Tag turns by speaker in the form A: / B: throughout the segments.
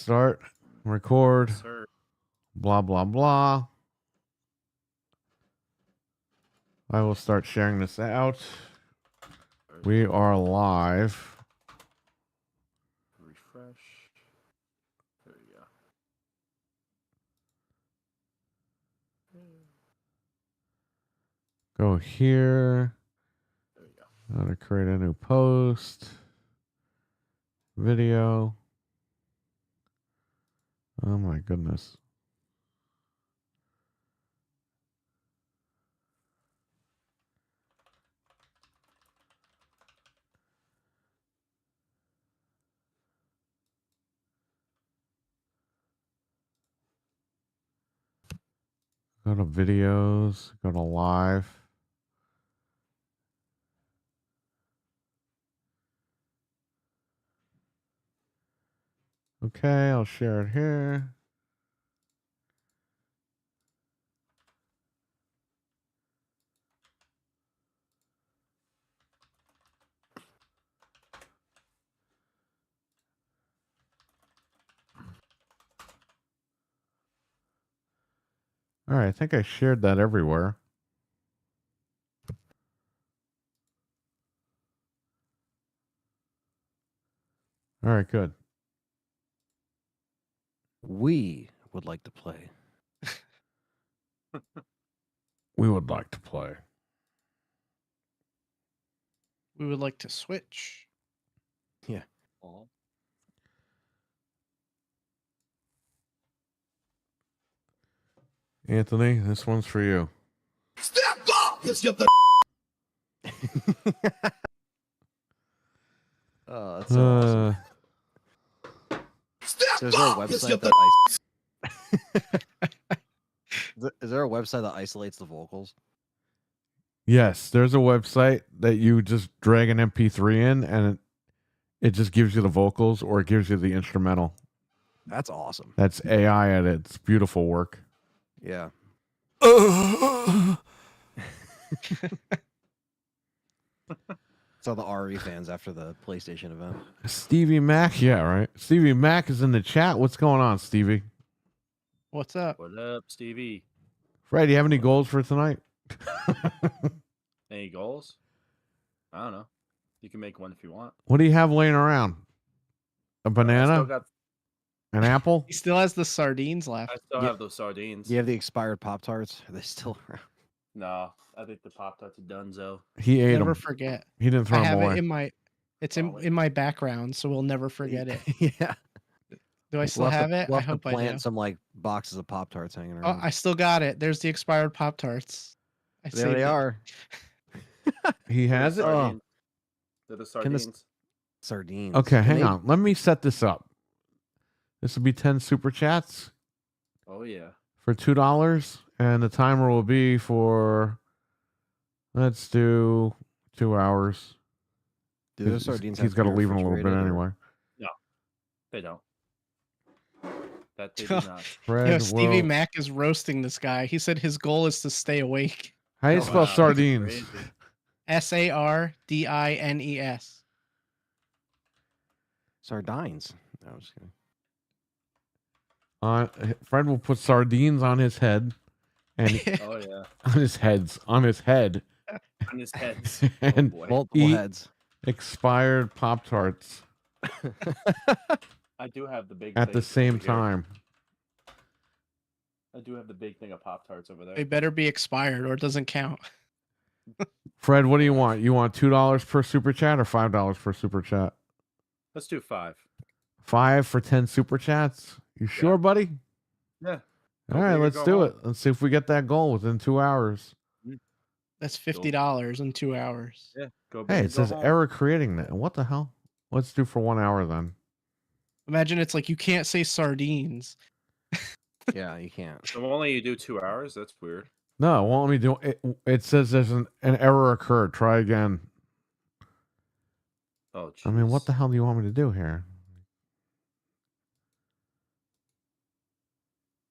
A: start, record,
B: Sir.
A: blah, blah, blah. I will start sharing this out. We are live.
B: Refresh. There you go.
A: Go here.
B: There you go.
A: How to create a new post. Video. Oh my goodness. Go to videos, go to live. Okay, I'll share it here. All right, I think I shared that everywhere. All right, good.
C: We would like to play.
A: We would like to play.
D: We would like to switch.
C: Yeah.
A: Anthony, this one's for you.
E: Step up! Let's get the
C: Oh, that's so awesome.
E: step
C: So is there a
E: up! Let's
C: website
E: get the
C: is there a website that isolates the vocals?
A: Yes, there's a website that you just drag an MP3 in and it just gives you the vocals or it gives you the instrumental.
C: That's awesome.
A: That's AI at its beautiful work.
C: Yeah. Saw the RE fans after the PlayStation event.
A: Stevie Mac, yeah, right. Stevie Mac is in the chat. What's going on, Stevie?
D: What's up?
B: What up, Stevie?
A: Fred, do you have any goals for tonight?
B: Any goals? I don't know. You can make one if you want.
A: What do you have laying around? A
B: I
A: banana?
B: still got.
A: An apple?
D: He still has the sardines
B: I
D: left.
B: still
C: Yeah.
B: have those sardines.
C: Do you have the expired Pop-Tarts? Are they still around?
B: No, I think the Pop Tarts are donezo.
A: He ate
D: Never
A: them.
D: forget.
A: He didn't throw
D: I
A: them
D: have
A: away.
D: it in my. It's in my background, so we'll never forget it.
C: Yeah.
D: Do I still have it?
C: We'll
D: I
C: have to
D: hope I
C: plant
D: do.
C: some like boxes of Pop-Tarts hanging
D: Oh,
C: around.
D: I still got it. There's the expired Pop Tarts.
C: There they are.
A: He has it?
C: Oh.
B: They're the
C: Can this-
B: sardines.
C: Sardines.
A: Okay,
C: Can
A: hang
C: they-
A: on. Let me set this up. This will be 10 super chats
B: Oh yeah.
A: for $2, and the timer will be for, let's do 2 hours.
C: Do those sardines
A: He's
C: have
A: got to
C: be
A: leave in a little bit
C: refrigerated, or-
A: anyway.
B: They don't. That they do not.
A: Fred,
D: Yo, Stevie
A: will-
D: Mac is roasting this guy. He said his goal is to stay awake.
A: How do you
B: Oh,
A: spell
B: wow, that's
A: sardines?
B: crazy.
D: Sardines.
C: Sardines. No, I'm just kidding.
A: Fred will put sardines on his head, and
B: Oh yeah.
A: on his head,
B: On his head.
A: and
B: Oh boy.
C: Multiple
A: Eat-
C: heads.
A: expired Pop-Tarts
B: I do have the big.
A: at the
B: thing
A: same
B: over here.
A: time.
B: I do have the big thing of Pop Tarts over there.
D: They better be expired or it doesn't count.
A: Fred, what do you want? You want $2 per super chat or $5 per super chat?
B: Let's do 5.
A: 5 for 10 super chats? You sure, buddy?
B: Yeah.
A: All right, let's do it. Let's see if we get that goal within 2 hours.
D: That's $50 in 2 hours.
B: Yeah. Go.
A: Hey,
B: big,
A: it
B: go
A: says
B: home.
A: error creating that. What the hell? Let's do for 1 hour then.
D: Imagine it's like you can't say sardines.
C: Yeah, you can't.
B: So only you do 2 hours. That's weird.
A: No, it won't let me do it. It says there's an error occurred. Try again.
B: Oh,
A: I mean, what
B: jeez.
A: the hell do you want me to do here?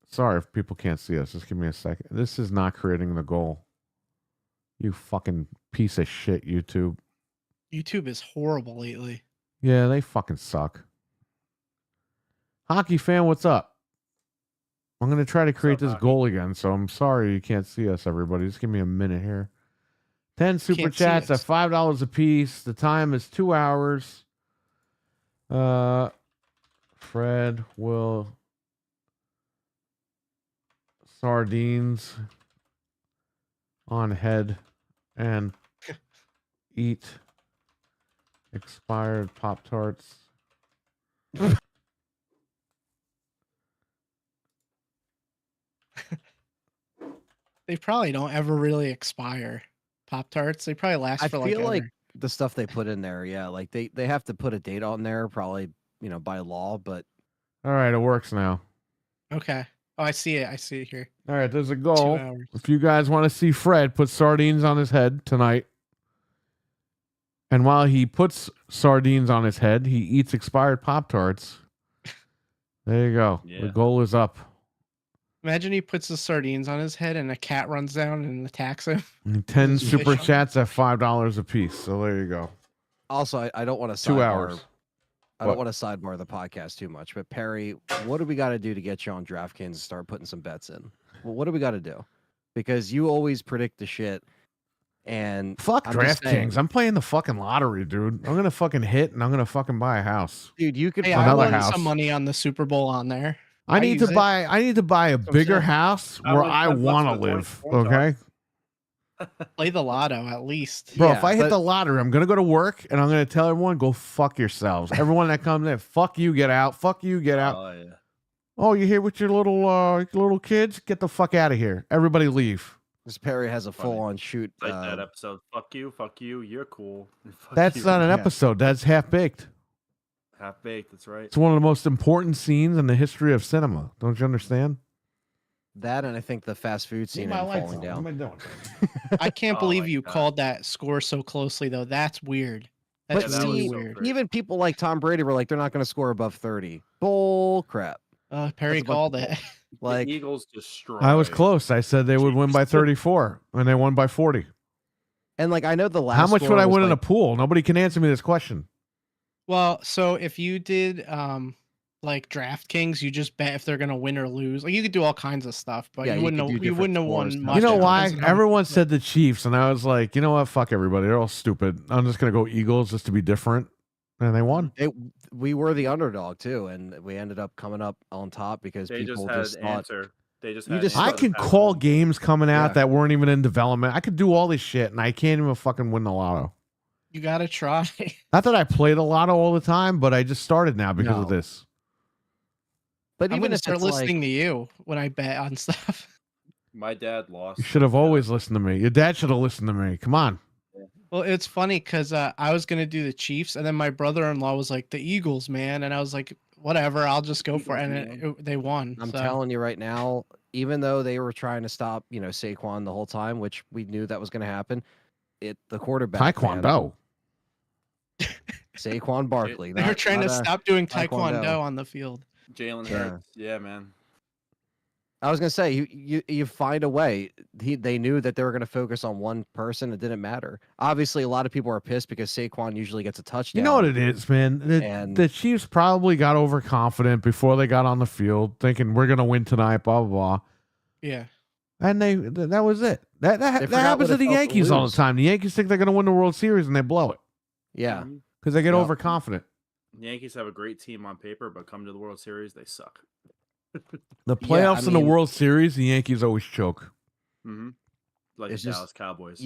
A: Sorry if people can't see us. Just give me a second. This is not creating the goal. You fucking piece of shit, YouTube.
D: YouTube is horrible lately.
A: Yeah, they fucking suck. Hockey fan, what's up? I'm going to try to create
B: up,
A: this
B: Hockey?
A: goal again, so I'm sorry you can't see us, everybody. Just give me a minute here. 10 super
D: Can't see
A: chats at
D: us.
A: $5 a piece. The time is 2 hours. Fred will sardines on head and eat expired Pop-Tarts.
D: They probably don't ever really expire. Pop Tarts, they probably last
C: I
D: for like
C: feel like
D: ever.
C: the stuff they put in there, yeah, like they have to put a date on there, probably by law. But
A: All right, it works now.
D: Okay. Oh, I see it. I see it here.
A: All right, there's a
D: 2
A: goal.
D: hours.
A: If you guys want to see Fred put sardines on his head tonight, and while he puts sardines on his head, he eats expired Pop-Tarts. There you go.
B: Yeah.
A: The goal is up.
D: Imagine he puts the sardines on his head and a cat runs down and attacks him.
A: And 10
D: This is
A: super
D: official.
A: chats at $5 a piece. So there you go.
C: also, I don't want to
A: 2 hours.
C: I don't want to sidebar the podcast too much. But Perry, what do we got to do to get you on DraftKings and start putting some bets in? Well, what do we got to do? Because you always predict the shit. And
A: Fuck
C: I'm just saying,
A: DraftKings. I'm playing the fucking lottery, dude. I'm going to fucking hit and I'm going to fucking buy a house.
C: dude, you could
D: Hey,
C: probably
D: I
A: Another
D: won
A: house.
D: some money on the Super Bowl on there.
A: I need to
D: use it.
A: buy a
C: I'm
A: bigger
C: saying.
A: house
B: I
A: where
B: won
A: I
B: 10 bucks
A: want to
B: for 20
A: live,
B: points,
A: okay?
D: Play the lotto at least.
A: Bro,
C: Yeah,
A: if I hit
C: but-
A: the lottery, I'm going to go to work and I'm going to tell everyone, go fuck yourselves. Everyone that comes in, fuck you, get out. Fuck you, get out.
B: Oh yeah.
A: Oh, you here with your little kids? Get the fuck out of here. Everybody leave.
C: this Perry has a
B: Funny.
C: full on shoot.
B: Like that episode. Fuck you, you're cool. Fuck
A: That's
B: you.
A: not an
C: Yeah.
A: episode. That's half-baked.
B: Half baked, that's right.
A: It's one of the most important scenes in the history of cinema. Don't you understand?
C: That, and I think the fast food scene and falling down.
A: What am I doing?
D: I can't
B: Oh
D: believe
B: my
D: you
B: God.
D: called that score so closely though. That's weird. That's
C: But
B: that
D: really
B: was so
D: weird.
B: crazy.
C: Even people like Tom Brady were like, they're not going to score above 30. Bull crap.
D: Perry
C: That's a bunch
D: called
C: of
D: it.
C: Like,
B: the Eagles destroyed.
A: I was close. I said they would win by 34, and they won by 40.
C: and like, I know the last.
A: How much
C: score
A: would I
C: was
A: win in a
C: like,
A: pool? Nobody can answer me this question.
D: Well, so if you did like DraftKings, you just bet if they're gonna win or lose. Like you could do all kinds of stuff, but
C: Yeah,
D: you
C: you
D: wouldn't
C: could do
D: know, you
C: different
D: wouldn't have
C: scores
D: won
C: and
D: much.
A: You know
C: Much
A: why?
D: depends on-
A: Everyone said the Chiefs, and I was like, you know what? Fuck everybody. They're all stupid. I'm just gonna go Eagles just to be different, and they won.
C: we were the underdog too, and we ended up coming up on top because
B: They just
C: people
B: had
C: just thought.
B: answer. They just
C: You
B: had
C: just-
B: answer
A: I
B: to
A: can
B: pass
A: call
B: on.
A: games coming out
C: Yeah.
A: that weren't even in development. I could do all this shit, and I can't even fucking win the lotto.
D: You gotta try.
A: Not that I play the lotto all the time, but I just started now because of
C: No.
A: this.
C: But
D: I'm
C: even
D: gonna
C: if
D: start
C: it's
D: listening
C: like,
D: to you when I bet on stuff.
B: My dad lost.
A: You should have always listened to me. Your dad should have listened to me. Come on.
D: Well, it's funny because I was gonna do the Chiefs, and then my brother-in-law was like the Eagles, man, and I was like, whatever, I'll just go for it, and they won.
C: I'm
D: so.
C: telling you right now, even though they were trying to stop, Saquon the whole time, which we knew that was going to happen, the quarterback, man,
A: Taekwondo.
C: Saquon Barkley.
D: They were trying to stop doing
C: Taekwondo.
D: taekwondo on the field.
B: Jalen
C: Yeah.
B: Hurts. Yeah, man.
C: I was gonna say you find a way. They knew that they were gonna focus on one person. It didn't matter. Obviously, a lot of people are pissed because Saquon usually gets a touchdown.
A: You know what it is, man?
C: And-
A: The Chiefs probably got overconfident before they got on the field, thinking we're gonna win tonight, blah blah blah.
D: Yeah.
A: And that was it. That
C: forgot
A: happens
C: what
A: to the
C: it felt to
A: Yankees all the
C: lose.
A: time. The Yankees think they're gonna win the World Series and they blow it
C: Yeah,
B: Mhm.
A: because they get
C: Yeah.
A: overconfident.
B: The Yankees have a great team on paper, but come to the World Series, they suck.
A: The
C: Yeah,
A: playoffs
C: I
A: and the
C: mean-
A: World Series, the Yankees always choke.
B: Mm-hmm. Like the
C: It's just-
B: Dallas Cowboys.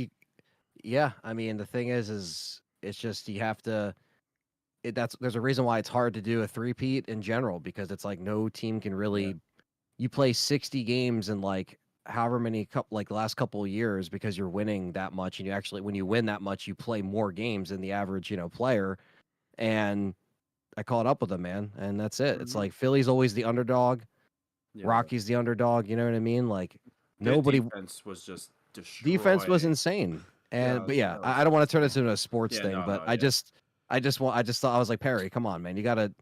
C: yeah. I mean, the thing is it's just you have to. There's a reason why it's hard to do a three-peat in general because it's like no team can really.
B: Yeah.
C: You play 60 games in like however many like the last couple of years because you're winning that much, and you actually when you win that much, you play more games than the average player, and I caught up with them, man, and that's it. It's
B: Mhm.
C: like Philly's always the underdog,
B: Yeah.
C: Rocky's the underdog. You know what I mean? Like
B: Their
C: nobody
B: defense was just destroyed.
C: defense was insane. And
B: Yeah,
C: but yeah,
B: that was-
C: I don't want to turn this into a sports
B: Yeah,
C: thing,
B: no,
C: but
B: no,
C: I
B: yeah.
C: just thought I was like Perry, come on, man, you gotta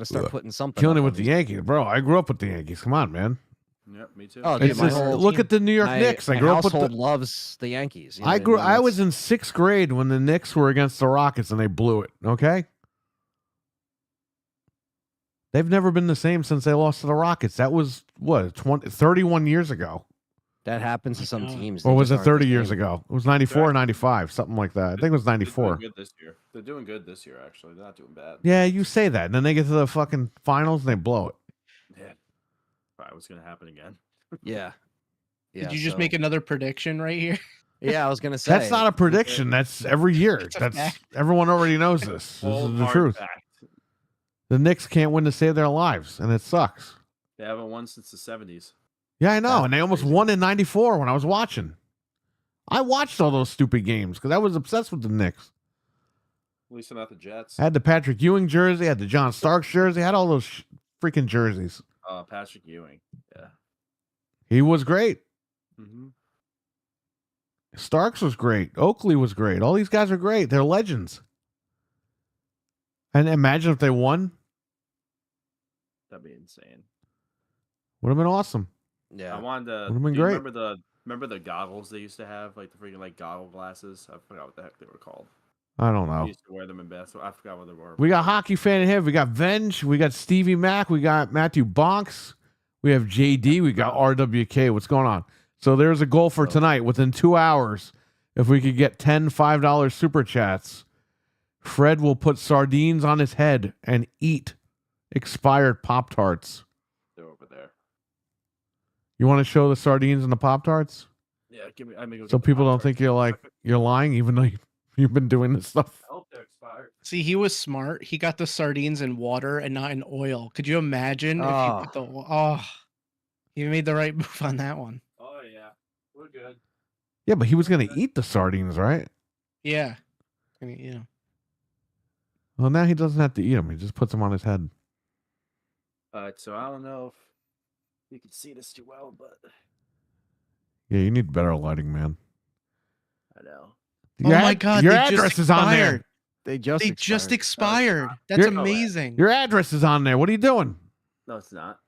C: start putting something.
A: Killing
C: up
A: it
C: on
A: with the
C: these-
A: Yankees, bro. I grew up with the Yankees. Come on, man.
B: Yep, me too.
C: Oh, dude,
A: It's
C: my
A: just,
C: whole
A: look
C: team-
A: at the New York
C: my,
A: Knicks. I
C: my
A: grew up with
C: household
A: the.
C: loves the Yankees. you know
A: I
C: what
A: grew.
C: mean?
A: I was
C: That's-
A: in 6th grade when the Knicks were against the Rockets and they blew it. Okay. They've never been the same since they lost to the Rockets. That was, what, 31 years ago?
C: That happens to some
D: God.
C: teams.
A: Or
C: They
A: was
C: just
A: it
C: aren't the
A: 30 years
C: same.
A: ago? It was 94 or 95, something like that. I think it was
B: They're
A: 94.
B: doing good this year. They're doing good this year, actually. They're not doing bad.
A: Yeah, you say that. And then they get to the fucking finals and they blow it.
B: Yeah. Probably what's going to happen again.
C: Yeah.
D: Did you just make another prediction right here?
C: Yeah, I was gonna say
A: That's not a prediction. That's every year.
D: It's a
A: That's
D: fact.
A: everyone already knows this. This
B: Cold,
A: is the
B: hard
A: truth.
B: fact.
A: The Knicks can't win to save their lives, and it sucks.
B: They haven't won since the 70s.
A: Yeah, I know.
B: That's
A: And they almost
B: crazy.
A: won in 94 when I was watching. I watched all those stupid games because I was obsessed with the Knicks.
B: At least they're not the Jets.
A: I had the Patrick Ewing jersey, I had the John Starks jersey, I had all those freaking jerseys.
B: Patrick Ewing. Yeah.
A: He was great.
B: Mm-hmm.
A: Starks was great. Oakley was great. All these guys are great. They're legends. And imagine if they won.
B: That'd be insane.
A: Would have been awesome.
C: Yeah.
B: I wanted to.
A: Would've been
B: do you
A: great.
B: Remember the goggles they used to have, like the freaking like goggle glasses? I forgot what the heck they were called.
A: I don't
B: I
A: know.
B: used to wear them in basketball. I forgot what they were.
A: We got Hockey Fan in here. We got Venge. We got Stevie Mack. We got Matthew Bonks. We have JD. We got RWK. What's going on? So there's a goal for tonight. Within 2 hours, if we could get 10 $5 super chats, Fred will put sardines on his head and eat expired Pop-Tarts.
B: They're over there.
A: You want to show the sardines and the Pop-Tarts?
B: Yeah, give me. I mean,
A: So people don't think you're lying, even though you've been doing this stuff.
B: I hope they're expired.
D: See, he was smart. He got the sardines in water and not in oil. Could you imagine if
C: Oh.
D: he put the he made the right move on that one.
B: Oh yeah, we're good.
A: Yeah, but he was going to eat the sardines, right?
D: Yeah. I mean, yeah.
A: Well, now he doesn't have to eat them. He just puts them on his head.
B: All right, so I don't know if you can see this too well, but
A: Yeah, you need better lighting, man.
B: I know.
D: Oh my God,
A: Your
D: they just
A: address is on there.
D: expired.
C: They just
D: They
C: expired.
D: expired. That's
A: You're-
D: amazing.
A: Your address is on there. What are you doing?
B: No, it's not.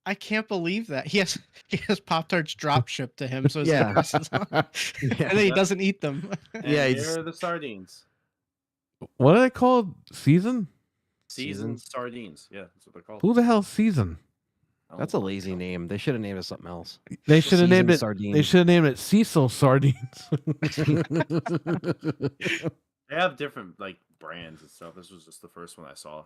D: I can't believe that. He has Pop-Tarts drop shipped to him, so his
C: Yeah.
D: address is on.
C: Yeah.
D: And then he doesn't eat them.
B: And
C: Yeah,
B: here
C: he's-
B: are the sardines.
A: What are they called? Season?
B: Seasoned sardines. Yeah, that's what they're called.
A: Who the hell's Season?
B: I don't
C: That's a
B: know.
C: lazy name. They should have named it something else.
A: They should have named
C: Seasoned
A: it.
C: sardines.
A: They should have named it Cecil Sardines.
B: They have different like brands and stuff. This was just the first one I saw.
A: All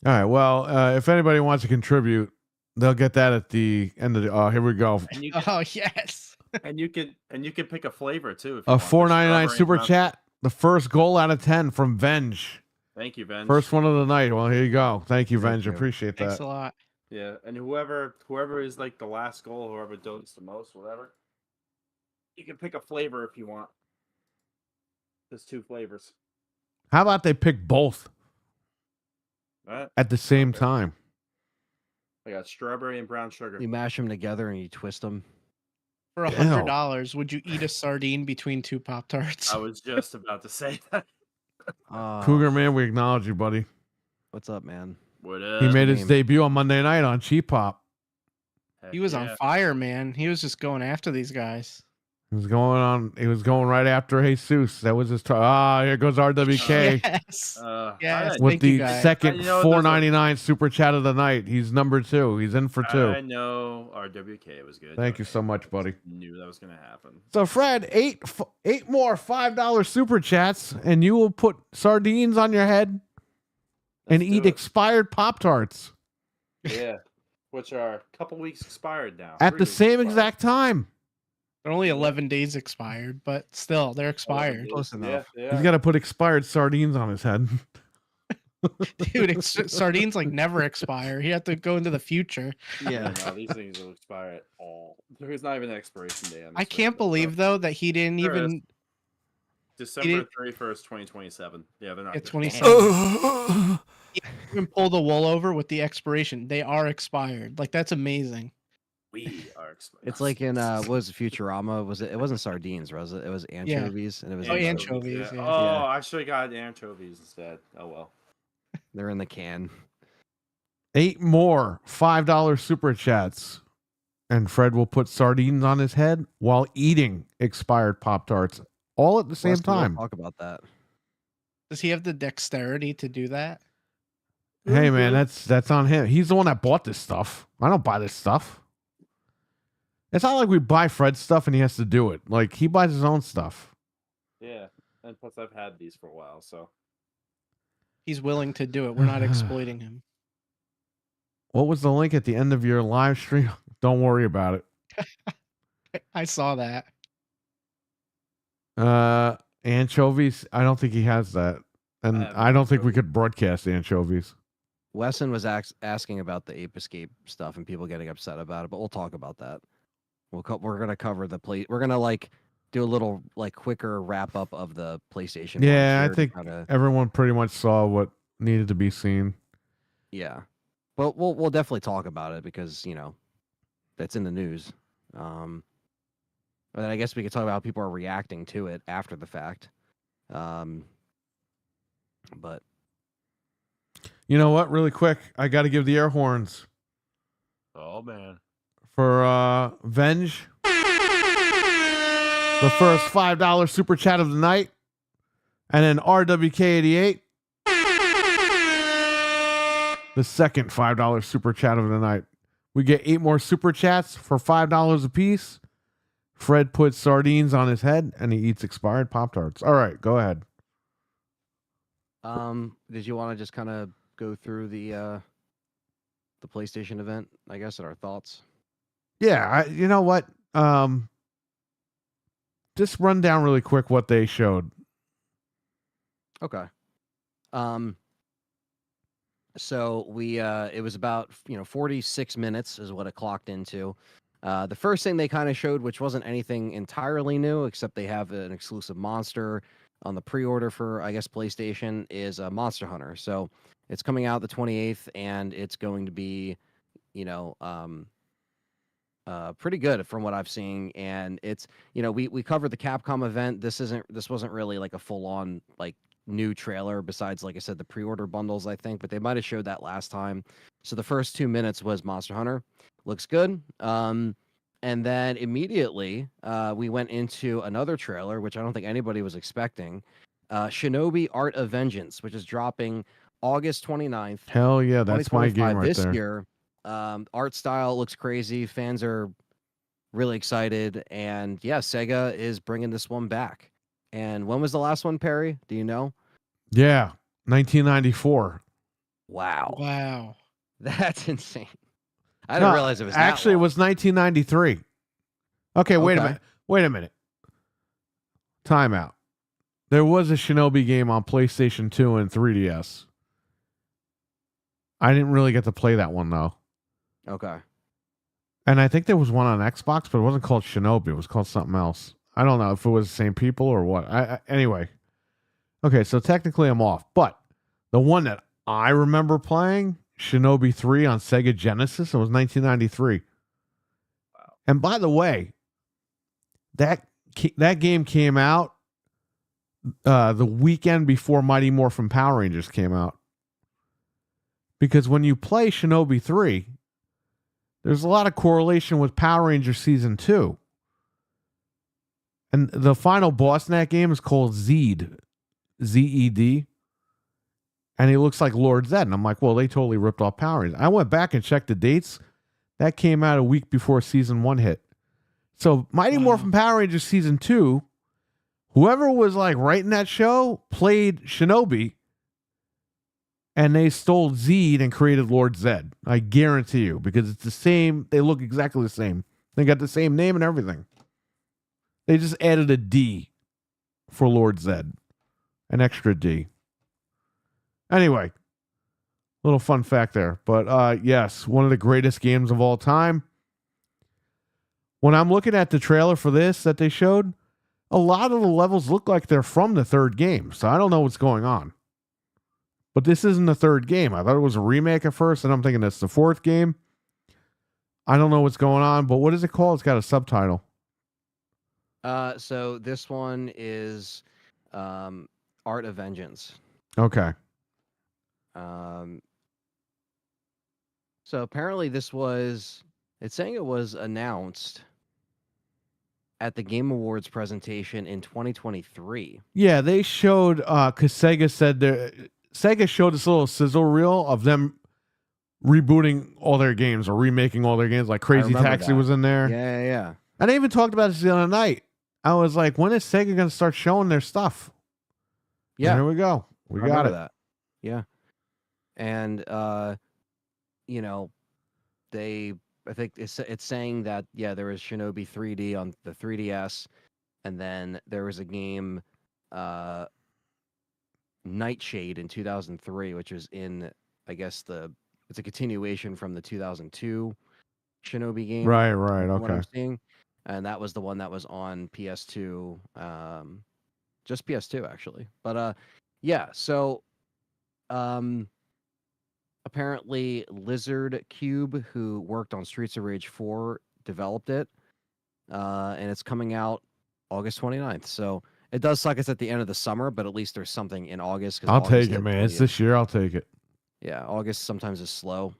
A: right. Well, if anybody wants to contribute, they'll get that at the end of the. Oh, here we go.
B: And you can,
D: Oh yes.
B: and you can pick a flavor too. If
A: A
B: you want. There's
A: $4.99
B: strawberry
A: super
B: and
A: chat. The first goal out of 10 from Venge.
B: Thank you, Ben.
A: First one of the night. Well, here you go. Thank you,
C: Thank
A: Venge.
C: you.
A: Appreciate
D: Thanks
A: that.
D: a lot.
B: Yeah, and whoever is like the last goal, whoever donates the most, whatever, you can pick a flavor if you want. There's 2 flavors.
A: How about they pick both
B: All right.
A: at the same
B: Okay.
A: time?
B: I got strawberry and brown sugar.
C: You mash them together and you twist them.
D: For $100, would you eat a sardine between 2 Pop-Tarts?
B: I was just about to say that.
A: Cougar Man, we acknowledge you, buddy.
C: What's up, man?
B: What
A: He
B: up?
A: made his
C: name.
A: debut on Monday night on Cheap Pop.
B: Heck
D: He was on
B: yeah.
D: fire, man. He was just going after these guys.
A: He was going right after Jesus. That was his here goes RWK
D: Yes. Yes.
B: I,
A: with
D: Thank you,
A: the
D: guys.
A: second
B: You know, there's a-
A: $4.99 super chat of the night. He's number 2. He's in for 2.
B: I know RWK was good.
A: Thank you so much, buddy.
B: Knew that was gonna happen.
A: So Fred, eight more $5 super chats, and you will put sardines on your head and
B: Let's do
A: eat
B: it.
A: expired Pop-Tarts
B: Yeah, which are a couple weeks expired now.
A: at
B: 3
A: the
B: weeks
A: same
B: expired.
A: exact time.
D: They're only 11 days expired, but still, they're expired.
C: Close enough.
B: Yeah,
A: He's got to put expired sardines on his head.
D: Dude, sardines like never expire. You have to go into the future.
C: Yeah.
B: No, these things will expire at all. There's not even an expiration date. on
D: I
B: this
D: can't
B: thing,
D: believe
B: so-
D: though that he didn't
B: There
D: even
B: December 31st, 2027. Yeah, they're not.
D: get
B: good.
D: 27. Even pull the wool over with the expiration. They are expired. Like that's amazing.
B: We are expired.
C: It's like in what was it, Futurama? It wasn't sardines, was it? It was anchovies, and it was
D: Oh,
C: anchovies.
D: anchovies, yeah.
B: Oh,
C: Yeah.
B: I should have got anchovies instead. Oh well.
C: They're in the can.
A: 8 more $5 super chats, and Fred will put sardines on his head while eating expired Pop-Tarts all at the same
C: Weston, we'll
A: time.
C: talk about that.
D: Does he have the dexterity to do that?
A: Hey man, that's on him. He's the one that bought this stuff. I don't buy this stuff. It's not like we buy Fred's stuff and he has to do it. Like he buys his own stuff.
B: Yeah, and plus I've had these for a while, so
D: He's willing to do it. We're not exploiting him.
A: What was the link at the end of your live stream? Don't worry about it.
D: I saw that.
A: Anchovies. I don't think he has that, and I don't think we could broadcast anchovies.
C: Wesson was asking about the Ape Escape stuff and people getting upset about it, but we'll talk about that. We're gonna cover the play. We're gonna like do a little like quicker wrap up of the PlayStation.
A: Yeah,
C: one
A: I think
C: kinda,
A: everyone pretty much saw what needed to be seen.
C: yeah. Well, we'll definitely talk about it because that's in the news. But then I guess we could talk about how people are reacting to it after the fact. But
A: You know what? Really quick, I got to give the air horns
B: oh man.
A: for Venge. The first $5 super chat of the night. And then RWK88. The second $5 super chat of the night. We get 8 more super chats for $5 a piece. Fred puts sardines on his head and he eats expired Pop-Tarts. All right, go ahead.
C: did you want to just kind of go through the PlayStation event, I guess, and our thoughts?
A: Yeah, you know what? Just run down really quick what they showed.
C: Okay. So we it was about 46 minutes is what it clocked into. The first thing they kind of showed, which wasn't anything entirely new, except they have an exclusive monster on the pre-order for, I guess, PlayStation, is a Monster Hunter. So it's coming out the 28th, and it's going to be, pretty good from what I've seen. And it's, we covered the Capcom event. This wasn't really like a full-on like new trailer besides, like I said, the pre-order bundles, I think, but they might have showed that last time. So the first 2 minutes was Monster Hunter. Looks good. And then immediately we went into another trailer, which I don't think anybody was expecting. Shinobi Art of Vengeance, which is dropping August 29th.
A: Hell yeah, that's my game right
C: this
A: there.
C: year. Art style looks crazy. Fans are really excited. And yeah, Sega is bringing this one back. And when was the last one, Perry? Do you know?
A: Yeah, 1994.
C: Wow.
D: Wow.
C: That's insane. I didn't realize it was
A: actually, it was 1993. Okay, wait a
C: Okay.
A: minute. Wait a minute. Time out. There was a Shinobi game on PlayStation 2 and 3DS. I didn't really get to play that one, though.
C: Okay.
A: And I think there was one on Xbox, but it wasn't called Shinobi. It was called something else. I don't know if it was the same people or what. Anyway. Okay, so technically I'm off. But the one that I remember playing, Shinobi 3 on Sega Genesis, it was 1993.
B: Wow.
A: And by the way, that game came out the weekend before Mighty Morphin Power Rangers came out. Because when you play Shinobi 3, there's a lot of correlation with Power Rangers Season 2. And the final boss in that game is called Zed. Z-E-D. And he looks like Lord Zed. And I'm like, well, they totally ripped off Power Rangers. I went back and checked the dates. That came out a week before Season 1 hit. So Mighty Morphin Power Rangers Season 2, whoever was like writing that show played Shinobi. And they stole Zed and created Lord Zed. I guarantee you. Because it's the same. They look exactly the same. They got the same name and everything. They just added a D for Lord Zed. An extra D. Anyway, little fun fact there. But yes, one of the greatest games of all time. When I'm looking at the trailer for this that they showed, a lot of the levels look like they're from the third game. So I don't know what's going on. But this isn't the third game. I thought it was a remake at first, and I'm thinking it's the fourth game. I don't know what's going on, but what is it called? It's got a subtitle.
C: So this one is Art of Vengeance.
A: Okay.
C: So apparently it's saying it was announced at the Game Awards presentation in 2023.
A: Yeah, they showed, because Sega said Sega showed this little sizzle reel of them rebooting all their games or remaking all their games. Like Crazy
C: remember
A: Taxi
C: that.
A: was in there.
C: Yeah.
A: And I even talked about this the other night. I was like, when is Sega going to start showing their stuff?
C: Yeah.
A: And here we go. We
C: I
A: got
C: remember
A: it.
C: that. Yeah. And you know, I think it's saying that there was Shinobi 3D on the 3DS, and then there was a game Nightshade in 2003, which is in, I guess, it's a continuation from the 2002 Shinobi game.
A: Right.
C: from what I'm
A: Okay.
C: seeing. And that was the one that was on PS2, just PS2 actually. But yeah, so apparently Lizard Cube, who worked on Streets of Rage 4, developed it, and it's coming out August 29th. So it does suck it's at the end of the summer, but at least there's something in August.
A: I'll
C: August
A: take
C: is
A: it, man. It's
C: 20th.
A: this year. I'll take it.
C: Yeah, August sometimes is slow.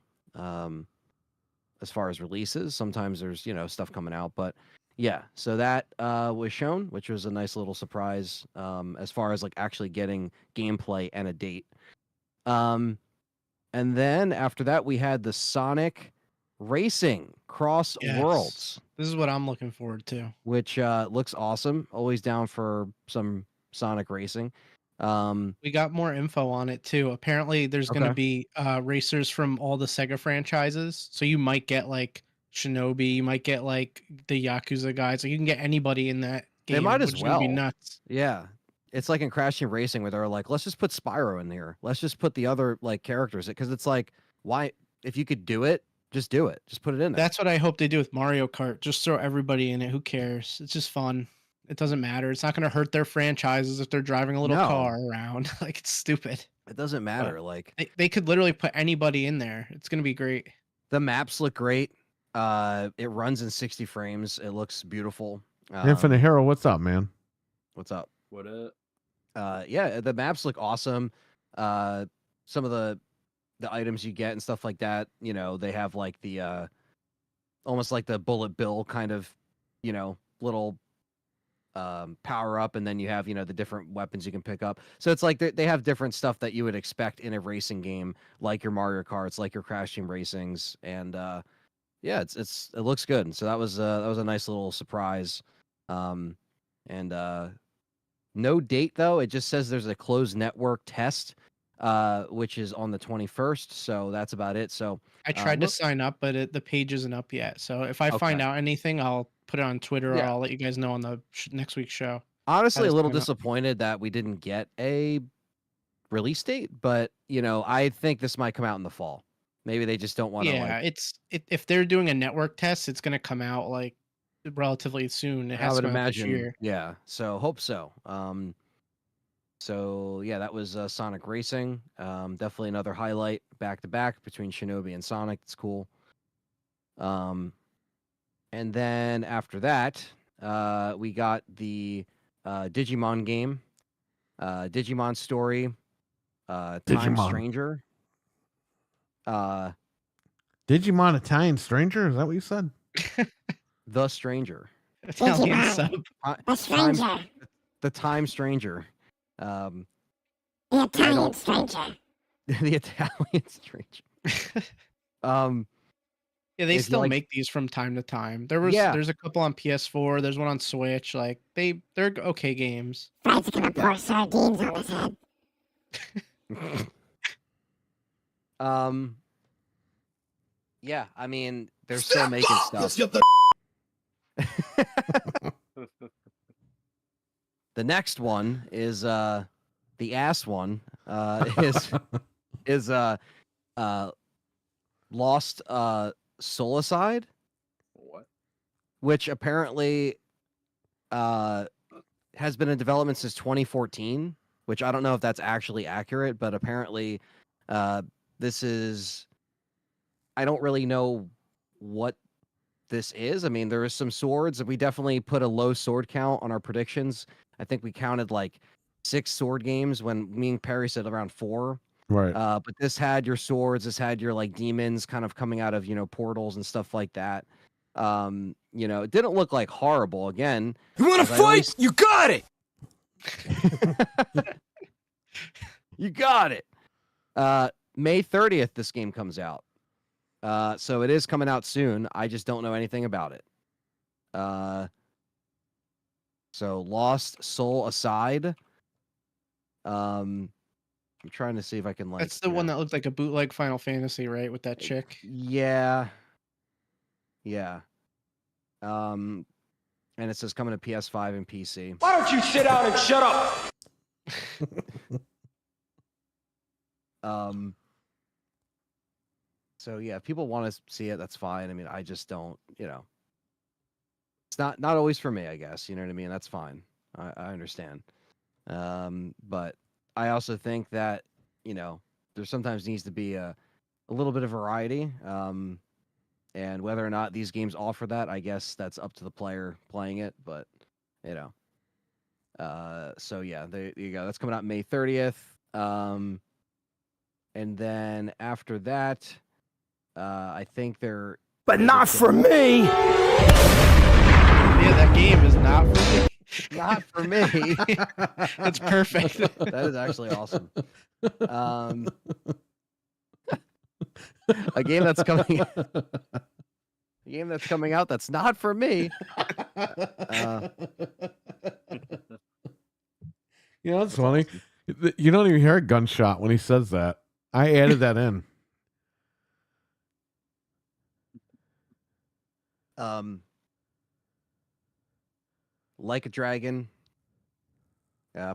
C: As far as releases, sometimes there's stuff coming out, but yeah. So that was shown, which was a nice little surprise. As far as like actually getting gameplay and a date. And then after that, we had the Sonic Racing Cross Worlds,
D: This is what I'm looking forward to.
C: which looks awesome. Always down for some Sonic racing.
D: We got more info on it too. Apparently, there's going to
C: Okay.
D: be racers from all the Sega franchises. So you might get like Shinobi, you might get like the Yakuza guys. Like you can get anybody in that game.
C: They might as
D: which is gonna be
C: well.
D: nuts.
C: Yeah. It's like in Crash Team Racing where they're like, let's just put Spyro in here. Let's just put the other like characters. Because it's like, why? If you could do it, just do it. Just put it in there.
D: That's what I hope they do with Mario Kart. Just throw everybody in it. Who cares? It's just fun. It doesn't matter. It's not going to hurt their franchises if they're driving a little
C: No.
D: car around. Like it's stupid.
C: It doesn't matter. Like
D: They could literally put anybody in there. It's going to be great.
C: the maps look great. It runs in 60 frames. It looks beautiful.
A: Infinite Hero, what's up, man?
C: What's up?
B: What up?
C: Yeah, the maps look awesome. Some of the items you get and stuff like that, they have like the almost like the Bullet Bill kind of, little power up, and then you have the different weapons you can pick up. So it's like they have different stuff that you would expect in a racing game, like your Mario Karts, like your Crash Team Racings, and yeah, it looks good. So that was a nice little surprise. And no date though. It just says there's a closed network test, which is on the 21st. So that's about it. So
D: I tried to
C: look-
D: sign up, but the page isn't up yet. So if I find
C: Okay.
D: out anything, I'll put it on Twitter or
C: Yeah.
D: I'll let you guys know on the next week's show.
C: honestly,
D: to
C: a little
D: sign up.
C: disappointed that we didn't get a release date, but I think this might come out in the fall. Maybe they just don't want to.
D: Yeah, if they're doing a network test, it's going to come out like relatively soon. It
C: I
D: has
C: would
D: to come out this
C: imagine.
D: year.
C: Yeah. So hope so. So yeah, that was Sonic Racing. Definitely another highlight back to back between Shinobi and Sonic. It's cool. And then after that, we got the Digimon game, Digimon Story, Time
A: Digimon.
C: Stranger.
A: Digimon Italian Stranger? Is that what you said?
C: The Stranger.
D: Italian
F: Digimon.
D: sub.
F: A stranger.
C: The Time Stranger.
F: The Italian stranger.
C: The Italian Stranger.
D: Yeah, they
C: If you
D: still
C: like-
D: make these from time to time.
C: Yeah.
D: There's a couple on PS4. There's one on Switch. Like they're okay games.
F: Fred's gonna pour sardines on his head.
C: Yeah, I mean, they're still making stuff.
E: Let's get the
C: The next one is the ass one is Lost Solicide,
B: What?
C: which apparently has been in development since 2014, which I don't know if that's actually accurate, but apparently this is, I don't really know what this is. I mean, there is some swords. We definitely put a low sword count on our predictions. I think we counted like 6 sword games when me and Perry said around 4.
A: Right.
C: But this had your swords, this had your like demons kind of coming out of, portals and stuff like that. It didn't look like horrible. Again,
E: You want
C: As
E: to
C: I
E: fight?
C: always-
E: You got it.
C: you got it. May 30th, this game comes out. So it is coming out soon. I just don't know anything about it. So Lost Soul Aside. I'm trying to see if I can like.
D: That's the one that looked like a bootleg Final Fantasy, right? With that chick.
C: Yeah. And it says coming to PS5 and PC.
E: Why don't you sit down and shut up?
C: So yeah, if people want to see it, that's fine. I mean, I just don't, it's not always for me, I guess. You know what I mean? That's fine. I understand. But I also think that, there sometimes needs to be a little bit of variety. And whether or not these games offer that, I guess that's up to the player playing it. But, so yeah, there you go. That's coming out May 30th. And then after that, I think they're.
E: But not for me.
D: Yeah, that game is not for me.
C: Not for me.
D: That's perfect.
C: That is actually awesome. A game that's coming. A game that's coming out that's not for me.
A: It's funny. You don't even hear a gunshot when he says that. I added that in.
C: Like a Dragon,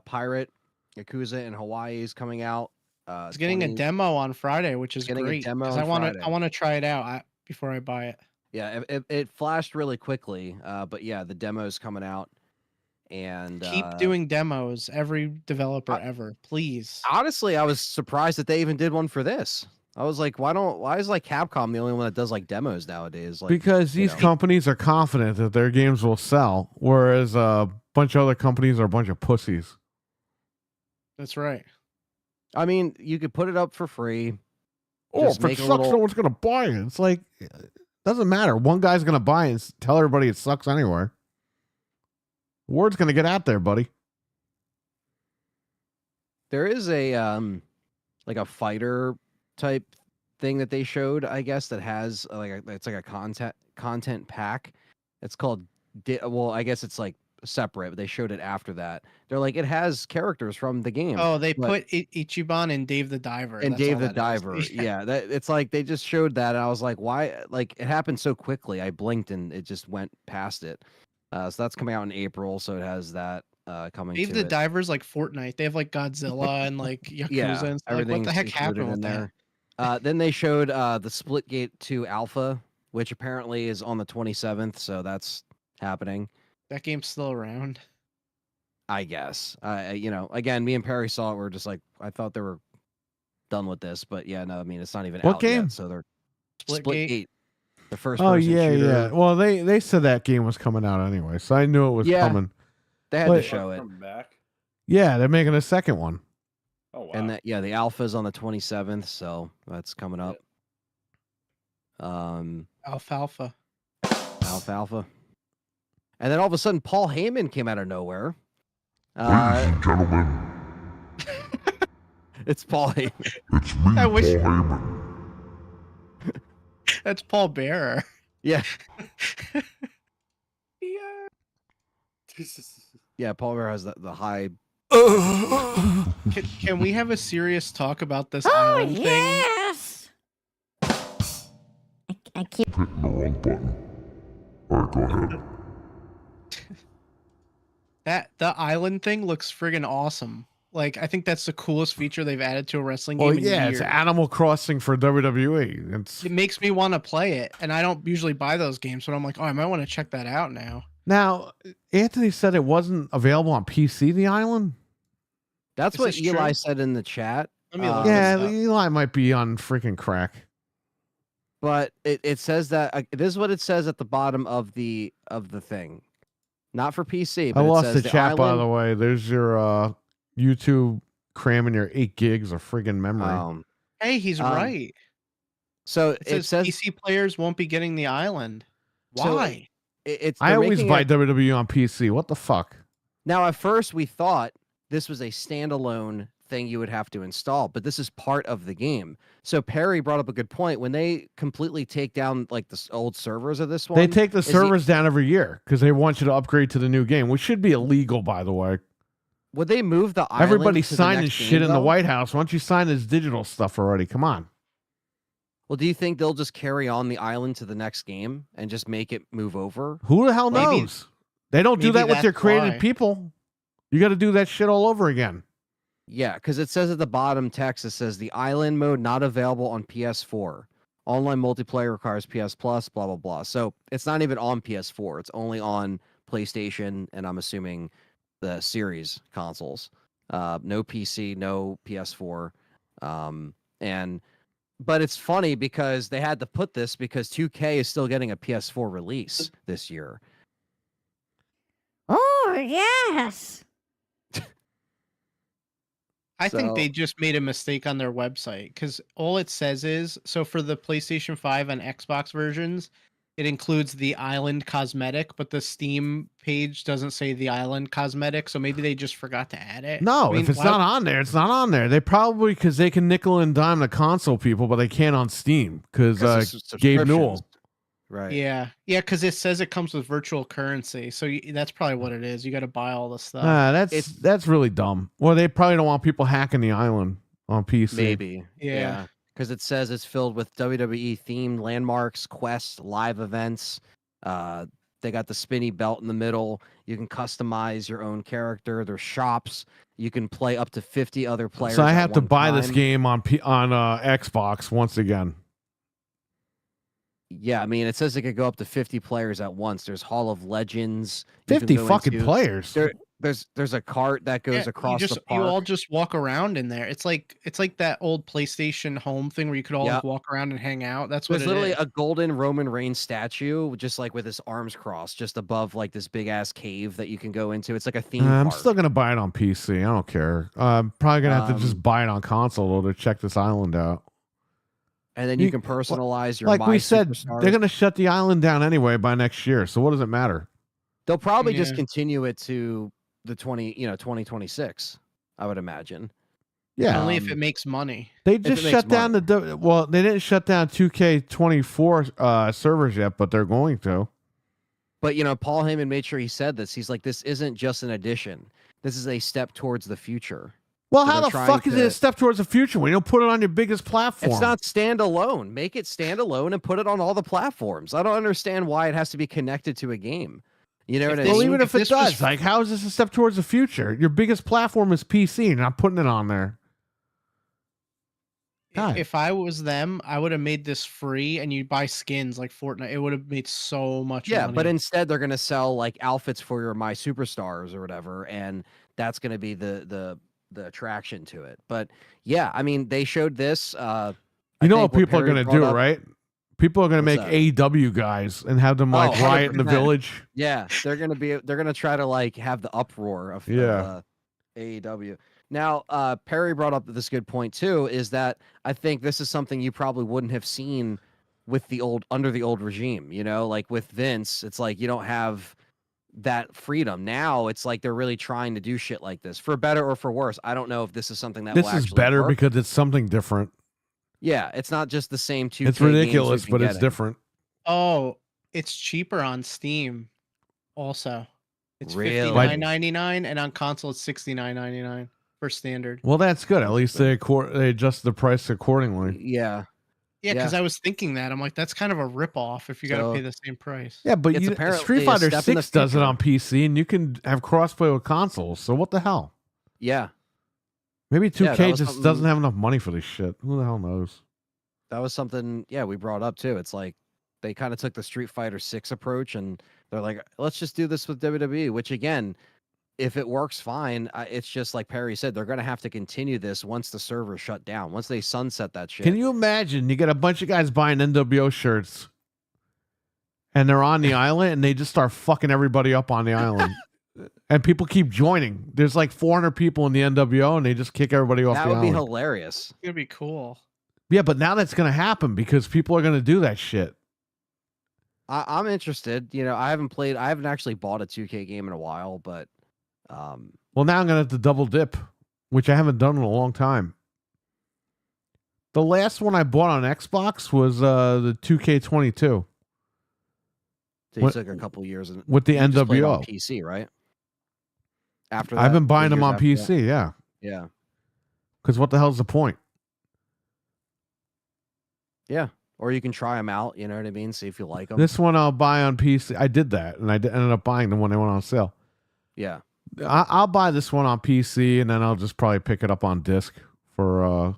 C: Pirate, Yakuza in Hawaii is coming out.
D: It's getting a demo on Friday, which is
C: Getting a
D: great.
C: demo
D: 'cause
C: on
D: I want
C: Friday.
D: to try it out before I buy it.
C: Yeah, it flashed really quickly, but yeah, the demo is coming out, and
D: Keep doing demos, every developer ever, please.
C: honestly, I was surprised that they even did one for this. I was like, why is like Capcom the only one that does like demos nowadays? Like,
A: Because these companies are confident that their games will sell, whereas a bunch of other companies are a bunch of pussies.
D: That's right.
C: I mean, you could put it up for free.
A: Oh,
C: Just
A: if it
C: make a
A: sucks,
C: little-
A: no one's going to buy it. It's like, doesn't matter. One guy's going to buy it and tell everybody it sucks anyway. Word's going to get out there, buddy.
C: There is a like a fighter type thing that they showed, I guess, that has it's like a content pack. It's called well, I guess it's like separate, but they showed it after that. They're like, it has characters from the game.
D: Oh, they
C: but-
D: put Ichiban and Dave the Diver.
C: and
D: That's
C: Dave
D: all
C: the
D: that is.
C: Diver. Yeah, it's like they just showed that, and I was like, why? Like, it happened so quickly. I blinked and it just went past it. So that's coming out in April, so it has that coming.
D: Dave
C: to
D: the
C: it.
D: Diver's like Fortnite. They have like Godzilla and like Yakuza
C: Yeah,
D: and stuff. Like, what
C: everything's
D: the heck
C: included
D: happened with
C: in
D: that?
C: there. Then they showed the Splitgate 2 Alpha, which apparently is on the 27th, so that's happening.
D: That game's still around.
C: I guess. Again, me and Perry saw it. We're just like, I thought they were done with this, but yeah, no, I mean, it's not even
A: What
C: out
A: game?
C: yet. So they're
D: Splitgate.
C: Splitgate, the first.
A: Oh,
C: person
A: yeah,
C: shooter.
A: yeah. Well, they said that game was coming out anyway, so I knew it was
C: Yeah.
A: coming.
C: They had
A: But-
C: to show it.
B: Coming back.
A: Yeah, they're making a second one.
B: Oh wow.
C: And the alpha's on the 27th, so that's coming up.
D: Alfalfa.
C: Alfalfa. And then all of a sudden, Paul Heyman came out of nowhere.
G: Ladies and gentlemen,
C: It's Paul Heyman.
G: it's me,
D: I wish-
G: Paul Heyman.
D: That's Paul Bearer.
C: Yeah,
B: Yeah.
C: yeah. Paul Bearer has the high.
D: Can we have a serious talk about this
F: Oh,
D: island thing?
F: yes! I keep
G: Hitting the wrong button. Alright, go ahead.
D: The island thing looks friggin' awesome. Like, I think that's the coolest feature they've added to a wrestling game.
A: Well,
D: in
A: yeah,
D: years.
A: it's Animal Crossing for WWE. It's
D: It makes me want to play it, and I don't usually buy those games, but I'm like, oh, I might want to check that out now.
A: now. Anthony said it wasn't available on PC. The island.
C: That's
D: Is
C: what
D: this
C: Eli
D: true?
C: said in the chat.
D: Let me look
A: Yeah,
D: this up.
A: Eli might be on freaking crack.
C: But it says that this is what it says at the bottom of the thing, not for PC.
A: I
C: But
A: lost
C: it
A: the
C: says
A: chat, by
C: island-
A: the way. There's your YouTube cramming your 8 gigs of friggin' memory.
D: Hey, he's
C: Um,
D: right.
C: So
D: It says PC players won't be getting the island.
C: So
D: Why?
C: it's.
A: I
C: they're
A: always
C: making
A: buy
C: it-
A: WWE on PC. What the fuck?
C: Now, at first, we thought this was a standalone thing you would have to install, but this is part of the game. So Perry brought up a good point. When they completely take down like the old servers of this one,
A: They take the
C: is
A: servers down every year because they want you to upgrade to the new game, which should be illegal, by the way.
C: would they move the island
A: Everybody's
C: to the
A: signing
C: next
A: shit
C: game,
A: in the
C: though?
A: White House. Why don't you sign this digital stuff already? Come on.
C: Well, do you think they'll just carry on the island to the next game and just make it move over?
A: Who the hell
D: Maybe-
A: knows? They don't do
D: maybe
A: that with their
D: that's
A: created
D: why.
A: people. You got to do that shit all over again.
C: Yeah, because it says at the bottom text, it says the island mode not available on PS4. Online multiplayer requires PS Plus, blah, blah, blah. So it's not even on PS4. It's only on PlayStation, and I'm assuming the series consoles. No PC, no PS4. But it's funny because they had to put this because 2K is still getting a PS4 release this year.
F: Oh, yes.
D: I think
C: So-
D: they just made a mistake on their website because all it says is so for the PlayStation 5 and Xbox versions, it includes the island cosmetic, but the Steam page doesn't say the island cosmetic. So maybe they just forgot to add it.
A: No,
D: I mean,
A: if it's
D: why-
A: not on there, it's not on there. They probably, because they can nickel and dime the console people, but they can't on Steam because
C: 'Cause it's
A: Gabe
C: subscriptions.
A: Newell.
C: Right.
D: Yeah, because it says it comes with virtual currency, so that's probably what it is. You got to buy all the stuff.
A: That's really dumb. Well, they probably don't want people hacking the island on PC.
C: Maybe.
D: Yeah.
C: Because it says it's filled with WWE themed landmarks, quests, live events. They got the spinny belt in the middle. You can customize your own character. There's shops. You can play up to 50 other players.
A: So I
C: at
A: have to
C: one
A: buy this
C: time.
A: game on Xbox once again.
C: Yeah, I mean, it says it could go up to 50 players at once. There's Hall of Legends. you can
A: 50
C: go
A: fucking
C: into-
A: players.
C: There's a cart that goes
D: Yeah,
C: across
D: you
C: the
D: just
C: park.
D: you all just walk around in there. It's like that old PlayStation Home thing where you could all
C: Yeah.
D: like, walk around and hang out. That's what
C: There's
D: it
C: literally
D: is.
C: a golden Roman Reigns statue, just like with his arms crossed, just above like this big ass cave that you can go into. It's like a theme
A: I'm
C: park.
A: still gonna buy it on PC. I don't care. I'm probably gonna have to
C: Um,
A: just buy it on console though, to check this island out.
C: And then
A: you-
C: you can personalize your
A: Like
C: My
A: we said,
C: Superstars.
A: they're gonna shut the island down anyway by next year. So what does it matter?
C: They'll probably just
D: Yeah.
C: continue it to the 2026, I would imagine.
A: Yeah,
D: Only if
C: um,
D: it makes money.
A: they
C: it
A: just
C: makes
A: shut down
C: money.
A: well, they didn't shut down 2K24 servers yet, but they're going to.
C: But Paul Heyman made sure he said this. He's like, this isn't just an addition. This is a step towards the future.
A: Well,
C: So
A: how
C: they're
A: the
C: trying
A: fuck is it a
C: to-
A: step towards the future when you don't put it on your biggest platform?
C: It's not standalone. Make it standalone and put it on all the platforms. I don't understand why it has to be connected to a game. You know
D: If
C: what I
D: this-
A: Well,
C: mean?
A: even if it
D: this was-
A: does, like, how is this a step towards the future? Your biggest platform is PC. You're not putting it on there. God.
D: If I was them, I would have made this free and you buy skins like Fortnite. It would have made so much
C: Yeah,
D: money.
C: but instead they're gonna sell like outfits for your My Superstars or whatever, and that's gonna be the attraction to it. But yeah, I mean, they showed this.
A: You know what people are going to do, right? People are going to
C: What's
A: make
C: that?
A: AEW guys and have them like
C: Oh,
A: riot in the
C: 100%.
A: village.
C: Yeah, they're gonna try to like have the uproar of
A: Yeah.
C: AEW. Now, Perry brought up this good point too, is that I think this is something you probably wouldn't have seen with under the old regime. Like with Vince, it's like you don't have that freedom. Now it's like they're really trying to do shit like this for better or for worse. I don't know if this is something that
A: This
C: will
A: is
C: actually
A: better
C: work.
A: because it's something different.
C: Yeah, it's not just the same 2K
A: It's
C: games we've
A: ridiculous,
C: been
A: but it's
C: getting.
A: different.
D: Oh, it's cheaper on Steam also. It's
C: Really?
D: $59.99 and on console it's $69.99 for standard.
A: Well, that's good. At least they adjust the price accordingly.
C: Yeah.
D: Yeah, because I was thinking that. I'm like, that's kind of a ripoff if you got to
C: So-
D: pay the same price.
A: Yeah, but
C: It's apparently
A: Street
C: a
A: Fighter
C: step in the
A: 6 does it
C: future.
A: on PC, and you can have crossplay with consoles. So what the hell?
C: Yeah.
A: Maybe
C: Yeah,
A: 2K
C: that was
A: just
C: something-
A: doesn't have enough money for this shit. Who the hell knows?
C: That was something, we brought up too. It's like they kind of took the Street Fighter 6 approach and they're like, let's just do this with WWE, which again, if it works fine, it's just like Perry said, they're going to have to continue this once the server shut down, once they sunset that shit.
A: Can you imagine? You get a bunch of guys buying NWO shirts, and they're on the island, and they just start fucking everybody up on the island, and people keep joining. There's like 400 people in the NWO, and they just kick everybody off
C: That
A: the
C: would be
A: island.
C: hilarious.
D: It's going to be cool.
A: Yeah, but now that's gonna happen because people are gonna do that shit.
C: I'm interested. I haven't actually bought a 2K game in a while, but
A: Well, now I'm gonna have to double dip which I haven't done in a long time. The last one I bought on Xbox was the 2K22
C: So you
A: What-
C: took a couple years and
A: with the
C: you just played on
A: NWO.
C: PC, right? After that,
A: I've been
C: the
A: buying them
C: years
A: on
C: after that?
A: PC, yeah.
C: Yeah.
A: Because what the hell's the point?
C: Yeah. Or you can try them out, you know what I mean? See if you like them.
A: This one I'll buy on PC. I did that, and I ended up buying them when they went on sale.
C: Yeah.
A: I'll buy this one on PC, and then I'll just probably pick it up on disc for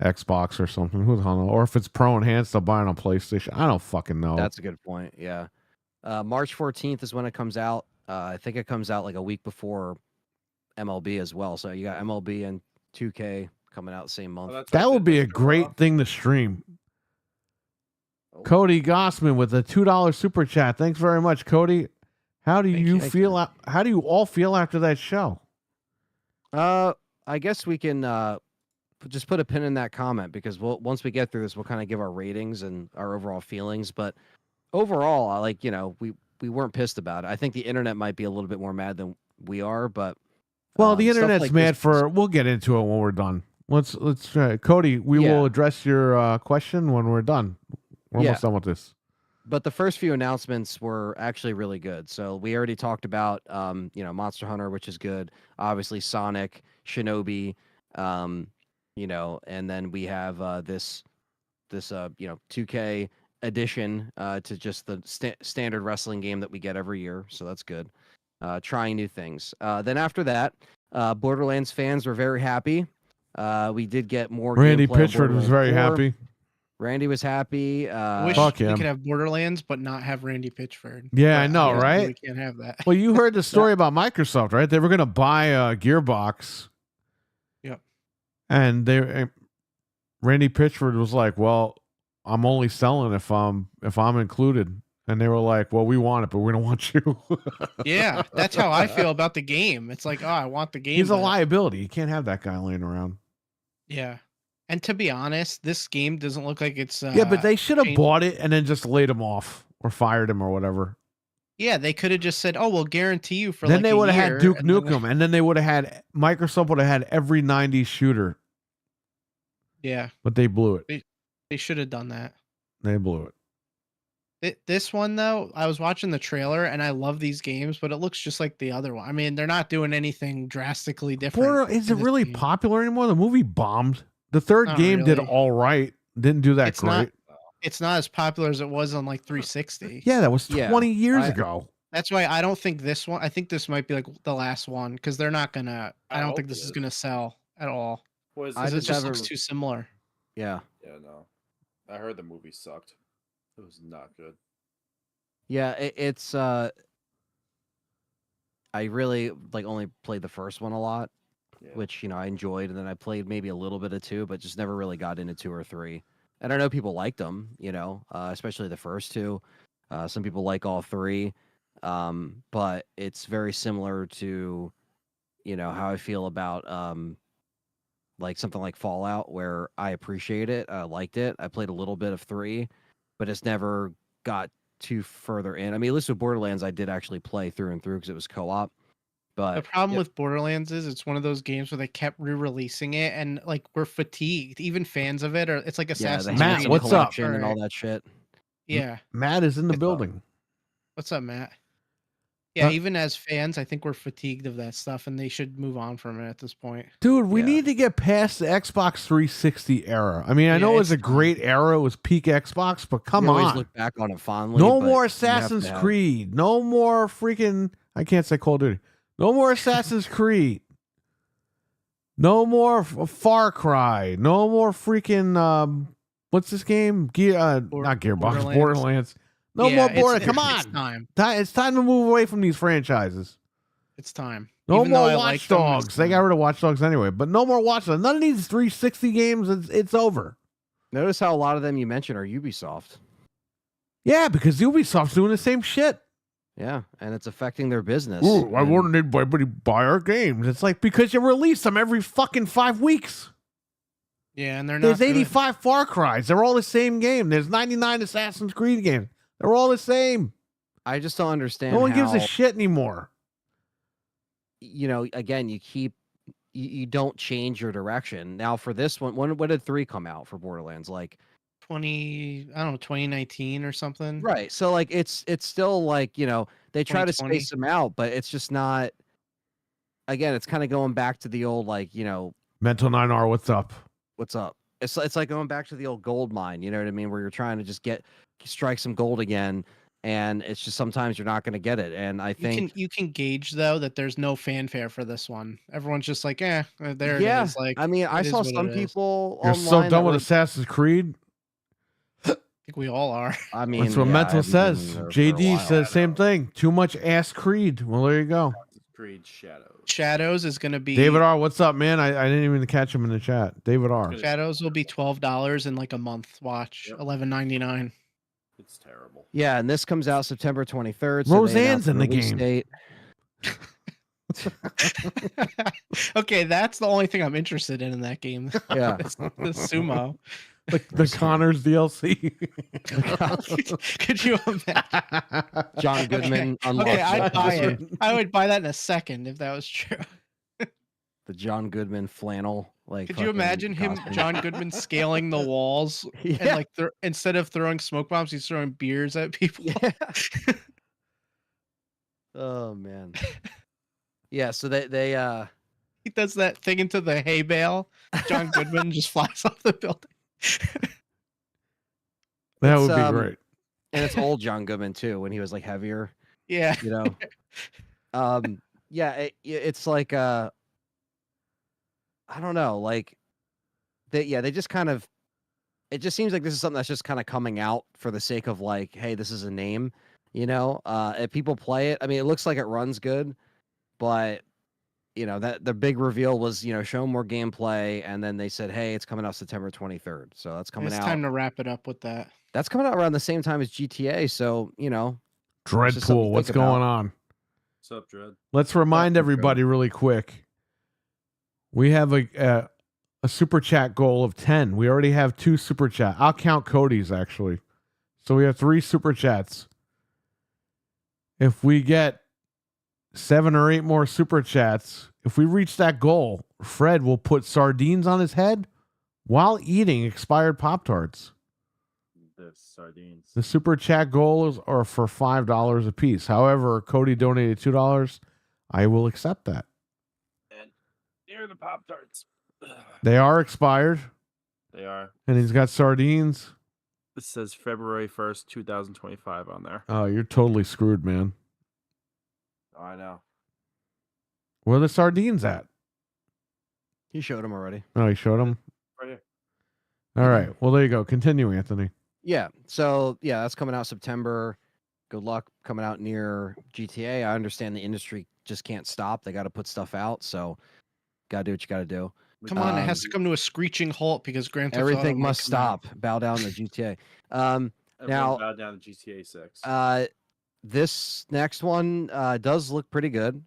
A: Xbox or something. Who the hell knows? Or if it's Pro Enhanced, I'll buy it on PlayStation. I don't fucking know.
C: That's a good point. Yeah. March 14th is when it comes out. I think it comes out like a week before MLB as well. So you got MLB and 2K coming out the same month.
A: That would be a great thing to stream.
C: Oh.
A: Cody Gossman with a $2 super chat. Thanks very much, Cody. How do you
C: Thank
A: feel? How do you all feel after that show?
C: I guess we can just put a pin in that comment because once we get through this, we'll kind of give our ratings and our overall feelings. But overall, I like, we weren't pissed about it. I think the internet might be a little bit more mad than we are, but
A: Well, the
C: stuff
A: internet's
C: like
A: mad
C: this
A: for. We'll get into it when we're done. Let's try. Cody, we will address your question when we're done. We're almost done with this.
C: But the first few announcements were actually really good. So we already talked about, Monster Hunter, which is good. Obviously, Sonic, Shinobi, and then we have this 2K addition to just the standard wrestling game that we get every year. So that's good. Trying new things. Then after that, Borderlands fans were very happy. We did get more.
A: Randy
C: gameplay on
A: Pitchford was very
C: Borderlands 4.
A: happy.
C: Randy was happy.
D: Wish
A: Fuck
D: we
A: him.
D: could have Borderlands, but not have Randy Pitchford.
A: Yeah,
D: But
A: I know,
D: obviously
A: right?
D: We can't have that.
A: Well, you heard the story about Microsoft, right? They were going to buy a Gearbox.
D: Yep.
A: And Randy Pitchford was like, "Well, I'm only selling if I'm included." And they were like, "Well, we want it, but we don't want you."
D: Yeah, that's how I feel about the game. It's like, oh, I want the game.
A: He's a
D: but-
A: liability. You can't have that guy laying around.
D: Yeah. And to be honest, this game doesn't look like it's.
A: Yeah, but they should have
D: changed-
A: bought it and then just laid him off or fired him or whatever.
D: Yeah, they could have just said, "Oh, we'll guarantee you for."
A: Then
D: like
A: they
D: a
A: would have
D: year,"
A: had Duke
D: and then-
A: Nukem, and then they would have had Microsoft would have had every '90s shooter,
D: Yeah,
A: but they blew it.
D: they should have done that.
A: They blew it.
D: This one though, I was watching the trailer and I love these games, but it looks just like the other one. I mean, they're not doing anything drastically different.
A: Is
D: in
A: it
D: this
A: really
D: game.
A: popular anymore? The movie bombed. The third
D: Not
A: game did
D: really.
A: all right. Didn't do that
D: It's
A: great.
D: not- It's not as popular as it was on like 360.
A: Yeah, that was
C: Yeah,
A: 20 years
C: I-
A: ago.
D: That's why I don't think this one. I think this might be like the last one because they're not gonna. I don't
B: hope
D: think this
B: it
D: is
B: is.
D: gonna sell at all.
B: Was
C: I
D: 'Cause it
C: just
D: just
C: haven't-
D: looks too similar.
C: Yeah.
B: Yeah, no. I heard the movie sucked. It was not good.
C: Yeah, it's I really only played the first one a lot,
B: Yeah.
C: which I enjoyed, and then I played maybe a little bit of 2, but just never really got into 2 or 3. And I know people liked them, especially the first 2. Some people like all 3, but it's very similar to how I feel about like something like Fallout, where I appreciate it, I liked it, I played a little bit of 3, but it's never got too further in. I mean, at least with Borderlands, I did actually play through and through because it was co-op. But
D: The problem with Borderlands is it's one of those games where they kept re-releasing it, and like we're fatigued. Even fans of it, or it's like
C: yeah, the
D: Assassin's
A: Matt,
C: Handsome
A: what's up?
C: Collection and all
D: Alright.
C: that shit.
D: Yeah,
A: Matt is in the
C: It's,
A: building.
D: what's up, Matt? Yeah,
A: Huh?
D: even as fans, I think we're fatigued of that stuff, and they should move on from it at this point.
A: Dude, we
C: Yeah.
A: need to get past the Xbox 360 era. I mean, I
D: Yeah,
A: know it was a
D: it's time.
A: great era. It was peak Xbox, but come
C: We always
A: on.
C: look back on it fondly.
A: No
C: but
A: more
C: you have
A: Assassin's
C: to have-
A: Creed. No more freaking. I can't say Call of Duty. No more Assassin's Creed. No more Far Cry. No more freaking. What's this game? Not Gearbox. Borderlands. No
D: Yeah,
A: more
D: it's-
A: Borderlands. Come
D: It's
A: on.
D: time.
A: It's time to move away from these franchises.
D: It's time.
A: No
D: Even though
A: more
D: I
A: Watch
D: like them, it's
A: Dogs. They
D: time.
A: got rid of Watch Dogs anyway, but no more Watch Dogs. None of these 360 games. It's over.
C: Notice how a lot of them you mentioned are Ubisoft.
A: Yeah, because Ubisoft's doing the same shit.
C: Yeah, and it's affecting their business.
A: Ooh, I
C: and-
A: wouldn't need anybody to buy our games. It's like because you release them every fucking 5 weeks.
D: Yeah, and they're not.
A: There's
D: good.
A: 85 Far Cries. They're all the same game. There's 99 Assassin's Creed games. They're all the same.
C: I just don't understand.
A: No one gives a
C: how-
A: shit anymore.
C: Again, you keep you don't change your direction. Now for this one, when did 3 come out for Borderlands? Like
D: 2019 or something.
C: right. So like it's still like, they try to
D: 2020.
C: space them out, but it's just not. Again, it's kind of going back to the old like,
A: Mental 9R, what's up?
C: what's up? It's like going back to the old gold mine, you know what I mean? Where you're trying to just strike some gold again, and it's just sometimes you're not going to get it. And I think
D: You can gauge though that there's no fanfare for this one. Everyone's just like, there it
C: yeah,
D: is. Like,
C: I mean, I
D: it is
C: saw
D: what
C: some
D: it is.
C: people
A: You're
C: online
A: so
C: that
A: done with
C: were-
A: Assassin's Creed.
D: I think we all are.
C: I mean,
A: That's what
C: yeah, I
A: Mental
C: haven't been
A: says.
C: there for a
A: JD
C: while.
A: says same thing. Too much ass Creed. Well, there you go.
B: Creed Shadows.
D: Shadows is going to be
A: David R, what's up, man? I didn't even catch him in the chat. David R.
D: Shadows will be $12 in like a month. Watch
B: Yep.
D: $11.99.
B: It's terrible.
C: Yeah, and this comes out September 23rd. So
A: Roseanne's
C: they
A: in the
C: announced release
A: game.
C: date.
D: Okay, that's the only thing I'm interested in that game.
C: Yeah.
D: It's the sumo.
A: The Connors DLC.
D: Could you imagine?
C: John Goodman unlocks
D: Okay, I'd buy it.
C: the
D: I would buy that in a second if that was true.
C: John Goodman flannel. Like,
D: Could you
C: fucking
D: imagine him,
C: costume.
D: John Goodman, scaling the walls and
C: Yeah.
D: like instead of throwing smoke bombs, he's throwing beers at people?
C: Yeah. Oh man. Yeah, so they
D: He does that thing into the hay bale. John Goodman just flies off the building.
A: That
C: It's,
A: would be great.
C: and it's old John Goodman too when he was like heavier,
D: Yeah.
C: you know. Yeah, it's like I don't know, like they just kind of it just seems like this is something that's just kind of coming out for the sake of like, hey, this is a name, if people play it. I mean, it looks like it runs good, but that the big reveal was, show more gameplay, and then they said, hey, it's coming out September 23rd. So that's coming
D: It's
C: out.
D: time to wrap it up with that.
C: That's coming out around the same time as GTA, so just something to
A: Dreadpool, what's
C: think about.
A: going on?
B: What's up, Dread?
A: Let's remind
C: Dread.
A: everybody really quick. We have a super chat goal of 10. We already have 2 super chat. I'll count Cody's actually. So we have 3 super chats. If we get 7 or 8 more super chats, if we reach that goal, Fred will put sardines on his head while eating expired Pop-Tarts.
B: The sardines.
A: The super chat goals are for $5 a piece. However, Cody donated $2. I will accept that.
B: And here are the Pop Tarts.
A: They are expired,
B: They are.
A: and he's got sardines.
B: This says February 1st, 2025 on there.
A: Oh, you're totally screwed, man.
B: Oh, I know.
A: Where are the sardines at?
C: He showed him already.
A: Oh, he showed them.
B: Right here.
A: All right. Well, there you go. Continue, Anthony.
C: Yeah. So yeah, that's coming out September. Good luck coming out near GTA. I understand the industry just can't stop. They got to put stuff out. So gotta do what you gotta do.
D: Come on, it has to come to a screeching halt because Grand Theft Auto
C: Everything
D: might
C: must
D: come out.
C: stop. Bow down to GTA.
B: Everyone
C: Now-
B: bowed down to GTA 6.
C: This next one does look pretty good.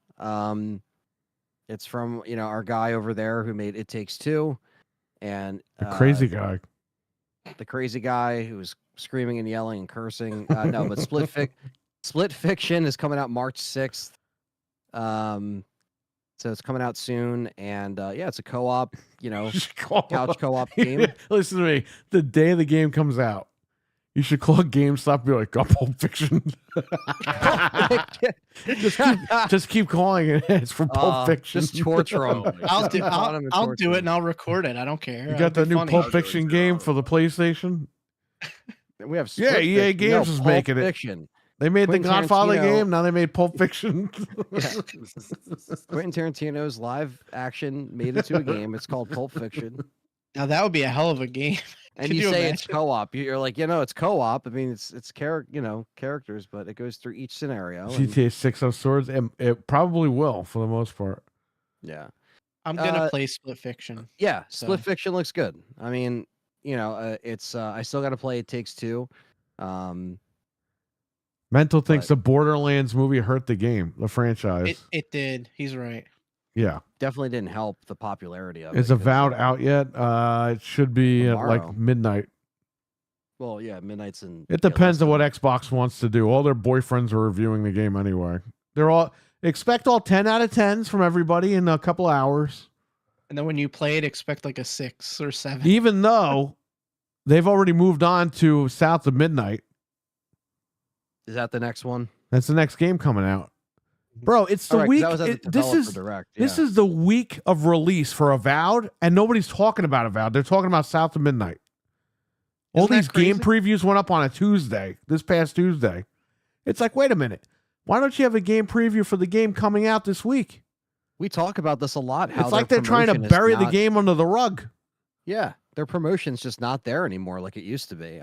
C: It's from our guy over there who made It Takes Two, and
A: The crazy guy.
C: the crazy guy who was screaming and yelling and cursing. No, but Split Fiction is coming out March 6th. So it's coming out soon, and yeah, it's a co-op, couch co-op game.
A: Listen to me. The day the game comes out, you should call GameStop and be like, "Got Pulp Fiction." just keep calling it. It's from Pulp Fiction.
C: Just torture them.
D: I'll do,
C: Bottom and
D: I'll
C: torture
D: do it
C: them.
D: and I'll record it. I don't care.
A: You
D: It'll
A: got the
D: be
A: new
D: funny.
A: Pulp
B: I'll do it
A: Fiction
B: too.
A: game for the PlayStation.
C: We have
A: Yeah,
C: Split
A: EA
C: Fiction.
A: Games is
C: Pulp
A: making it.
C: Fiction.
A: They made
C: Quentin
A: the Godfather
C: Tarantino-
A: game. Now they made Pulp Fiction.
C: Yeah. Quentin Tarantino's live action made into a game. It's called Pulp Fiction.
D: Now that would be a hell of a game.
C: And
D: Could
C: you
D: you
C: say it's
D: imagine?
C: co-op. You're like, it's co-op. I mean, it's characters, but it goes through each scenario. and-
A: GTA 6 of Swords. And it probably will for the most part.
C: yeah.
D: I'm gonna
C: Uh,
D: play Split Fiction.
C: Yeah, Split
D: So-
C: Fiction looks good. I mean, it's I still got to play It Takes Two.
A: Mental thinks
C: But-
A: the Borderlands movie hurt the game, the franchise.
D: It did. He's right.
A: Yeah.
C: Definitely didn't help the popularity of
A: Is
C: it.
A: Avowed out yet? It should be at
C: Tomorrow.
A: like midnight.
C: Well, yeah, Midnight's and
A: It depends on what Xbox wants to do. All their boyfriends are reviewing the game anyway. They're all expect all 10 out of 10s from everybody in a couple hours.
D: And then when you play it, expect like a 6 or 7.
A: Even though they've already moved on to South of Midnight.
C: Is that the next one?
A: That's the next game coming out. Bro, it's the
C: All right, 'cause
A: week.
C: that was at the developer direct.
A: This
C: Yeah.
A: is the week of release for Avowed, and nobody's talking about Avowed. They're talking about South of Midnight. All
D: Isn't that
A: these game
D: crazy?
A: previews went up on a Tuesday, this past Tuesday. It's like, wait a minute. Why don't you have a game preview for the game coming out this week?
C: We talk about this a lot. How
A: It's like
C: their
A: they're trying to
C: promotion is
A: bury the
C: not-
A: game under the rug.
C: Yeah, their promotion's just not there anymore like it used to be.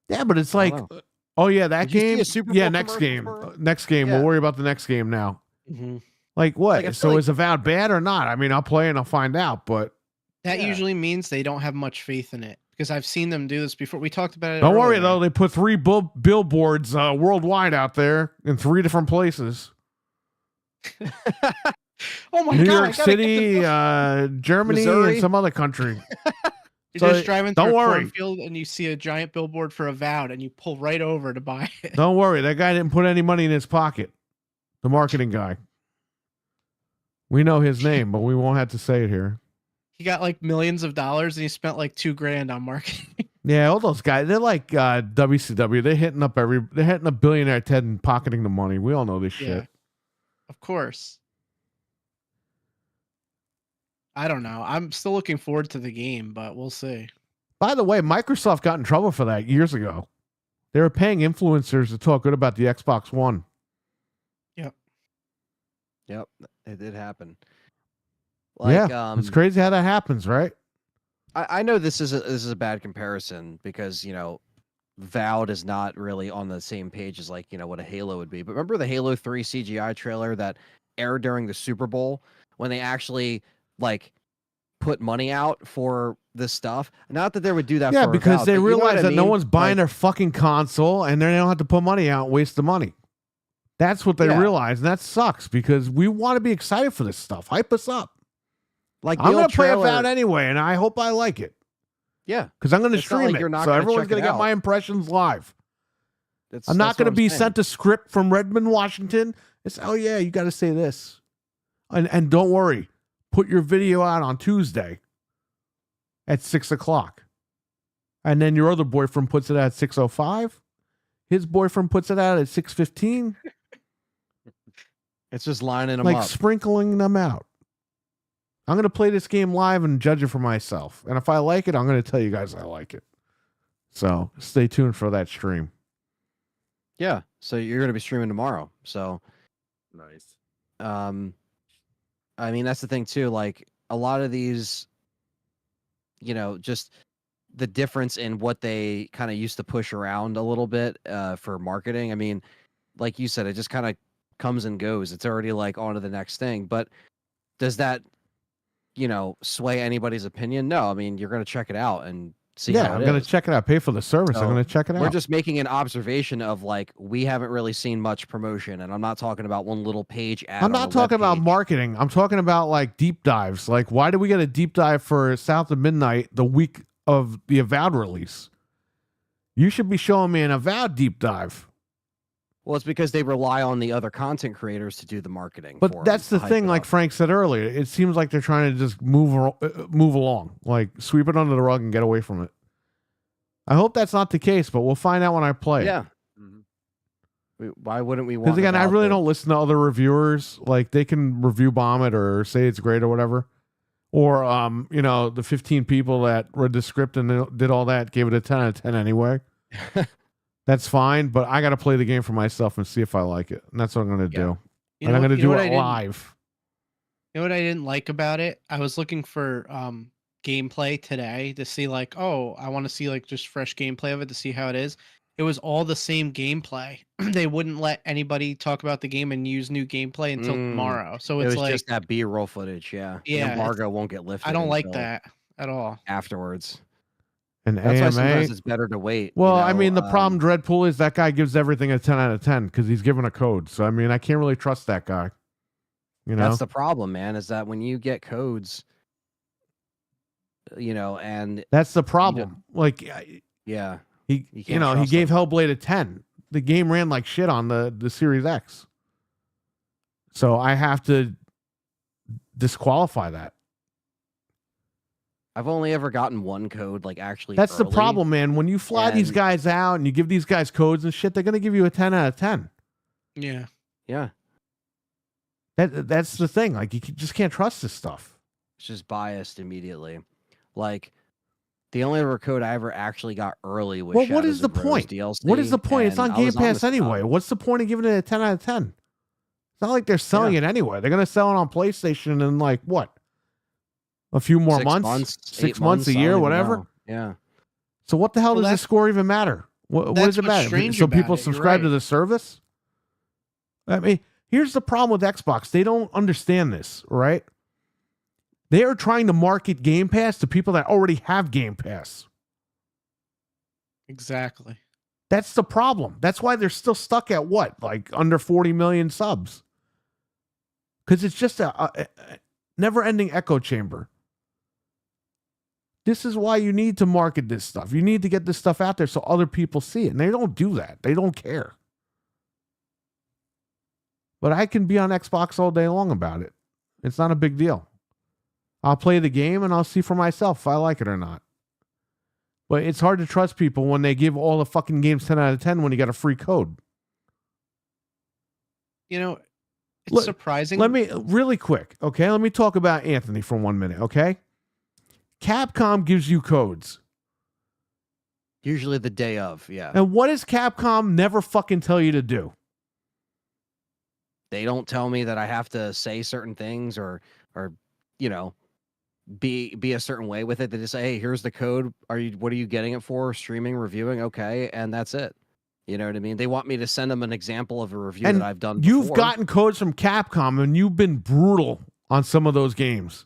A: Yeah, but it's
C: I
A: like,
C: don't
A: oh yeah, that
C: Did you see
A: game.
C: a Super
A: Yeah,
C: Bowl
A: next
C: commercial
A: game.
C: for it?
A: Next game.
C: Yeah.
A: We'll worry about the next game now.
D: Mm-hmm.
A: Like what?
C: Like, I feel
A: So
C: like-
A: is Avowed bad or not? I mean, I'll play and I'll find out, but
D: That
C: Yeah.
D: usually means they don't have much faith in it because I've seen them do this before. We talked about it.
A: don't worry
D: earlier.
A: though. They put 3 billboards worldwide out there in 3 different places.
D: Oh my
A: New
D: god!
A: York
D: I gotta get
A: City,
D: this-
A: Germany,
C: Missouri.
A: and some other country.
D: You're
A: so
D: just driving
A: don't
D: through a
A: worry.
D: cornfield and you see a giant billboard for Avowed and you pull right over to buy it.
A: Don't worry. That guy didn't put any money in his pocket. The marketing guy. We know his name, but we won't have to say it here.
D: He got like millions of dollars and he spent like $2,000 on marketing.
A: Yeah, all those guys, they're like WCW. They're hitting up billionaire Ted and pocketing the money. We all know this shit.
D: Yeah. Of course. I don't know. I'm still looking forward to the game, but we'll see.
A: By the way, Microsoft got in trouble for that years ago. They were paying influencers to talk good about the Xbox One.
C: Yep, it did happen.
A: Yeah, it's crazy how that happens, right?
C: I know this is a bad comparison because Vowed is not really on the same page as what a Halo would be. But remember the Halo 3 CGI trailer that aired during the Super Bowl when they actually put money out for this stuff? Not that they would do that.
A: Yeah,
C: for
A: because
C: Avowed,
A: they
C: but you know
A: realize
C: what I
A: that no
C: mean?
A: one's buying their fucking console, and then they don't have to put money out and waste the money. That's what they
C: Yeah.
A: realize, and that sucks because we want to be excited for this stuff. Hype us up.
C: Like
A: I'm
C: the
A: going
C: old
A: to play
C: trailer,
A: Avowed anyway, and I hope I like it
C: Yeah,
A: because I'm going to
C: It's not
A: stream
C: like you're
A: it.
C: not
A: So
C: gonna
A: everyone's
C: check
A: going
C: it
A: to get
C: out.
A: my impressions live.
C: that's
A: I'm not
C: what
A: going to
C: I'm
A: be
C: saying.
A: sent a script from Redmond, Washington. It's, oh, yeah, you got to say this. And don't worry, put your video out on Tuesday at 6 o'clock. And then your other boyfriend puts it out at 6:05. His boyfriend puts it out at 6:15.
C: It's just lining them
A: Like
C: up.
A: sprinkling them out. I'm going to play this game live and judge it for myself. And if I like it, I'm going to tell you guys I like it. So stay tuned for that stream.
C: Yeah, so you're going to be streaming tomorrow. So,
B: Nice.
C: I mean, that's the thing too. Like a lot of these, just the difference in what they kind of used to push around a little bit for marketing. I mean, like you said, it just kind of comes and goes. It's already on to the next thing. But does that, sway anybody's opinion? No. I mean, you're going to check it out and see
A: Yeah,
C: how
A: I'm
C: it
A: going to
C: is.
A: check it out. Pay for the service. I'm
C: So,
A: going to check it out.
C: We're just making an observation of we haven't really seen much promotion, and I'm not talking about one little page ad.
A: I'm
C: on
A: not
C: a
A: talking about
C: webpage.
A: marketing. I'm talking about deep dives. Why did we get a deep dive for South of Midnight the week of the Avowed release? You should be showing me an Avowed deep dive.
C: Well, it's because they rely on the other content creators to do the marketing. for
A: But
C: 'em
A: that's
C: to
A: the
C: hype
A: thing,
C: it
A: like
C: up.
A: Frank said earlier. It seems like they're trying to just move along, sweep it under the rug and get away from it. I hope that's not the case, but we'll find out when I play.
C: Yeah.
B: Mhm.
C: Why wouldn't we want?
A: Because again, I
C: Avowed
A: really
C: to-
A: don't listen to other reviewers. They can review bomb it or say it's great or whatever. Or the 15 people that read the script and did all that gave it a 10 out of 10 anyway. That's fine, but I got to play the game for myself and see if I like it. And that's what I'm going to do.
D: You
A: And I'm
D: know-
A: going to
D: you know
A: do
D: what I
A: it
D: didn't-
A: live.
D: You know what I didn't like about it? I was looking for gameplay today to see I want to see just fresh gameplay of it to see how it is. It was all the same gameplay. They wouldn't let anybody talk about the game and use new gameplay until tomorrow. So
C: It
D: it's
C: was
D: like
C: just that B-roll footage. Yeah.
D: Yeah,
C: The
D: it's-
C: embargo won't get lifted.
D: I don't like
C: until
D: that at all.
C: afterwards.
A: And
C: That's why
A: AMA.
C: sometimes it's better to wait.
A: Well, I mean, the problem, Dreadpool, is that guy gives everything a 10 out of 10 because he's given a code. So, I mean, I can't really trust that guy.
C: That's the problem, man. Is that when you get codes, and
A: That's the problem.
C: yeah,
A: He,
C: You can't
A: he
C: trust
A: gave
C: him.
A: Hellblade a 10. The game ran like shit on the Series X. So I have to disqualify that.
C: I've only ever gotten one code, like actually.
A: That's the
C: early.
A: problem, man. When you fly these
C: and-
A: guys out and you give these guys codes and shit, they're gonna give you a 10 out of 10.
D: Yeah.
C: Yeah,
A: That's the thing. Like you just can't trust this stuff.
C: it's just biased immediately. Like the only ever code I ever actually got early was.
A: Well, what
C: Shadows
A: is the
C: of Rose
A: point?
C: DLC,
A: What is the point? It's
C: and
A: on
C: I
A: Game
C: was
A: Pass
C: honest about
A: anyway.
C: it.
A: What's the point of giving it a 10 out of 10? It's not like they're selling it anyway. They're gonna sell it on PlayStation in like what? A few more
C: 6
A: months?
C: 8
A: 6 months, a
C: I don't
A: year,
C: even
A: whatever.
C: know. Yeah.
A: So what the hell
D: Well,
A: does this score even matter? What
D: that's
A: does it
D: what's
A: matter?
D: strange
A: So
D: about
A: people
D: it, you're
A: subscribe to
D: right.
A: the service? I mean, here's the problem with Xbox. They don't understand this, right? They are trying to market Game Pass to people that already have Game Pass.
D: Exactly.
A: That's the problem. That's why they're still stuck at what? Like under 40 million subs. Because it's just a never-ending echo chamber. This is why you need to market this stuff. You need to get this stuff out there so other people see it. And they don't do that. They don't care. But I can be on Xbox all day long about it. It's not a big deal. I'll play the game and I'll see for myself if I like it or not. But it's hard to trust people when they give all the fucking games 10 out of 10 when you got a free code.
D: You know, it's
A: Look,
D: surprising.
A: Let me, really quick, okay? Let me talk about Anthony for 1 minute, okay? Capcom gives you codes.
C: Usually the day of. Yeah.
A: And what does Capcom never fucking tell you to do?
C: They don't tell me that I have to say certain things or you know, be a certain way with it. They just say, hey, here's the code. What are you getting it for? Streaming, reviewing, okay, and that's it. You know what I mean? They want me to send them an example of a review
A: And
C: that I've done
A: You've
C: before.
A: gotten codes from Capcom and you've been brutal on some of those games.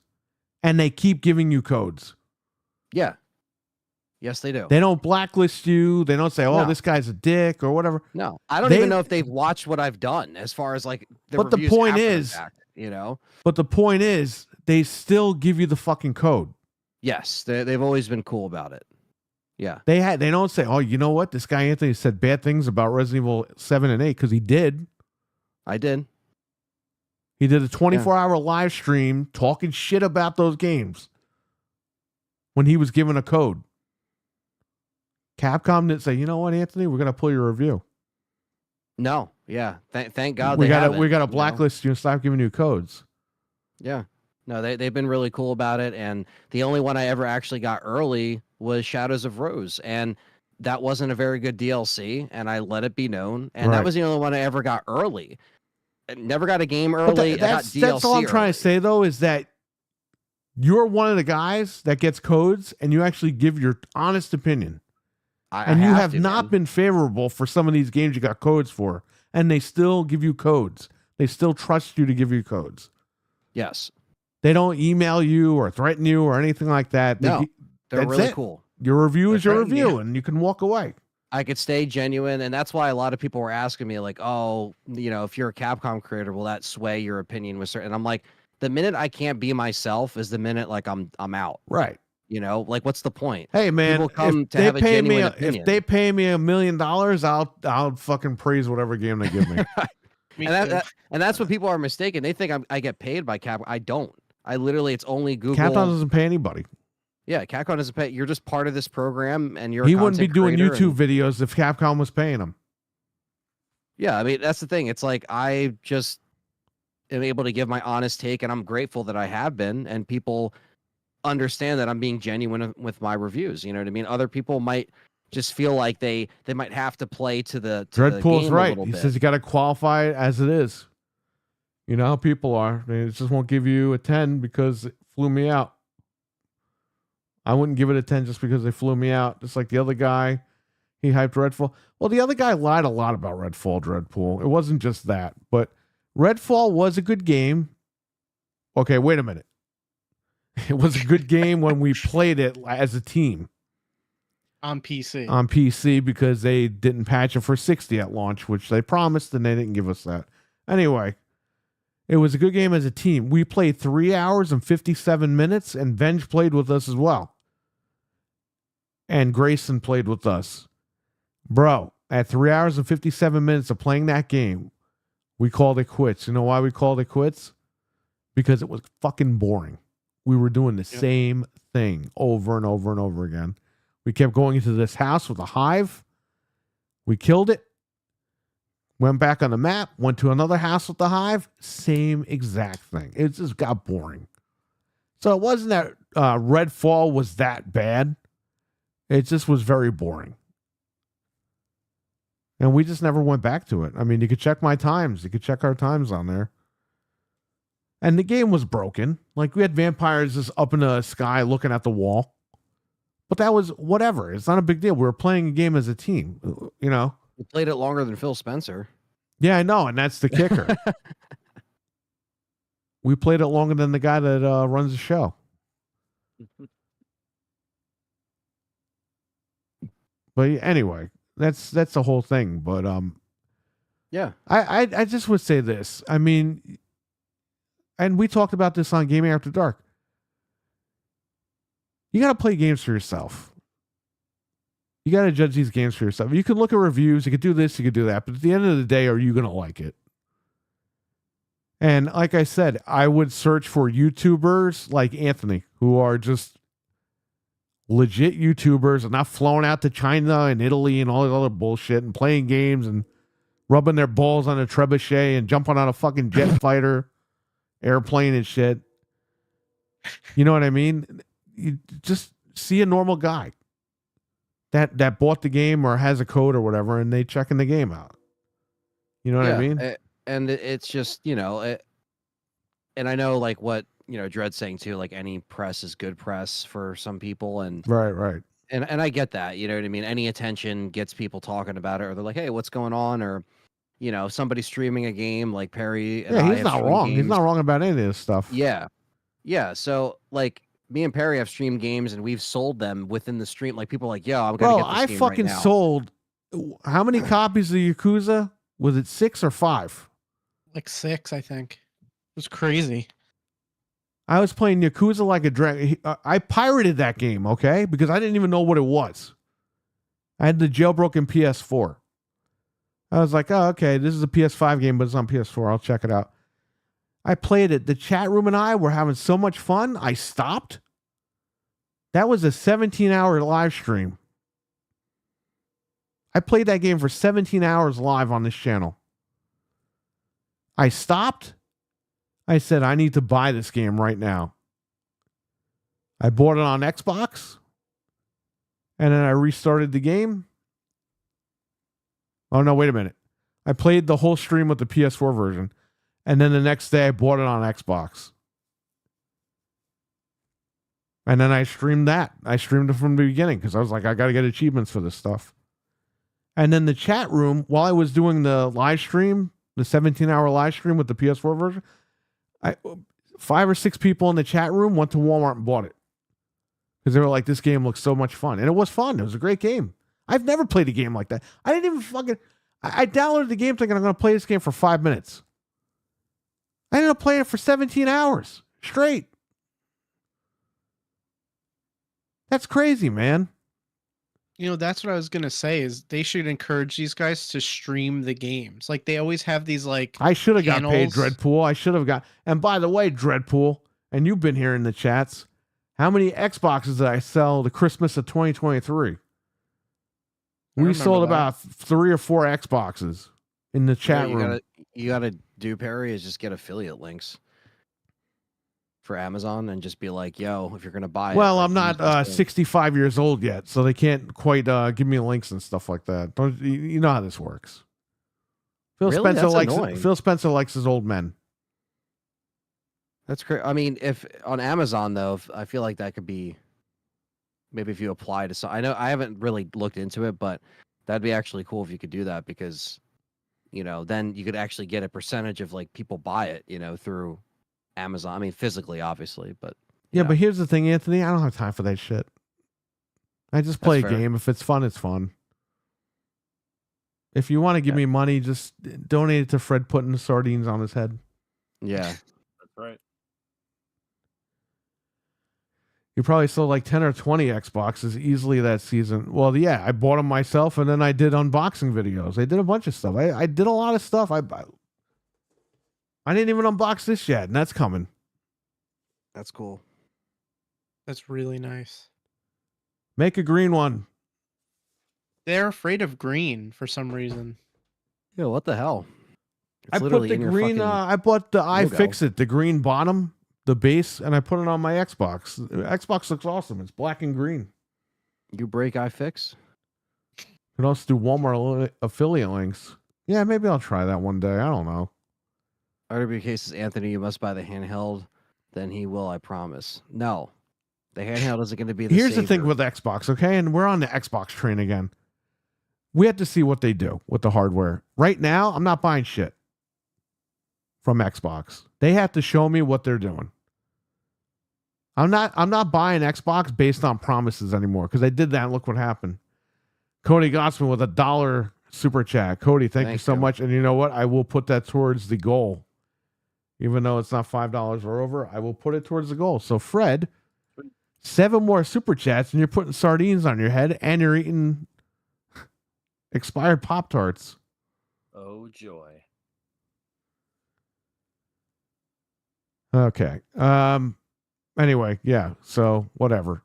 A: And they keep giving you codes.
C: Yeah. Yes, they do.
A: They don't blacklist you. They don't say, oh,
C: No.
A: this guy's a dick or whatever.
C: No, I don't
A: They-
C: even know if they've watched what I've done as far as like the
A: But the
C: reviews
A: point
C: after the
A: is-
C: fact, you know?
A: But the point is, they still give you the fucking code.
C: Yes, they've always been cool about it. Yeah.
A: They don't say, oh, you know what? This guy Anthony said bad things about Resident Evil 7 and 8 because he did.
C: I did.
A: He did a 24-hour live stream talking shit about those games when he was given a code. Capcom didn't say, you know what, Anthony, we're gonna pull your review.
C: No, yeah. Thank God
A: we
C: they
A: gotta
C: haven't,
A: we gotta
C: you know?
A: blacklist you and stop giving you codes.
C: Yeah. No, they've been really cool about it. And the only one I ever actually got early was Shadows of Rose. And that wasn't a very good DLC. And I let it be known. And
A: Right.
C: that was the only one I ever got early. I never got a game
A: But
C: early. I got DLC
A: that's all I'm trying
C: early.
A: to say though, is that you're one of the guys that gets codes and you actually give your honest opinion. And you have
C: to,
A: not
C: man.
A: been favorable for some of these games you got codes for, and they still give you codes. They still trust you to give you codes.
C: Yes.
A: They don't email you or threaten you or anything like that.
C: No, they're
A: that's
C: really
A: it.
C: cool.
A: Your review is
C: They're
A: your
C: threatening
A: review,
C: you.
A: and you can walk away.
C: I could stay genuine. And that's why a lot of people were asking me, like, oh, you know, if you're a Capcom creator, will that sway your opinion with certain? And I'm like, the minute I can't be myself is the minute like I'm out.
A: Right.
C: You know, like what's the point?
A: Hey man,
C: People come
A: if
C: to
A: they
C: have a
A: pay me,
C: genuine
A: if
C: opinion.
A: they pay me $1 million, I'll fucking praise whatever game they give me.
D: Me
C: And
D: too.
C: and that's what people are mistaken. They think I get paid by Capcom. I don't. I literally, it's only Google.
A: Capcom doesn't pay anybody.
C: Yeah, Capcom doesn't pay. You're just part of this program, and you're.
A: He
C: a
A: wouldn't be
C: content
A: doing
C: creator
A: YouTube
C: and-
A: videos if Capcom was paying him.
C: Yeah, I mean that's the thing. It's like I just am able to give my honest take, and I'm grateful that I have been, and people understand that I'm being genuine with my reviews. You know what I mean? Other people might just feel like they might have to play to the
A: Dreadpool's
C: game a
A: right.
C: little
A: He
C: bit.
A: says you got to qualify it as it is. You know how people are. They just won't give you a 10 because it flew me out. I wouldn't give it a 10 just because they flew me out. Just like the other guy, he hyped Redfall. Well, the other guy lied a lot about Redfall, Dreadpool. It wasn't just that, but Redfall was a good game. Okay, wait a minute. It was a good game when we played it as a team
D: on PC.
A: on PC because they didn't patch it for 60 at launch, which they promised, and they didn't give us that. Anyway, it was a good game as a team. We played 3 hours and 57 minutes, and Venge played with us as well. And Grayson played with us. Bro, at 3 hours and 57 minutes of playing that game, we called it quits. You know why we called it quits? Because it was fucking boring. we were doing the same thing over and over and over again. We kept going into this house with a hive. We killed it. Went back on the map. Went to another house with the hive. Same exact thing. It just got boring. So it wasn't that Redfall was that bad. It just was very boring. And we just never went back to it. I mean, you could check my times. You could check our times on there. And the game was broken. Like, we had vampires just up in the sky looking at the wall. But that was whatever. It's not a big deal. We were playing a game as a team, you know?
C: We played it longer than Phil Spencer.
A: Yeah, I know. And that's the kicker. We played it longer than the guy that runs the show. But anyway, that's the whole thing. But
C: yeah,
A: I just would say this. I mean, and we talked about this on Gaming After Dark. You got to play games for yourself. You got to judge these games for yourself. You can look at reviews. You could do this. You could do that. But at the end of the day, are you going to like it? And like I said, I would search for YouTubers like Anthony, who are just legit YouTubers and not flown out to China and Italy and all this other bullshit and playing games and rubbing their balls on a trebuchet and jumping on a fucking jet fighter, airplane and shit. You know what I mean? You just see a normal guy that bought the game or has a code or whatever, and they checking the game out. You know what I mean?
C: And it's just, you know, and I know like what, you know, Dread's saying too, like any press is good press for some people. And
A: right.
C: And I get that, you know what I mean? Any attention gets people talking about it, or they're like, hey, what's going on? Or, you know, somebody streaming a game like Perry. And
A: he's not wrong. He's not wrong about any of this stuff.
C: Yeah. So like me and Perry have streamed games and we've sold them within the stream. Like people are like, yo, I'm going to get this game
A: fucking
C: right now.
A: sold. How many copies of Yakuza? Was it 6 or 5?
D: Like 6, I think. It was crazy.
A: I was playing Yakuza Like a Dragon. I pirated that game, okay? Because I didn't even know what it was. I had the jailbroken PS4. I was like, oh, okay, this is a PS5 game, but it's on PS4. I'll check it out. I played it. The chat room and I were having so much fun, I stopped. That was a 17-hour live stream. I played that game for 17 hours live on this channel. I stopped. I said, I need to buy this game right now. I bought it on Xbox. And then I restarted the game. Oh, no, wait a minute. I played the whole stream with the PS4 version. And then the next day I bought it on Xbox. And then I streamed that. I streamed it from the beginning because I was like, I got to get achievements for this stuff. And then the chat room, while I was doing the live stream, the 17-hour live stream with the PS4 version, 5 or 6 people in the chat room went to Walmart and bought it. Because they were like, this game looks so much fun. And it was fun. It was a great game. I've never played a game like that. I didn't even fucking... I downloaded the game thinking I'm going to play this game for 5 minutes. I ended up playing it for 17 hours straight. That's crazy, man.
D: You know, that's what I was going to say is they should encourage these guys to stream the games. Like they always have these like
A: I should have got paid,
D: channels.
A: Dreadpool. I should have got... And by the way, Dreadpool, and you've been here in the chats, how many Xboxes did I sell the Christmas of 2023? We sold
D: that.
A: about 3 or 4 Xboxes in the chat room.
C: You gotta do, Perry, is just get affiliate links for Amazon and just be like, yo, if you're gonna buy
A: Well,
C: it,
A: I'm not 65 years old yet, so they can't quite give me links and stuff like that. Don't you know how this works? Phil
C: Really?
A: Spencer
C: That's
A: likes
C: annoying.
A: Phil Spencer likes his old men.
C: That's great. I mean, if on Amazon though, I feel like that could be maybe if you apply to some. I know I haven't really looked into it, but that'd be actually cool if you could do that because, you know, then you could actually get a percentage of like people buy it, you know, through Amazon. I mean, physically, obviously, but
A: Yeah,
C: know.
A: but here's the thing, Anthony. I don't have time for that shit. I just play
C: That's
A: a
C: fair.
A: game. If it's fun, it's fun. If you want to give me money, just donate it to Fred putting the sardines on his head.
C: Yeah.
B: That's right.
A: You probably sold like 10 or 20 Xboxes easily that season. Well, yeah, I bought them myself, and then I did unboxing videos. I did a bunch of stuff. I did a lot of stuff. I didn't even unbox this yet, and that's coming.
C: That's cool.
D: That's really nice.
A: Make a green one.
D: They're afraid of green for some reason.
C: Yo, what the hell? It's
A: I put
C: literally
A: the
C: in your
A: green.
C: fucking
A: I bought the
C: logo.
A: iFixit, the green bottom, the base, and I put it on my Xbox. The Xbox looks awesome. It's black and green.
C: You break iFix?
A: You can also do Walmart affiliate links. Yeah, maybe I'll try that one day. I don't know.
C: RWB cases, Anthony, you must buy the handheld. Then he will, I promise. No, the handheld isn't going to be the
A: Here's the thing
C: savior.
A: with Xbox, okay? And we're on the Xbox train again. We have to see what they do with the hardware. Right now, I'm not buying shit from Xbox. They have to show me what they're doing. I'm not buying Xbox based on promises anymore because they did that and look what happened. Cody Gossman with $1 super chat. Cody, thank you so much. And you know what? I will put that towards the goal. Even though it's not $5 or over, I will put it towards the goal. So Fred, 7 more super chats and you're putting sardines on your head and you're eating expired Pop-Tarts.
B: Oh, joy.
A: Okay. Anyway, yeah. So whatever.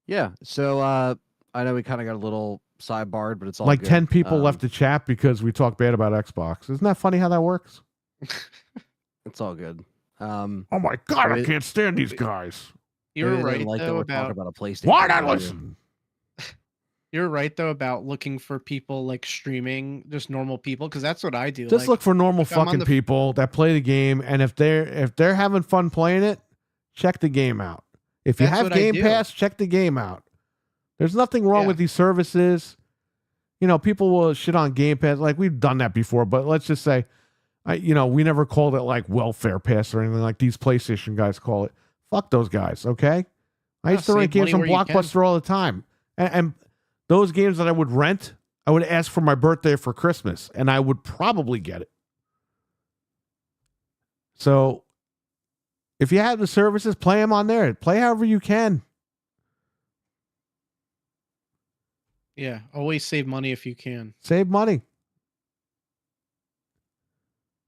C: Yeah. So I know we kind of got a little sidebarred, but it's all
A: Like
C: good.
A: 10 people left the chat because we talk bad about Xbox. Isn't that funny how that works?
C: It's all good.
A: Oh my God, I
C: it-
A: can't stand these guys.
D: You're
C: maybe they
D: right
C: didn't like that
D: though
C: we're talking
D: about
C: about a PlayStation.
A: Why not
C: review.
A: listen?
D: you're right though about looking for people like streaming, just normal people, because that's what I do.
A: Just
D: like,
A: look for normal
D: if I'm on
A: fucking
D: the-
A: people that play the game, and if they're having fun playing it, check the game out. If you
D: That's
A: have
D: what I
A: Game
D: do.
A: Pass, check the game out. There's nothing wrong
D: Yeah.
A: with these services. You know, people will shit on Game Pass. Like we've done that before, but let's just say, we never called it like welfare pass or anything like these PlayStation guys call it. Fuck those guys, okay? I
D: Yeah,
A: used to rent
D: save
A: games
D: money
A: on
D: where you can.
A: Blockbuster all the time. And those games that I would rent, I would ask for my birthday or for Christmas, and I would probably get it. So if you have the services, play them on there. Play however you can.
D: Yeah, always save money if you can.
A: Save money.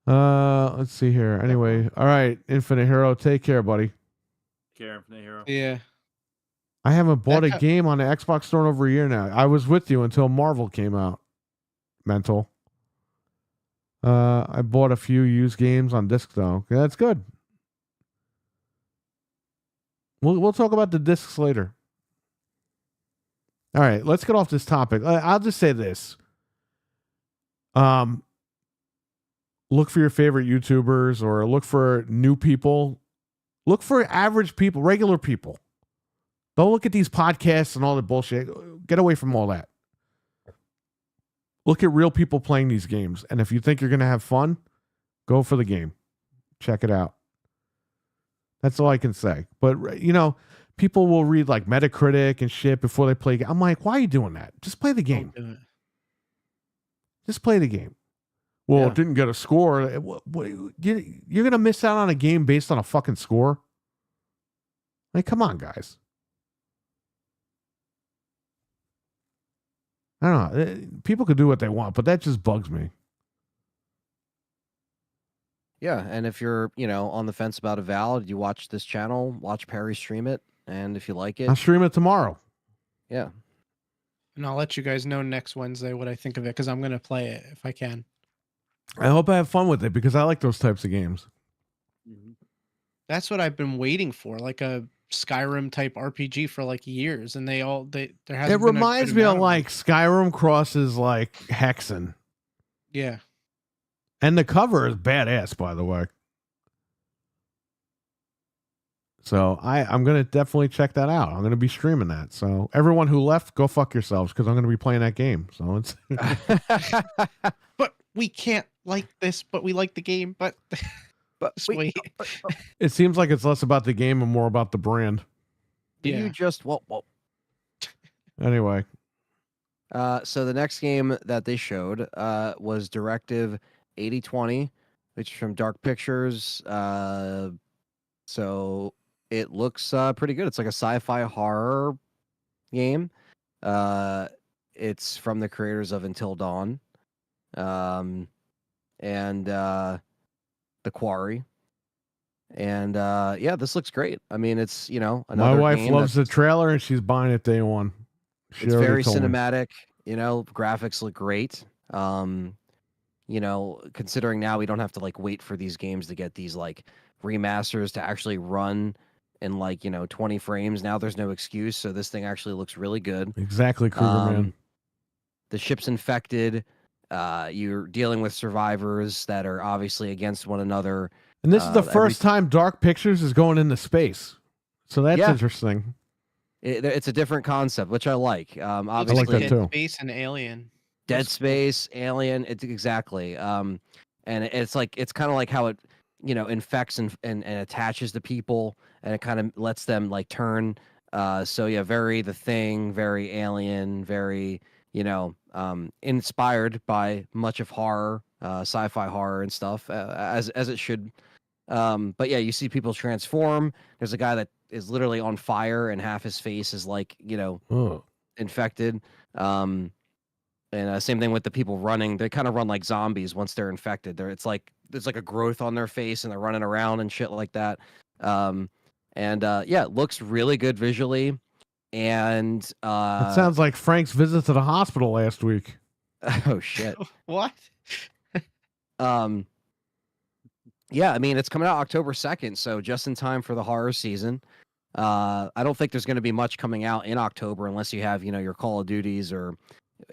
A: Let's see here. Anyway, all right, Infinite Hero, take care, buddy.
B: Care Infinite Hero.
D: Yeah.
A: I haven't bought a
D: That-
A: game on the Xbox store in over a year now. I was with you until Marvel came out. Mental. I bought a few used games on disc though. Yeah, that's good. We'll talk about the discs later. All right, let's get off this topic. I'll just say this. Look for your favorite YouTubers or look for new people. Look for average people, regular people. Don't look at these podcasts and all the bullshit. Get away from all that. Look at real people playing these games. And if you think you're going to have fun, go for the game. Check it out. That's all I can say. But, people will read like Metacritic and shit before they play. I'm like, why are you doing that? Just play the game.
D: Don't do it.
A: Just play the game. Well,
C: Yeah.
A: it didn't get a score. You're going to miss out on a game based on a fucking score? Like, come on, guys. I don't know. People could do what they want, but that just bugs me.
C: Yeah, and if you're, on the fence about Avowed, you watch this channel, watch Perry stream it, and if you like it,
A: I'll stream it tomorrow.
C: yeah.
D: And I'll let you guys know next Wednesday what I think of it because I'm gonna play it if I can.
A: I hope I have fun with it because I like those types of games.
D: That's what I've been waiting for, like a Skyrim type RPG for like years, and there hasn't
A: It
D: been a
A: reminds
D: good
A: me of
D: amount of
A: like Skyrim crosses like Hexen.
D: yeah.
A: And the cover is badass, by the way. So I'm going to definitely check that out. I'm going to be streaming that. So everyone who left, go fuck yourselves because I'm going to be playing that game. So it's
D: But we can't like this, but we like the game. But just wait.
A: it seems like it's less about the game and more about the brand.
C: Do
D: Yeah.
C: you just whoa.
A: Anyway,
C: So the next game that they showed was Directive 8020, which is from Dark Pictures. So it looks pretty good. It's like a sci-fi horror game. It's from the creators of Until Dawn, and The Quarry. And yeah, this looks great. I mean, it's
A: My
C: another
A: wife
C: game
A: loves the
C: that's-
A: trailer and she's buying it day one. She
C: It's
A: already
C: very
A: told me.
C: cinematic. Graphics look great. Considering now we don't have to like wait for these games to get these like remasters to actually run in like 20 frames. Now there's no excuse, so this thing actually looks really good.
A: Exactly, Kruger man.
C: The ship's infected. You're dealing with survivors that are obviously against one another.
A: And this is the
C: every-
A: first time Dark Pictures is going into space. So that's
C: Yeah.
A: interesting.
C: It's a different concept, which I like.
A: like
C: Obviously,
A: that too.
D: Dead Space and Alien.
C: Dead
D: Looks cool.
C: Space, Alien. It's exactly. And it's kind of like how it infects and attaches to people, and it kind of lets them like turn. So yeah, very The Thing, very Alien, very inspired by much of horror, sci-fi horror and stuff, as it should. But yeah, you see people transform. There's a guy that is literally on fire, and half his face is like
A: Oh.
C: infected. And same thing with the people running. They kind of run like zombies once they're infected. There's like a growth on their face, and they're running around and shit like that. Yeah, it looks really good visually. And
A: It sounds like Frank's visit to the hospital last week.
C: oh shit.
D: What?
C: Yeah, I mean it's coming out October 2nd, so just in time for the horror season. I don't think there's going to be much coming out in October unless you have your Call of Duties, or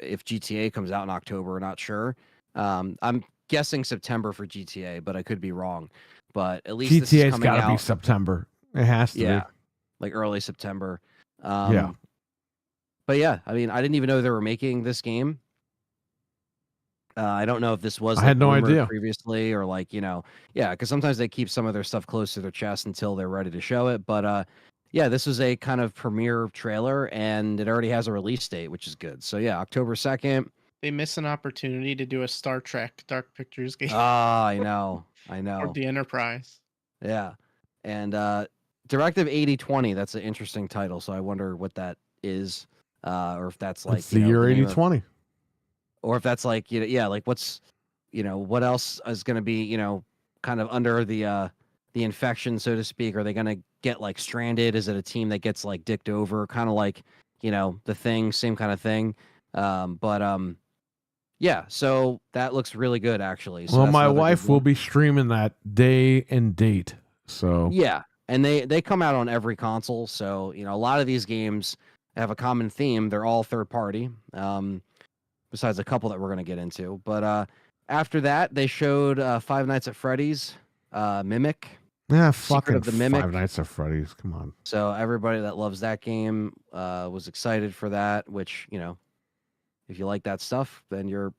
C: if GTA comes out in October. We're not sure. I'm guessing September for GTA, but I could be wrong. But at least this is
A: GTA's
C: coming
A: got to
C: out,
A: be September. It has to
C: yeah,
A: be.
C: like early September.
A: Yeah.
C: But yeah, I mean, I didn't even know they were making this game. I don't know if this was
A: I had no
C: rumored
A: idea.
C: previously, or like yeah, because sometimes they keep some of their stuff close to their chest until they're ready to show it. But yeah, this was a kind of premiere trailer, and it already has a release date, which is good. So yeah, October 2nd.
D: They miss an opportunity to do a Star Trek Dark Pictures game
C: Ah, I know.
D: or the Enterprise.
C: Yeah. And Directive 8020, that's an interesting title, so I wonder what that is. Or if that's like
A: It's the year
C: the name of-
A: 8020.
C: or if that's like like what's what else is going to be kind of under the infection, so to speak. Are they going to get like stranded? Is it a team that gets like dicked over, kind of like The Thing, same kind of thing? Yeah, so that looks really good actually. So
A: Well,
C: that's
A: my
C: another good
A: wife will
C: one.
A: be streaming that day and date. So
C: Yeah, and they come out on every console, so a lot of these games have a common theme. They're all third party, besides a couple that we're going to get into. But after that, they showed Five Nights at Freddy's Mimic.
A: yeah,
C: Secret
A: fucking
C: of the Mimic.
A: Five Nights at Freddy's. Come on.
C: So everybody that loves that game was excited for that, which if you like that stuff, then you're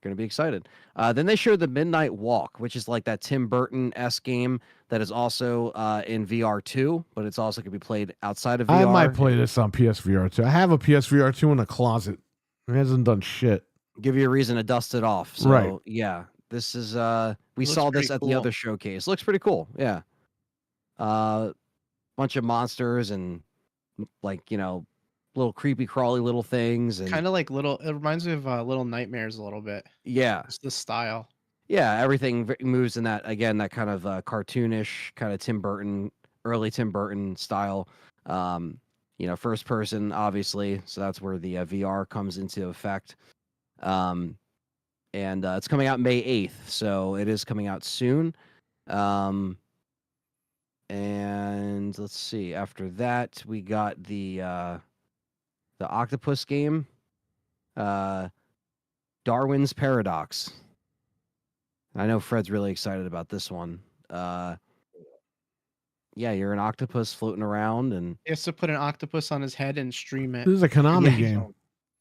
C: going to be excited. Then they showed the Midnight Walk, which is like that Tim Burton-esque game that is also in VR 2, but it's also going to be played outside of VR.
A: I might play this on PSVR 2. I have a PSVR 2 in the closet. It hasn't done shit.
C: Give you a reason to dust it off. So
A: Right.
C: yeah, this is we
D: Looks
C: saw this
D: pretty
C: at the
D: cool.
C: other showcase. Looks pretty cool. Yeah. Bunch of monsters and like, little creepy crawly little things, and
D: Kind of like little. It reminds me of Little Nightmares a little bit.
C: yeah.
D: It's the style.
C: Yeah, everything moves in that, again, that kind of cartoonish kind of Tim Burton, early Tim Burton style. First person, obviously, so that's where the VR comes into effect. And it's coming out May 8th, so it is coming out soon. And let's see, after that we got the octopus game, Darwin's Paradox. I know Fred's really excited about this one. Yeah, you're an octopus floating around, and
D: He has to put an octopus on his head and stream it.
A: This is a Konami
C: Yeah.
A: game.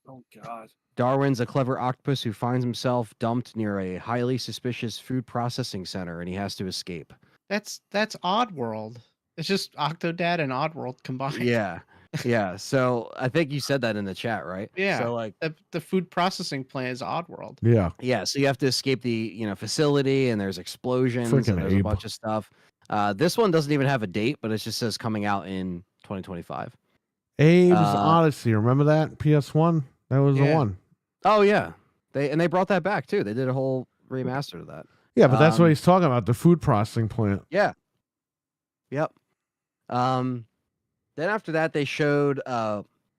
B: Oh God.
C: Darwin's a clever octopus who finds himself dumped near a highly suspicious food processing center, and he has to escape.
D: That's Oddworld. It's just Octodad and Oddworld combined.
C: Yeah, yeah. So I think you said that in the chat, right?
D: Yeah.
C: So like,
D: The food processing plant is Oddworld.
A: Yeah.
C: yeah. So you have to escape the facility, and there's explosions,
A: Freaking
C: and there's a
A: Abe.
C: bunch of stuff. This one doesn't even have a date, but it just says coming out in 2025.
A: Abe's
C: Uh,
A: Odyssey. Remember that? PS1? That was the
D: Yeah.
A: one.
C: Oh yeah, they brought that back too. They did a whole remaster of that.
A: Yeah, but that's what
C: Um,
A: he's talking about. The food processing plant.
C: Yeah. Yep. Then after that, they showed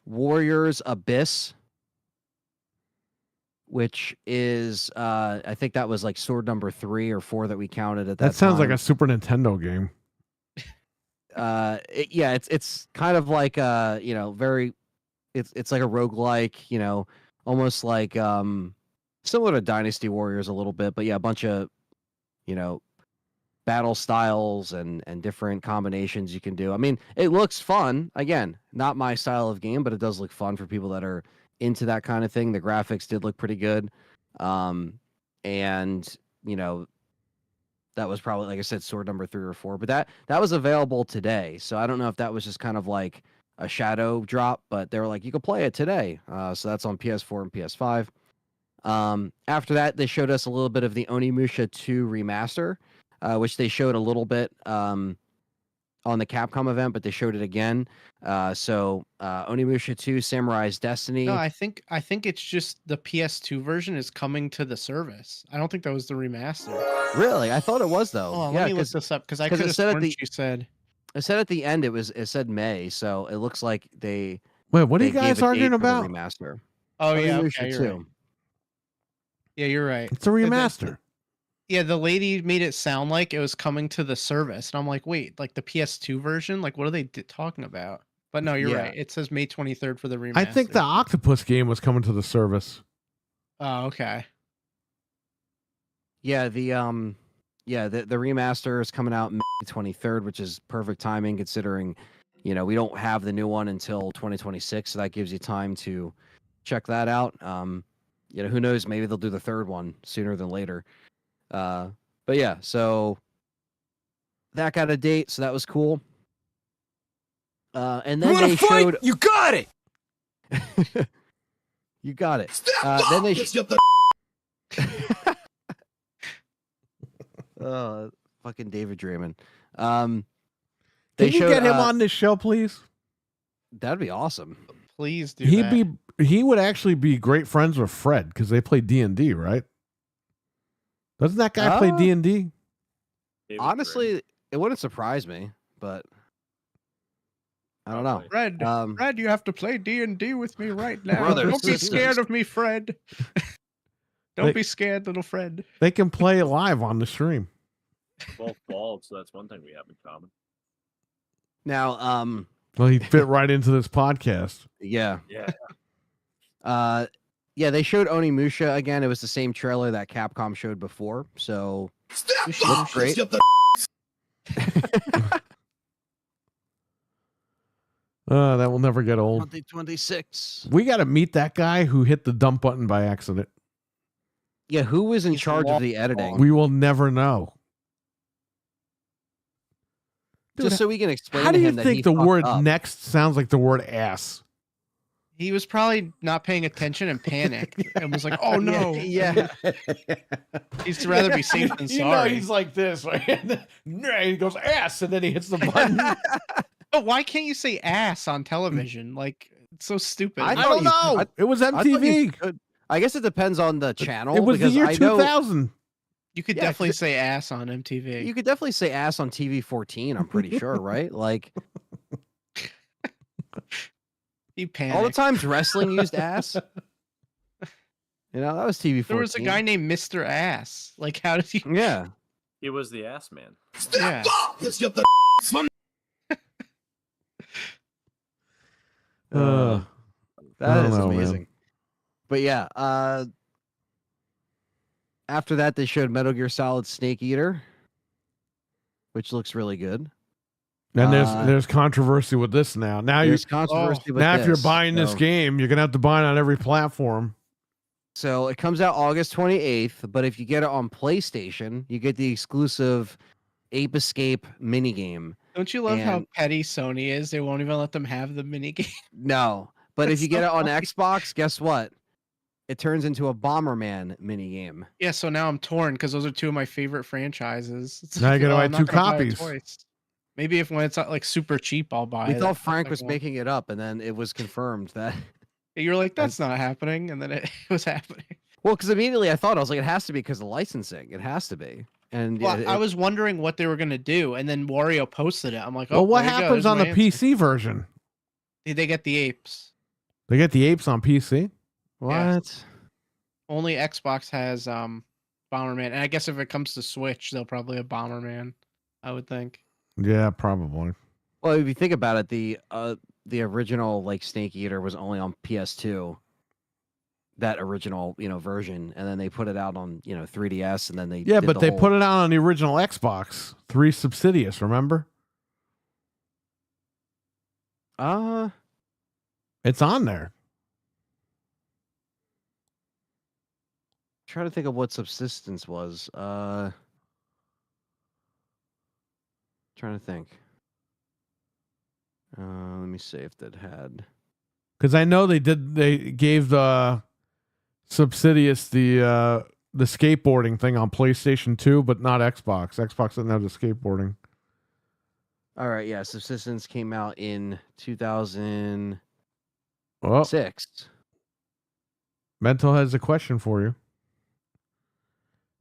C: Warriors Abyss, which is I think that was like sword number 3 or 4 that we counted at that
A: That sounds like
C: time.
A: a Super Nintendo game.
C: It's kind of like very it's like a roguelike, almost like similar to Dynasty Warriors a little bit, but yeah, a bunch of battle styles and different combinations you can do. I mean, it looks fun. Again, not my style of game, but it does look fun for people that are into that kind of thing. The graphics did look pretty good. And that was probably, like I said, sword number 3 or 4, but that was available today. So I don't know if that was just kind of like a shadow drop, but they were like, you can play it today. So that's on PS4 and PS5. After that, they showed us a little bit of the Onimusha 2 remaster, which they showed a little bit on the Capcom event, but they showed it again. So Onimusha 2 Samurai's Destiny.
D: No, I think it's just the PS2 version is coming to the service. I don't think that was the remaster.
C: Really? I thought it was though.
D: Hold on,
C: Yeah,
D: let me look this up because I could have
C: said at
D: sworn
C: the-
D: you said.
C: it said at the end it said May, so it looks like they.
A: Wait, what are
C: they
A: you
C: gave
A: guys
C: a date
A: arguing
C: for the
A: about?
C: Remaster.
D: Oh yeah,
C: Onimusha
D: okay, you're
C: 2.
D: right. Yeah, you're right.
A: It's a remaster.
D: Yeah, the lady made it sound like it was coming to the service, and I'm like, wait, like the PS2 version? Like, what are they talking about? But no, you're
C: Yeah.
D: right. It says May 23rd for the remaster.
A: I think the Octopus game was coming to the service.
D: Oh, okay.
C: Yeah, the remaster is coming out May 23rd, which is perfect timing considering, we don't have the new one until 2026, so that gives you time to check that out. Who knows? Maybe they'll do the third one sooner than later. But yeah, so that got a date, so that was cool. And then they showed.
E: You got it.
C: You got it. Then they. Oh, fucking David Draymond.
A: Can you get him on this show, please?
C: That'd be awesome.
D: Please do that.
A: He would actually be great friends with Fred because they play D&D, right? Doesn't that guy play D&D?
C: Honestly, it wouldn't surprise me, but I don't know.
D: Fred, Fred, you have to play D&D with me right now.
C: Brothers,
D: Don't be
C: sisters.
D: scared of me, Fred. Don't be scared, little Fred.
A: They can play live on the stream.
B: Both bald, so that's one thing we have in common.
C: Now,
A: Well, he fit right into this podcast.
C: yeah.
B: Yeah.
C: Yeah, they showed Onimusha again. It was the same trailer that Capcom showed before, so looks great.
A: That will never get old.
C: 2026.
A: We got to meet that guy who hit the dump button by accident.
C: Yeah, who was in
D: He's
C: charge of the
D: long
C: editing?
A: We will never know.
C: Just so we can explain
A: How
C: to
A: do you
C: him that
A: think
C: he
A: the
C: fucked
A: word
C: up.
A: next sounds like the word ass?
D: He was probably not paying attention and panicked and was like, oh no.
C: Yeah.
D: He'd rather be safe than
A: You know,
D: sorry.
A: he's like this, right? And he goes ass, and then he hits the button.
D: But why can't you say ass on television? Like, it's so stupid.
C: I
A: I
C: thought
A: don't
C: you-
A: know. It was
C: I thought you
A: MTV.
C: could- I guess it depends on the channel.
A: It was the
C: because
A: year
C: I know
A: 2000.
D: You could
C: Yeah,
D: definitely
C: 'cause
D: say ass on MTV.
C: you could definitely say ass on TV 14. I'm pretty sure, right? Like
D: He panicked.
C: all the times wrestling used ass. That was TV 14.
D: There was a guy named Mr. Ass. Like, how did he?
C: Yeah.
B: He was the ass man.
D: Yeah.
A: Uh,
C: That is
A: don't know, man.
C: amazing. But yeah, after that they showed Metal Gear Solid Snake Eater, which looks really good.
A: and
C: Uh,
A: there's controversy with this now.
C: There's controversy with
A: Now if you're
C: this,
A: buying this
C: so-
A: game, you're gonna have to buy it on every platform.
C: So it comes out August 28th, but if you get it on PlayStation, you get the exclusive Ape Escape minigame.
D: Don't you love how
C: And-
D: petty Sony is? They won't even let them have the minigame.
C: No, but if
D: That's
C: you get
D: so
C: it on
D: funny.
C: Xbox, guess what? It turns into a Bomberman minigame.
D: Yeah, so now I'm torn because those are two of my favorite franchises. It's
A: Now you gotta buy
D: I'm not
A: two
D: gonna buy it
A: copies.
D: twice. Maybe when it's like super cheap, I'll buy
C: We
D: it.
C: thought
D: That's
C: Frank
D: like
C: was
D: one.
C: making it up, and then it was confirmed that.
D: You were like, that's not happening, and then it was happening.
C: Well, because immediately I thought, I was like, it has to be because of licensing. It has to be. And
D: Well,
C: yeah,
D: I was wondering what they were gonna do, and then Wario posted it. I'm like, oh,
A: Well, what
D: there you go,
A: happens
D: there's
A: on the
D: my answer.
A: PC version?
D: They get the apes.
A: They get the apes on PC.
C: what?
D: Only Xbox has Bomberman, and I guess if it comes to Switch, they'll probably have Bomberman. I would think.
A: Yeah, probably.
C: Well, if you think about it, the original like Snake Eater was only on PS2. That original, version, and then they put it out on, 3DS, and then they
A: Yeah,
C: did
A: but
C: the
A: they
C: whole-
A: put it out on the original Xbox 3 Subsidious. Remember? It's on there.
C: Trying to think of what Subsistence was. Trying to think. Let me see if that had.
A: Because I know they gave the Subsidious the skateboarding thing on PlayStation 2, but not Xbox. Xbox doesn't have the skateboarding.
C: All right, yeah, Subsistence came out in 2006.
A: Well, Mental has a question for you.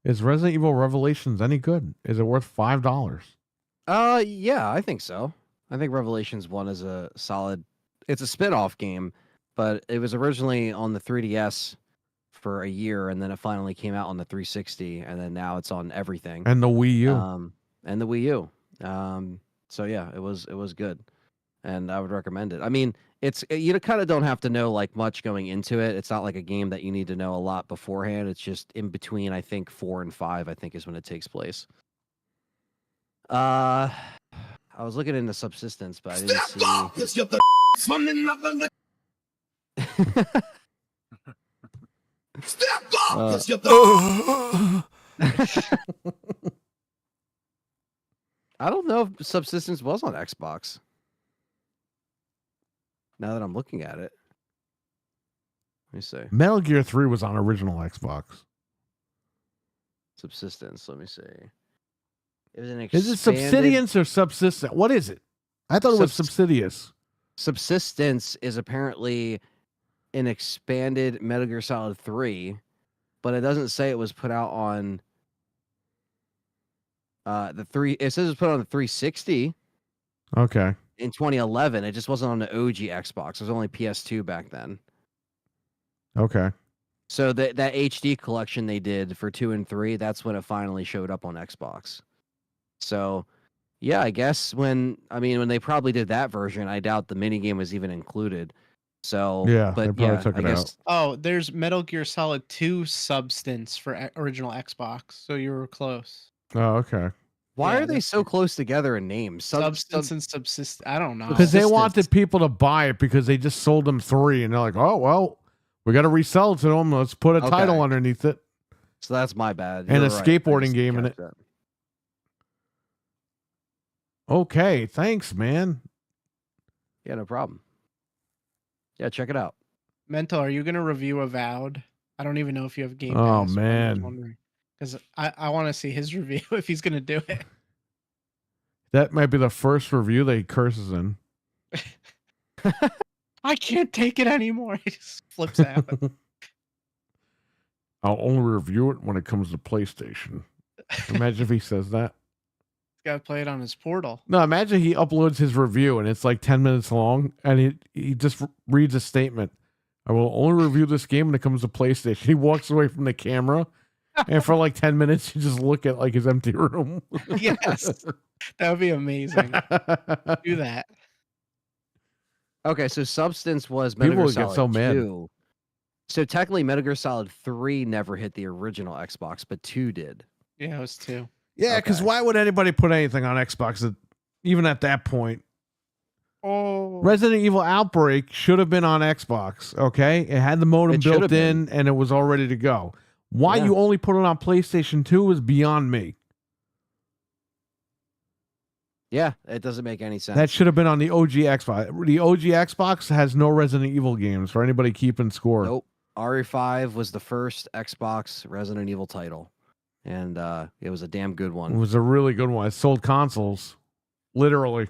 A: Is Resident Evil Revelations any good? Is it worth $5?
C: Yeah, I think so. I think Revelations 1 is a solid. It's a spin-off game, but it was originally on the 3DS for a year, and then it finally came out on the 360, and then now it's on everything.
A: And the Wii U.
C: And the Wii U. So yeah, it was good, and I would recommend it. I mean, you kind of don't have to know like much going into it. It's not like a game that you need to know a lot beforehand. It's just in between. I think 4 and 5. I think is when it takes place. I was looking into Subsistence, but I didn't see. I don't know if Subsistence was on Xbox. Now that I'm looking at it. Let me see.
A: Metal Gear 3 was on original Xbox.
C: Subsistence, let me see. It was an
A: Is it Subsidious or Subsistence? What is it? I thought it was Subsidious.
C: Subsistence is apparently an expanded Metal Gear Solid 3, but it doesn't say it was put out on the 3. It says it was put on the 360
A: Okay.
C: in 2011. It just wasn't on the OG Xbox. It was only PS2 back then.
A: Okay.
C: So that HD collection they did for 2 and 3, that's when it finally showed up on Xbox. So, yeah, I guess when they probably did that version, I doubt the minigame was even included. So,
A: Yeah,
C: but
A: they probably took
C: I
A: it
C: guess,
A: out.
D: Oh, there's Metal Gear Solid 2 Substance for original Xbox, so you were close.
A: Oh, okay.
C: Why
D: Yeah,
C: are they
D: that's
C: so close together in names?
D: Substance and Subsist. I don't know.
A: Because they
C: Subsistence.
A: wanted people to buy it because they just sold them 3, and they're like, oh, well, we got to resell it to them. Let's put a title
C: Okay.
A: underneath it.
C: So that's my bad.
A: And
C: You're
A: a
C: right. I
A: skateboarding
C: just
A: game in
C: catch
A: it.
C: that.
A: Okay, thanks, man.
C: Yeah, no problem. Yeah, check it out.
D: Mental, are you going to review Avowed? I don't even know if you have Game
A: Oh,
D: Pass.
A: man.
D: Because I want to see his review if he's going to do it.
A: That might be the first review that he curses in.
D: I can't take it anymore. He just flips out.
A: I'll only review it when it comes to PlayStation. Imagine if he says that.
D: Got to play it on his portal.
A: No, imagine he uploads his review and it's like 10 minutes long, and he just reads a statement. I will only review this game when it comes to PlayStation. He walks away from the camera, and for like 10 minutes, you just look at like his empty room.
D: Yes. That would be amazing. Do that.
C: Okay, so Substance was Metal
A: People
C: Gear
A: would get
C: Solid
A: so mad.
C: 2. So technically, Metal Gear Solid 3 never hit the original Xbox, but 2 did.
D: Yeah, it was 2.
A: Yeah, because
C: Okay.
A: why would anybody put anything on Xbox even at that point?
D: Oh.
A: Resident Evil Outbreak should have been on Xbox, okay? It had the modem
C: It should
A: built
C: have been.
A: in, and it was all ready to go. Why
C: Yeah.
A: you only put it on PlayStation 2 is beyond me.
C: Yeah, it doesn't make any sense.
A: That should have been on the OG Xbox. The OG Xbox has no Resident Evil games for anybody keeping score.
C: Nope. RE5 was the first Xbox Resident Evil title, and it was a damn good
A: It
C: one.
A: was a really good one. It sold consoles. Literally.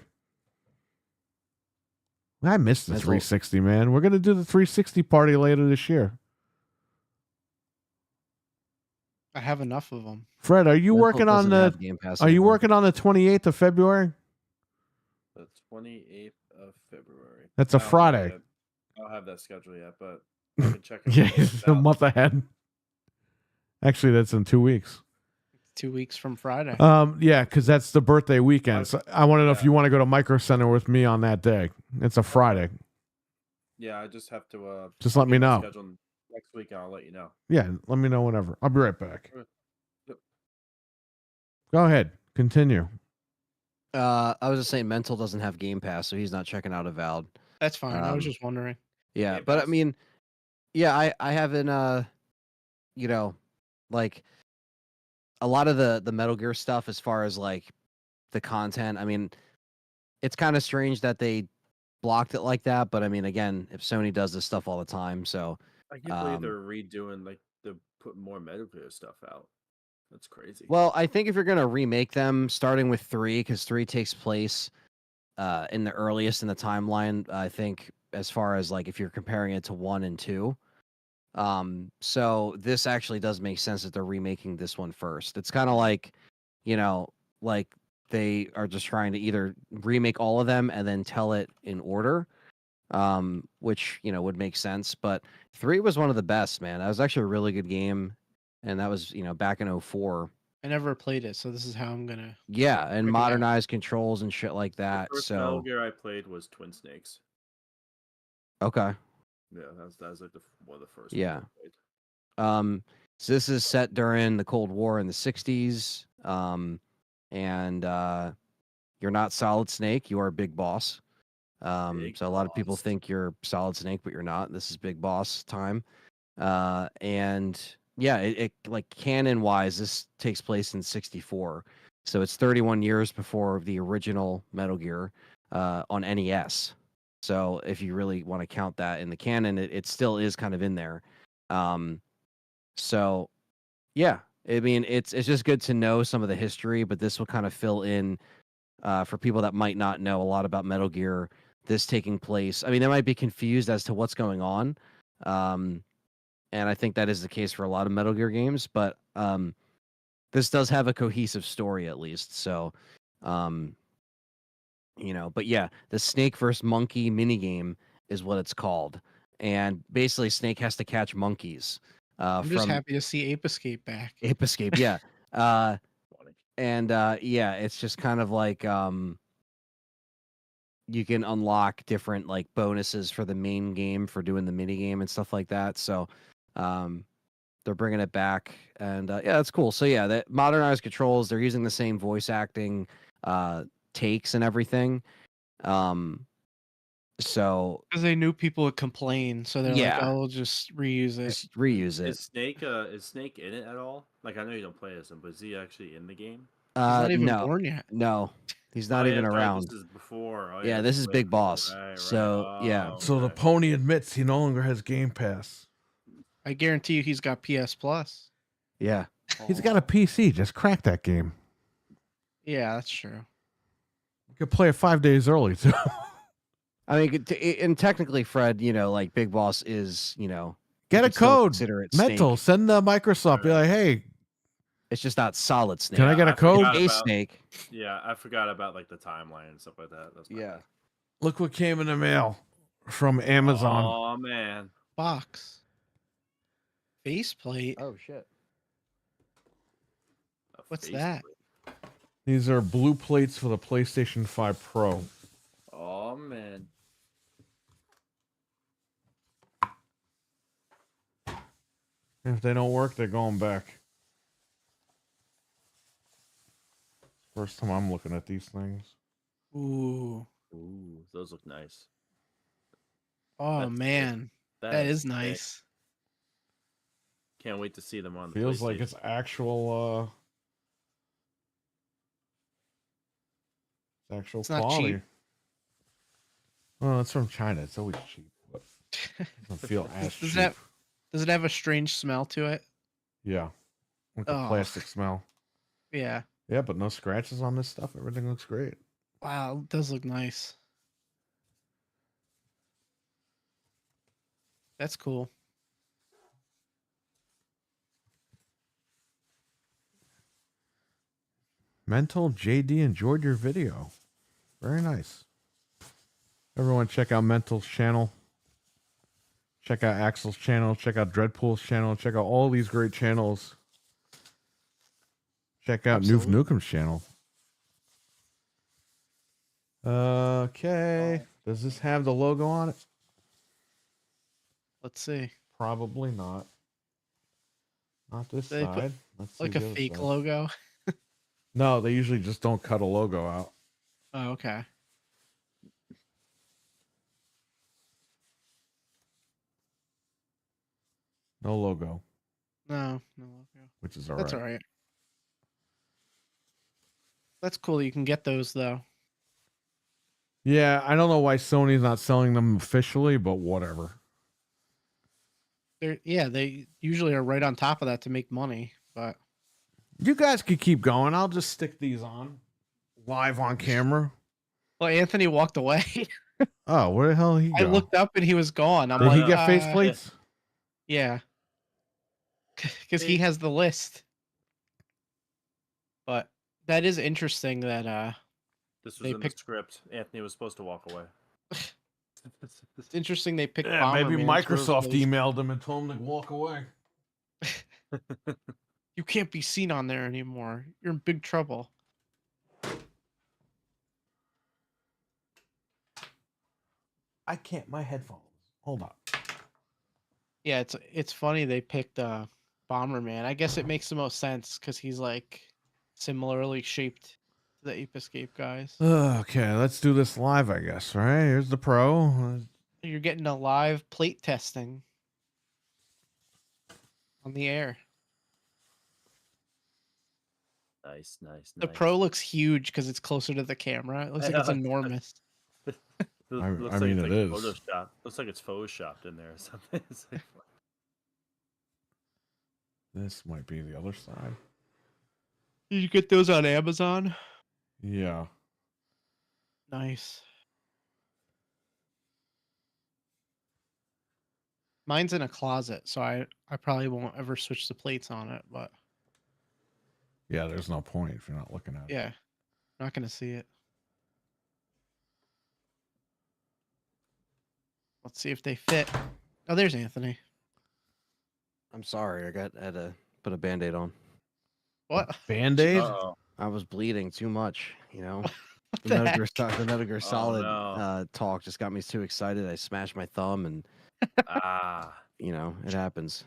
A: I missed the
C: Mental-
A: 360, man. We're going to do the 360 party later this year.
D: I have enough of them.
A: Fred, are you
C: Mental
A: working on
C: doesn't
A: the?
C: have Game Pass
A: Are you
C: anymore.
A: working on the 28th of February?
B: The 28th of February.
A: That's a
B: I don't know
A: Friday.
B: yet. I don't have that schedule yet, but I can check it.
A: Yeah,
B: when it's
A: it's a
B: out.
A: month ahead. Actually, that's in 2 weeks.
D: 2 weeks from Friday.
A: Yeah, because that's the birthday weekend. So I want to know if
B: Yeah.
A: you want to go to Micro Center with me on that day. It's a Friday.
B: Yeah, I just have to.
A: Just let
B: get
A: me
B: my
A: know.
B: schedule next week, and I'll let you know.
A: Yeah, let me know whenever. I'll be right back.
B: Yep.
A: Go ahead. Continue.
C: I was just saying, Mental doesn't have Game Pass, so he's not checking out Avowed.
D: That's fine. I was
C: Um,
D: just wondering.
C: Yeah,
B: Game
C: but I
B: Pass?
C: mean, yeah, I haven't you know, like a lot of the Metal Gear stuff as far as like the content. I mean, it's kind of strange that they blocked it like that, but I mean, again, if Sony does this stuff all the time, so
B: I can't believe they're redoing they're putting more Metal Gear stuff out. That's crazy.
C: well, I think if you're gonna remake them, starting with 3, because 3 takes place in the earliest in the timeline, I think, as far as like if you're comparing it to 1 and 2. So this actually does make sense that they're remaking this one first. It's kind of like, like they are just trying to either remake all of them and then tell it in order, which, would make sense. But 3 was one of the best, man. That was actually a really good game. And that was, back in 04.
D: I never played it, so this is how I'm gonna.
C: Yeah, and
D: Check it out.
C: modernized controls and shit like
B: the
C: that.
B: first Metal
C: So,
B: Gear I played was Twin Snakes.
C: okay.
B: Yeah, that was like one of the first.
C: Yeah.
B: ones I played.
C: So this is set during the Cold War in the 60s. And you're not Solid Snake, you are Big Boss.
B: Big
C: So a lot of people
B: Boss.
C: think you're Solid Snake, but you're not. This is Big Boss time. And yeah, it like canon wise, this takes place in 64. So it's 31 years before the original Metal Gear on NES. So if you really want to count that in the canon, it still is kind of in there. So yeah, I mean, it's just good to know some of the history, but this will kind of fill in for people that might not know a lot about Metal Gear. This taking place, I mean, they might be confused as to what's going on, and I think that is the case for a lot of Metal Gear games. But this does have a cohesive story, at least. So, but yeah, the Snake versus Monkey minigame is what it's called, and basically, Snake has to catch monkeys.
D: I'm just
C: from
D: happy to see Ape Escape back.
C: Ape Escape, yeah.
B: Funny.
C: And yeah, it's just kind of like you can unlock different like bonuses for the main game for doing the mini game and stuff like that. So they're bringing it back, and yeah, that's cool. So yeah, that modernized controls, they're using the same voice acting takes and everything. So
D: Because they knew people would complain, so they're like,
C: Yeah.
D: "Oh, we'll just reuse it."
C: just reuse it.
B: Is Snake in it at all? Like I know you don't play as him, but is he actually in the game?
D: He's not even
C: No,
D: born yet.
C: no, he's not
B: Oh, yeah,
C: even
B: that's right,
C: around.
B: This is before. Oh,
C: Yeah, this is
B: way
C: Big
B: before.
C: Boss.
B: Right.
C: So, yeah.
B: Oh,
A: So the
B: okay.
A: pony admits he no longer has Game Pass.
D: I guarantee you, he's got PS Plus.
C: Yeah.
A: He's got a PC. Just crack that game.
D: Yeah, that's true.
A: You could play it 5 days early too.
C: I mean, and technically, Fred, like Big Boss is,
A: Get
C: you
A: a
C: could still
A: code.
C: consider it
A: Mental.
C: Snake.
A: Send the Microsoft. Be like, hey,
C: It's just not Solid Snake.
A: can I get a code?
B: forgot
C: Space
B: about-
C: Snake.
B: Yeah, I forgot about like the timeline and stuff like that. That's my bad.
A: Look what came in the mail from Amazon.
B: Oh man.
D: Box. Faceplate.
C: Oh shit.
B: A
D: What's
B: face
D: that?
B: plate.
A: These are blue plates for the PlayStation 5 Pro.
B: Oh man.
A: If they don't work, they're going back. First time I'm looking at these things.
D: Ooh.
B: Ooh, those look nice.
D: Oh
B: That's sick.
D: man, that is
B: sick.
D: nice.
B: Can't wait to see them on the
A: Feels like
B: PlayStation.
A: it's actual
D: It's not
A: quality.
D: cheap.
A: Well, it's from China. It's always cheap, but it doesn't feel as cheap.
D: Does it have a strange smell to it?
A: Yeah, like a
D: Oh.
A: plastic smell.
D: Yeah.
A: Yeah, but no scratches on this stuff. Everything looks great.
D: Wow, it does look nice. That's cool.
A: Mental JD enjoyed your video. Very nice. Everyone check out Mental's channel. Check out Axel's channel. Check out Dreadpool's channel. Check out all these great channels. Check out Noof Nukem's channel. Okay. Does this have the logo on it?
D: Let's see.
A: Probably not. Not this
D: They put,
A: side. Let's see
D: like
A: the
D: a
A: other
D: fake
A: side.
D: logo.
A: No, they usually just don't cut a logo out.
D: Oh, okay.
A: No logo,
D: No logo.
A: which is all
D: That's
A: right.
D: all right. That's cool. You can get those though.
A: Yeah, I don't know why Sony's not selling them officially, but whatever.
D: They usually are right on top of that to make money. But
A: You guys could keep going. I'll just stick these on live on camera.
D: well, Anthony walked away.
A: Oh, where the hell did he
D: I
A: go?
D: looked up and he was gone. I'm
A: Did
D: like,
A: he get faceplates?
D: Yeah, because he has the list. But that is interesting that
B: This was
D: they
B: in
D: picked-
B: the script. Anthony was supposed to walk away.
D: it's interesting they picked.
A: Yeah, maybe
D: Bomberman to
A: Microsoft
D: replace-
A: emailed him and told him to walk away.
D: You can't be seen on there anymore. You're in big trouble.
A: I can't. My headphones. Hold on.
D: Yeah, it's funny they picked Bomberman. I guess it makes the most sense because he's like similarly shaped to the Ape Escape guys.
A: Okay, let's do this live, I guess, right? Here's the pro.
D: You're getting a live plate testing on the air.
B: Nice.
D: The pro looks huge because it's closer to the camera. It looks like it's enormous.
A: I
B: Looks
A: mean,
B: it's
A: it is.
B: Photoshopped. Looks like it's photoshopped in there or something. It's like,
A: This might be the other side.
D: Did you get those on Amazon?
A: Yeah.
D: Nice. Mine's in a closet, so I probably won't ever switch the plates on it, but
A: Yeah, there's no point if you're not looking at it.
D: yeah, not gonna see it. Let's see if they fit. Oh, there's Anthony.
C: I'm sorry. I had to put a Band-Aid on.
D: What?
A: Band-Aid?
B: uh-oh.
C: I was bleeding too much, you know.
D: What
C: The
D: the
C: Metal Gear,
D: heck?
C: the Metal Gear Solid
B: no.
C: talk just got me too excited. I smashed my thumb, and you know it happens.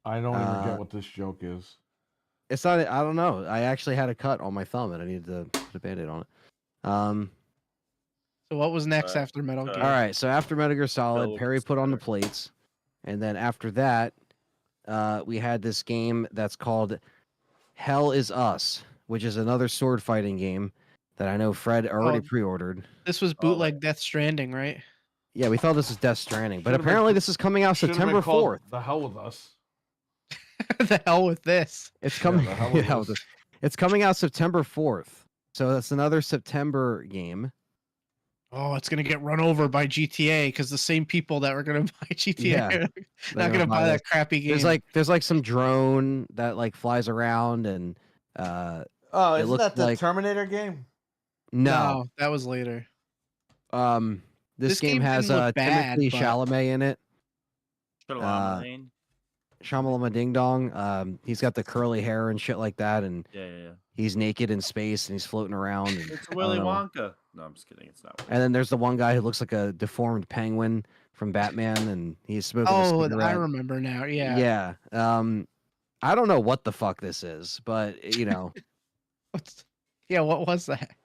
A: I don't even get what this joke is.
C: It's not. I don't know. I actually had a cut on my thumb, and I needed to put a Band-Aid on it.
D: So what was next
B: Alright,
D: after Metal Gear?
C: All right. So after Metal Gear Solid,
B: Bill
C: Perry put on the
B: Spencer.
C: plates, and then after that, we had this game that's called Hell Is Us, which is another sword fighting game that I know Fred already
D: Oh.
C: pre-ordered.
D: This was bootleg Death Stranding, right?
C: Yeah, we thought this was Death Stranding, but
A: Should've been
C: apparently
A: ca-
C: this is coming out
A: Should've been
C: September
A: called
C: 4th.
A: The hell with us.
D: The hell with this.
C: It's coming.
A: the hell with
C: yeah,
A: this.
C: it's coming out September 4th. So that's another September game.
D: Oh, it's gonna get run over by GTA because the same people that were gonna buy GTA
C: Yeah,
D: are
C: They're
D: not gonna buy
C: this.
D: that crappy game.
C: There's like some drone that like flies around and
A: Oh,
C: It
A: isn't
C: looked
A: that the
C: like-
A: Terminator game?
C: no.
D: that was later.
C: This game
D: game
C: has
D: didn't look bad,
C: Timothy
D: but-
C: Chalamet in it.
B: Shalom,
C: Shamalama Ding Dong. He's got the curly hair and shit like that, and
B: yeah.
C: he's naked in space and he's floating around. And,
B: It's
C: I don't
B: Willy
C: know.
B: Wonka. No, I'm just kidding. It's not.
C: And then there's the one guy who looks like a deformed penguin from Batman, and he's smoking a
D: Oh,
C: cigarette.
D: I remember now. Yeah.
C: Yeah. I don't know what the fuck this is, but you know.
D: Yeah, what was that?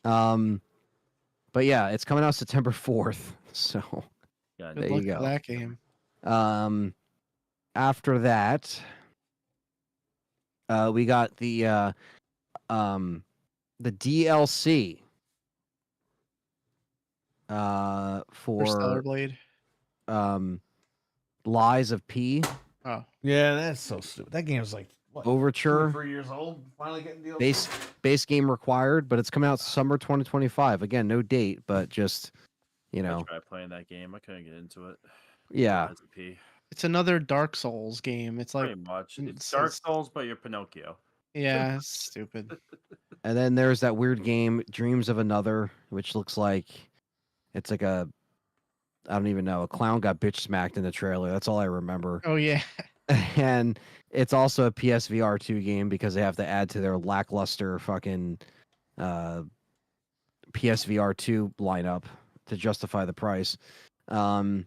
C: But yeah, it's coming out September 4th. So
B: Yeah,
D: Good
C: There
D: luck
C: you
D: to
C: go.
D: that game.
C: after that, we got the DLC
D: For Stellar
C: for
D: Blade.
C: Lies of P
D: Oh,
A: Yeah, that's so stupid. That game's like what, 2 or
C: Overture.
A: 3 years old. Finally getting DLC.
C: Base game required, but it's coming out summer 2025. Again, no date, but just
B: I
C: know,
B: tried playing that game. I couldn't get into it.
C: yeah.
B: SP.
D: it's another Dark Souls game. It's like
B: Pretty much.
D: it's-
B: It's Dark
D: it's-
B: Souls, but you're Pinocchio.
D: Yeah, stupid.
C: And then there's that weird game, Dreams of Another, which looks like it's like I don't even know, a clown got bitch smacked in the trailer. That's all I remember.
D: Oh yeah.
C: And it's also a PSVR 2 game because they have to add to their lackluster fucking PSVR 2 lineup to justify the price. And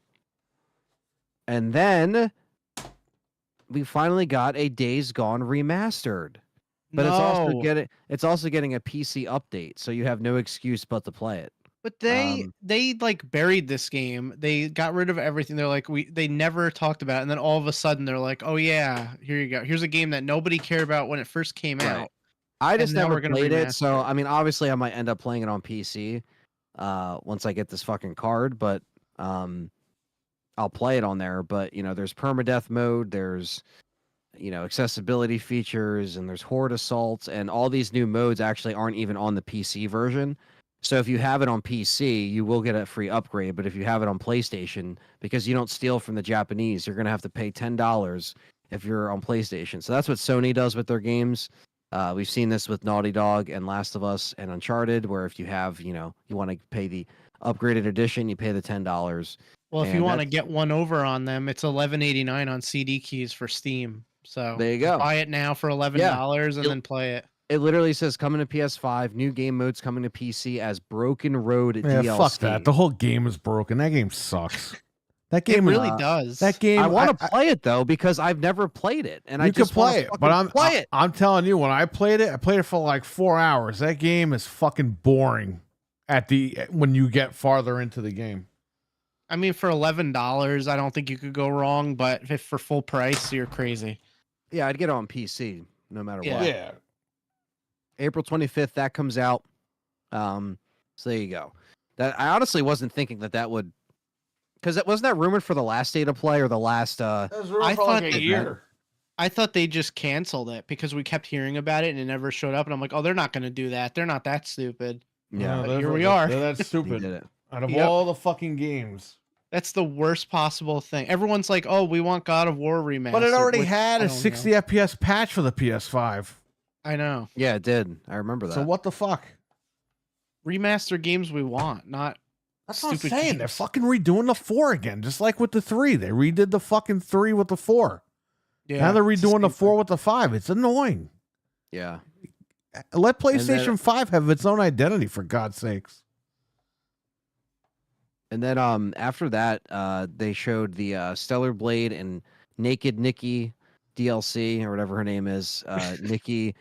C: then we finally got a Days Gone remastered. But
D: No.
C: it's also getting a PC update, so you have no excuse but to play it.
D: But they like buried this game. They got rid of everything. They're like they never talked about it. And then all of a sudden they're like, "Oh yeah, here you go. Here's a game that nobody cared about when it first came
C: Right.
D: out."
C: I just
D: now
C: never
D: we're gonna
C: played it,
D: remaster
C: so
D: it.
C: I mean, obviously, I might end up playing it on PC once I get this fucking card. But I'll play it on there. But there's permadeath mode, there's accessibility features, and there's horde assaults, and all these new modes actually aren't even on the PC version. So if you have it on PC, you will get a free upgrade. But if you have it on PlayStation, because you don't steal from the Japanese, you're gonna have to pay $10 if you're on PlayStation. So that's what Sony does with their games. We've seen this with Naughty Dog and Last of Us and Uncharted, where if you have, you want to pay the upgraded edition, you pay the $10.
D: Well, if
C: And
D: you want to
C: that's-
D: get one over on them, it's $11.89 on CD keys for Steam. So
C: There you
D: just
C: go.
D: buy it now for $11 and
C: It-
D: then play it.
C: It literally says coming to PS5, new game modes coming to PC as Broken Road
A: Yeah,
C: DLC.
A: fuck that. The whole game is broken. That game sucks. That
D: It
A: game
D: really
A: is,
D: does.
A: that game.
C: I want to play it though because I've never played it, and I
A: You could
C: just wanna
A: play it, but
C: fucking play it.
A: I'm telling you, when I played it for like 4 hours. That game is fucking boring. When you get farther into the game.
D: I mean, for $11, I don't think you could go wrong. But if for full price, you're crazy.
C: Yeah, I'd get it on PC no matter
D: Yeah.
C: what.
A: Yeah.
C: April 25th, that comes out. So there you go. That I honestly wasn't thinking that would, because wasn't that rumored for the last State of Play or the last?
A: That was
D: I
A: for
D: thought
A: like a
D: that-
A: year.
D: I thought they just canceled it because we kept hearing about it and it never showed up. And I'm like, oh, they're not going to do that. They're not that stupid.
C: Yeah,
D: but here we are.
A: They're that
C: he
A: stupid.
C: did it.
A: Out of
D: Yep.
A: all the fucking games.
D: That's the worst possible thing. Everyone's like, oh, we want God of War remastered.
A: But it already
D: which
A: had
D: I
A: a
D: don't
A: 60
D: know.
A: FPS patch for the PS5.
D: I know.
C: Yeah, it did. I remember that.
A: So what the fuck?
D: Remaster games we want, not
A: That's what I'm
D: stupid
A: saying. They're
D: games.
A: fucking redoing the 4 again, just like with the 3. They redid the fucking 3 with the 4.
D: Yeah,
A: Now they're
D: it's
A: redoing the
D: stupid.
A: 4 with the 5. It's annoying.
C: Yeah.
A: Let
C: then-
A: PlayStation 5 have its own identity, for God's sakes.
C: And then after that, they showed the Stellar Blade and Naked Nikki DLC or whatever her name is. Nikki.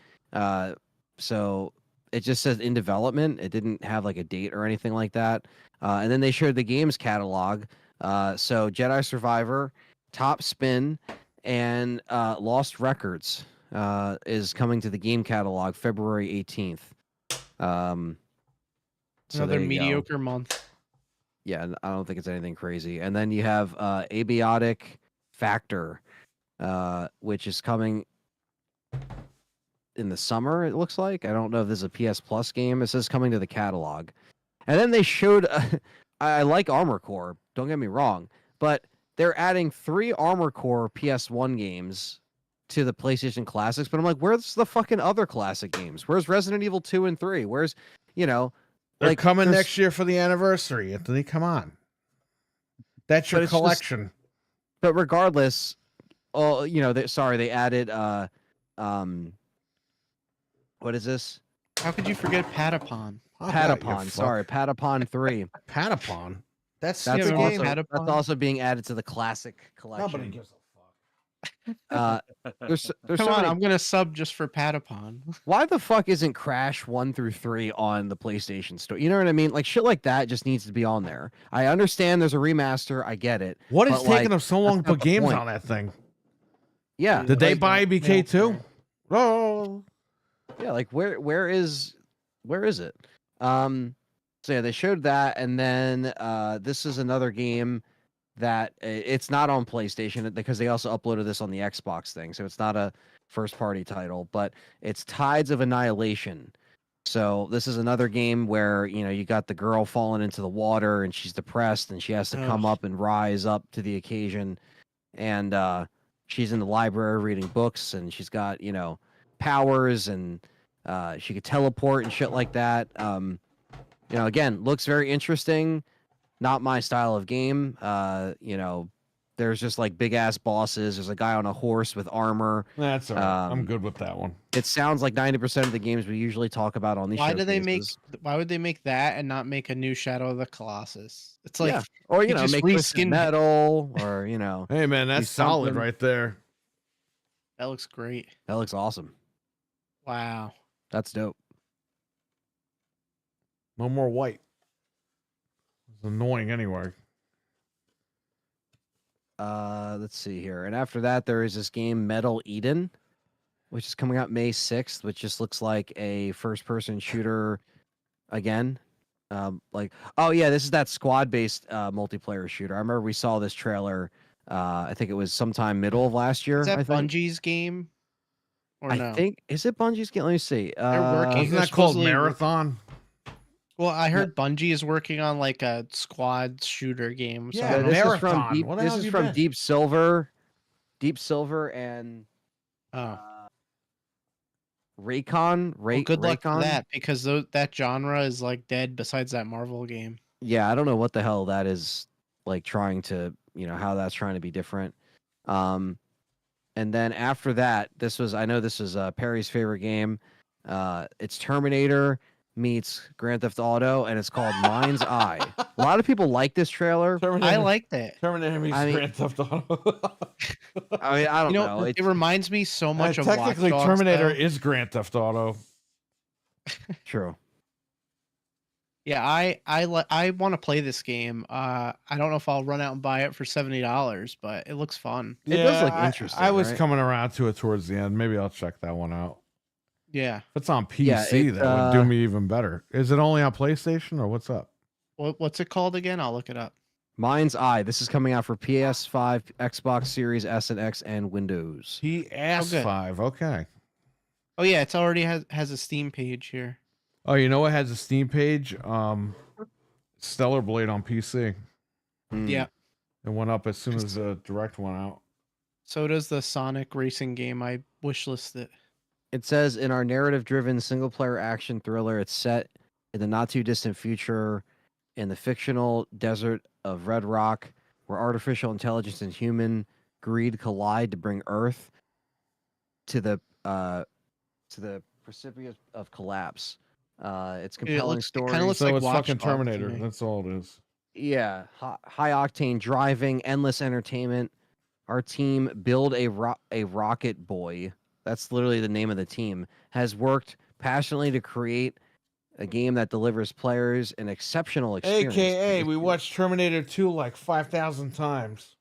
C: So it just says in development. It didn't have like a date or anything like that. And then they showed the games catalog. So Jedi Survivor, Top Spin, and Lost Records is coming to the game catalog February 18th. So
D: Another
C: there you go.
D: mediocre month.
C: Yeah, I don't think it's anything crazy. And then you have Abiotic Factor, which is coming in the summer, it looks like. I don't know if this is a PS Plus game. It says coming to the catalog. And then they showed, I like Armor Core, don't get me wrong, but they're adding 3 Armor Core PS1 games to the PlayStation Classics. But I'm like, where's the fucking other classic games? Where's Resident Evil 2 and 3? Where's,
A: They're
C: like,
A: coming
C: there's-
A: next year for the anniversary, Anthony. Come on. That's your
C: But it's just-
A: collection.
C: But regardless, they added what is this?
D: How could you forget Patapon?
A: Oh, God, you
C: Patapon.
A: fuck.
C: Sorry, Patapon 3.
A: Patapon. That's
C: That's
D: Yeah, we
A: the
D: get
A: game.
C: also,
D: Patapon.
C: that's also being added to the classic
A: Nobody
C: collection.
A: gives a fuck.
C: There's
D: Come
C: so
D: on,
C: many-
D: I'm gonna sub just for Patapon.
C: Why the fuck isn't Crash 1 through 3 on the PlayStation Store? You know what I mean? Like shit like that just needs to be on there. I understand there's a remaster. I get it.
A: What is
C: But,
A: taking
C: like,
A: them so long to
C: that's not
A: put
C: the
A: games
C: point.
A: on that thing?
C: Yeah.
A: Did they
C: like-
A: buy BK too? Oh,
C: Yeah, like where is it? So yeah, they showed that, and then this is another game that it's not on PlayStation because they also uploaded this on the Xbox thing, so it's not a first party title, but it's Tides of Annihilation. So this is another game where you got the girl falling into the water and she's depressed and she has to come
D: Ugh.
C: up and rise up to the occasion, and she's in the library reading books and she's got powers and she could teleport and shit like that. Again, looks very interesting. Not my style of game. There's just like big ass bosses. There's a guy on a horse with armor.
A: That's all right. I'm good with that one.
C: It sounds like 90% of the games we usually talk about on these.
D: Why would they make that and not make a new Shadow of the Colossus? It's like,
C: or
D: just
C: make
D: reskin
C: metal, or
A: Hey man, that's solid
C: something.
A: right there.
D: that looks great.
C: That looks awesome.
D: Wow.
C: That's dope.
A: No more white. It's annoying anyway.
C: Let's see here. And after that, there is this game Metal Eden, which is coming out May 6th, which just looks like a first-person shooter again. This is that squad-based multiplayer shooter. I remember we saw this trailer. I think it was sometime middle of last year.
D: Is that
C: I think.
D: Bungie's game? Or no?
C: I think is it Bungie's game? Let me see.
D: They're working.
A: Isn't
D: They're
A: that called
D: supposedly
A: Marathon?
D: Well, I heard Bungie is working on like a squad shooter game. So
A: Yeah,
D: I don't know.
C: this is
A: Marathon.
C: from Deep,
A: What the
C: this
A: hell
C: is
A: have you
C: from
A: been?
C: Deep Silver, and
D: Oh.
C: Raycon.
D: Well, good luck
C: Raycon?
D: with that because that genre is like dead. Besides that Marvel game.
C: Yeah, I don't know what the hell that is like trying to, how that's trying to be different. And then after that, I know this was Perry's favorite game. It's Terminator meets Grand Theft Auto, and it's called Mind's Eye. A lot of people like this trailer.
D: I liked it.
A: Terminator meets Grand Theft Auto.
C: I don't know.
D: It reminds me so much of
A: technically
D: Watch Dogs,
A: Terminator
D: though.
A: is Grand Theft Auto.
C: True.
D: Yeah, I want to play this game. I don't know if I'll run out and buy it for $70, but it looks fun.
C: It does look interesting.
A: I was
C: right?
A: coming around to it towards the end. Maybe I'll check that one out.
D: Yeah.
A: If it's on PC,
C: Yeah,
A: that would do me even better. Is it only on PlayStation or what's up?
D: What's it called again? I'll look it up.
C: Mind's Eye. This is coming out for PS5, Xbox Series S and X, and Windows.
A: PS5. Okay.
D: Oh yeah, it's already has a Steam page here.
A: Oh, you know what has a Steam page? Stellar Blade on PC.
C: Hmm.
D: Yeah.
A: It went up as soon as the direct went out.
D: So does the Sonic racing game. I wishlisted it.
C: It says in our narrative-driven single-player action thriller, it's set in the not-too-distant future in the fictional desert of Red Rock, where artificial intelligence and human greed collide to bring Earth to the precipice of collapse. It's compelling story.
D: Kind of looks
A: So
D: like
A: it's
D: Watch
A: fucking
D: Dogs
A: Terminator.
D: to me.
A: That's all it is.
C: Yeah, high octane driving, endless entertainment. Our team, Build a Rocket Boy. That's literally the name of the team. Has worked passionately to create a game that delivers players an exceptional experience.
A: AKA, we watched Terminator 2 like 5,000 times.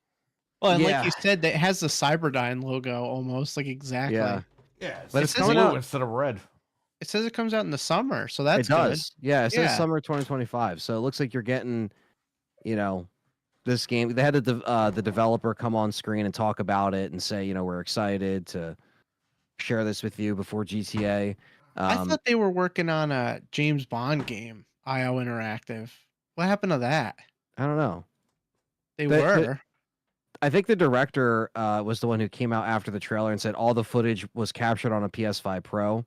D: Well, and
C: Yeah.
D: like you said, that has the Cyberdyne logo almost like exactly.
C: Yeah.
A: Yeah,
C: But
A: it's
C: it's coming
A: blue
C: out-
A: instead of red.
D: It says it comes out in the summer, so that's
C: it does. Yeah, it says
D: Yeah.
C: summer 2025. So it looks like you're getting, this game. They had the developer come on screen and talk about it and say, we're excited to share this with you before GTA.
D: I thought they were working on a James Bond game, IO Interactive. What happened to that?
C: I don't know.
D: They
C: The-
D: were.
C: I think the director was the one who came out after the trailer and said all the footage was captured on a PS5 Pro,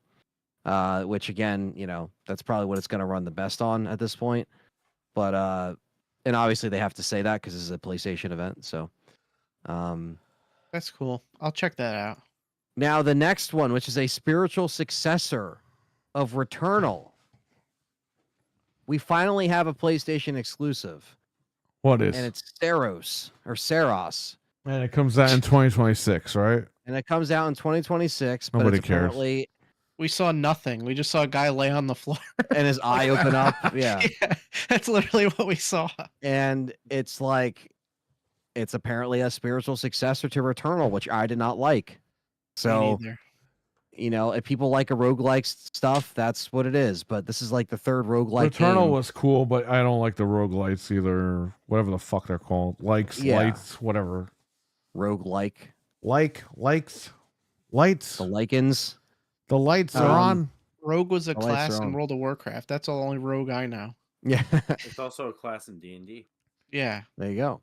C: which again, that's probably what it's going to run the best on at this point. But and obviously they have to say that because this is a PlayStation event. So
D: That's cool. I'll check that out.
C: now the next one, which is a spiritual successor of Returnal, we finally have a PlayStation exclusive,
A: What is?
C: and it's Saros.
A: And it comes out in 2026, right?
C: And it comes out in 2026, but
A: Nobody
C: it's
A: cares.
C: apparently
D: We saw nothing. We just saw a guy lay on the floor.
C: and his eye open up. Yeah.
D: Yeah, that's literally what we saw.
C: And it's like it's apparently a spiritual successor to Returnal, which I did not like.
D: Me
C: So,
D: neither.
C: if people like a roguelike stuff, that's what it is. But this is like the third roguelike
A: Returnal
C: game.
A: was cool, but I don't like the roguelites either. Whatever the fuck they're called. Likes,
C: Yeah.
A: lights, whatever.
C: Roguelike.
A: Lights. Lights.
C: The Lycans.
A: The lights are on.
D: Rogue was a
C: The lights
D: class
C: are
D: in
C: on.
D: World of Warcraft. That's the only rogue I know.
C: Yeah.
B: It's also a class in D&D.
D: Yeah.
C: There you go.